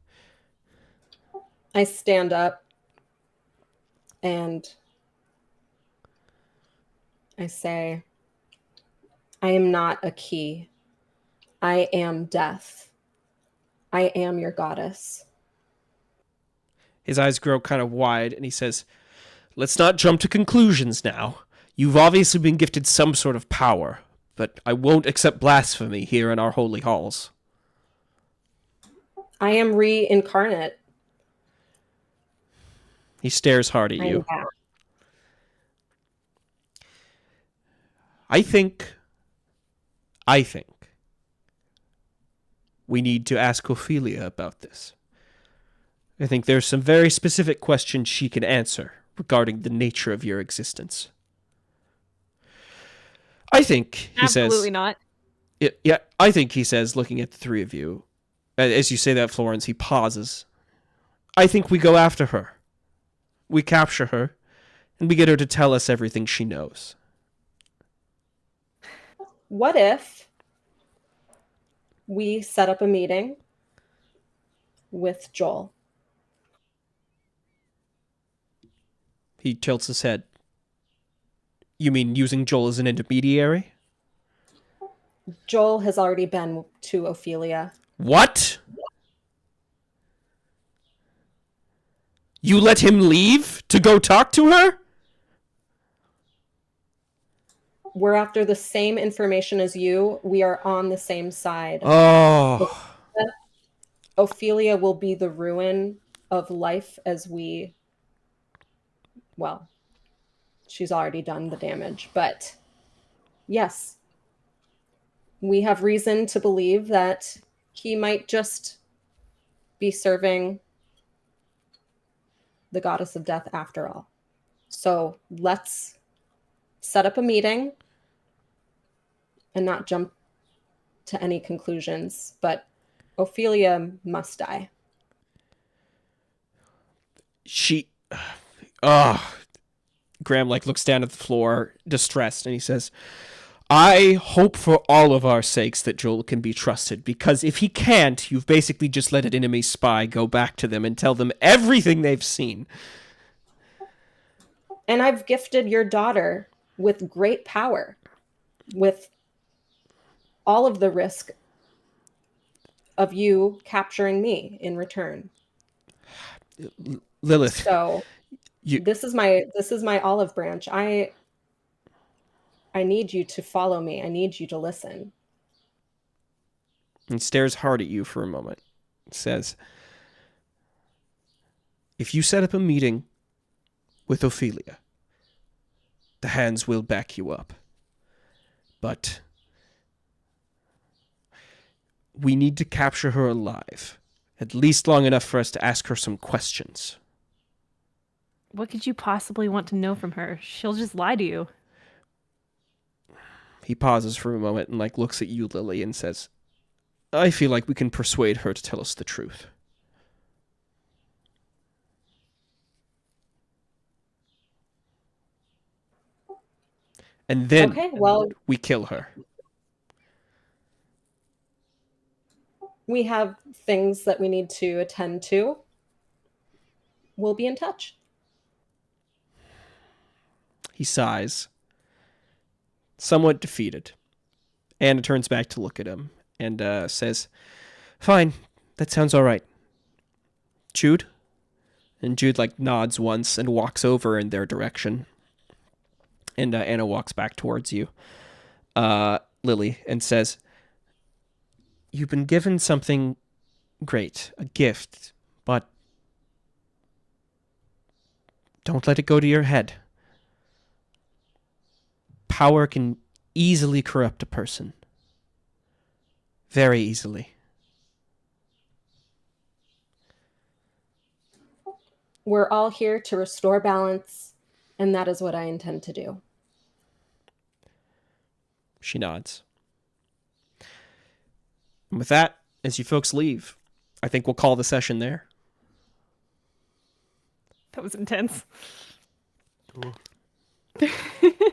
I stand up and I say, I am not a key. I am death. I am your goddess. His eyes grow kind of wide, and he says, Let's not jump to conclusions now. You've obviously been gifted some sort of power, but I won't accept blasphemy here in our holy halls. I am reincarnate. He stares hard at you. I think we need to ask Ophelia about this. I think there's some very specific questions she can answer regarding the nature of your existence. I think, he says... Absolutely not. Yeah, I think, he says, looking at the three of you. As you say that, Florence, he pauses. I think we go after her. We capture her, and we get her to tell us everything she knows. What if we set up a meeting with Joel? He tilts his head. You mean using Joel as an intermediary? Joel has already been to Ophelia. What? You let him leave to go talk to her? We're after the same information as you. We are on the same side. Oh. Ophelia will be the ruin of life as we... Well, she's already done the damage, but yes, we have reason to believe that he might just be serving the goddess of death after all. So let's set up a meeting and not jump to any conclusions, but Ophelia must die. Graham looks down at the floor, distressed, and he says, I hope for all of our sakes that Joel can be trusted, because if he can't, you've basically just let an enemy spy go back to them and tell them everything they've seen. And I've gifted your daughter with great power, with all of the risk of you capturing me in return. Lilith. So this is my olive branch. I need you to follow me. I need you to listen. And stares hard at you for a moment. Says, if you set up a meeting with Ophelia, the hands will back you up. But we need to capture her alive. At least long enough for us to ask her some questions. What could you possibly want to know from her? She'll just lie to you. He pauses for a moment and looks at you, Lily, and says, I feel like we can persuade her to tell us the truth. And then Okay, well, we kill her. we have things that we need to attend to. We'll be in touch. He sighs, somewhat defeated. Anna turns back to look at him and says, Fine, that sounds all right. Jude? And Jude nods once and walks over in their direction. And Anna walks back towards you, Lily, and says, You've been given something great, a gift, but don't let it go to your head. Power can easily corrupt a person. Very easily. We're all here to restore balance, and that is what I intend to do. She nods. And with that, as you folks leave, I think we'll call the session there. That was intense.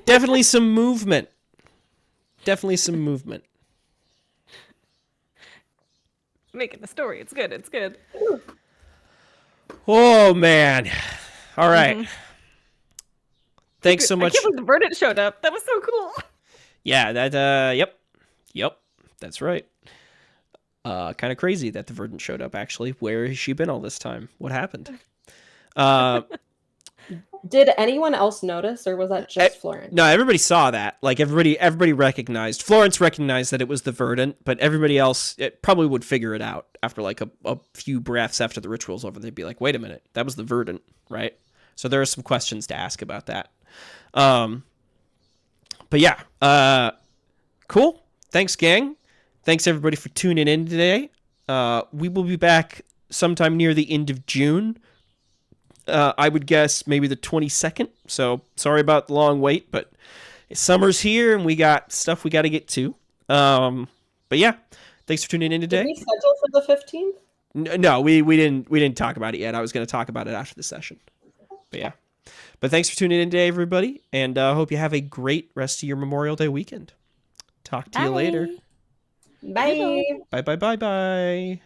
Definitely some movement. Definitely some movement. Making the story. It's good. It's good. Oh, man. All right. Thanks so much. I can't believe the Verdant showed up. That was so cool. Yeah, that, yep, that's right. Kind of crazy that the Verdant showed up, actually. Where has she been all this time? What happened? Did anyone else notice, or was that just Florence? No, everybody saw that. Everybody recognized. Florence recognized that it was the Verdant, but everybody else probably would figure it out after a few breaths after the ritual's over. They'd be like, wait a minute, that was the Verdant, right? So there are some questions to ask about that. But yeah, cool. Thanks, gang. Thanks, everybody, for tuning in today. We will be back sometime near the end of June. I would guess maybe the 22nd. So sorry about the long wait, but summer's here and we got stuff we got to get to. But yeah, thanks for tuning in today. Did we schedule for the 15th? No, we didn't talk about it yet. I was going to talk about it after the session. But yeah. But thanks for tuning in today, everybody, and I hope you have a great rest of your Memorial Day weekend. Talk to you later. Bye. Bye.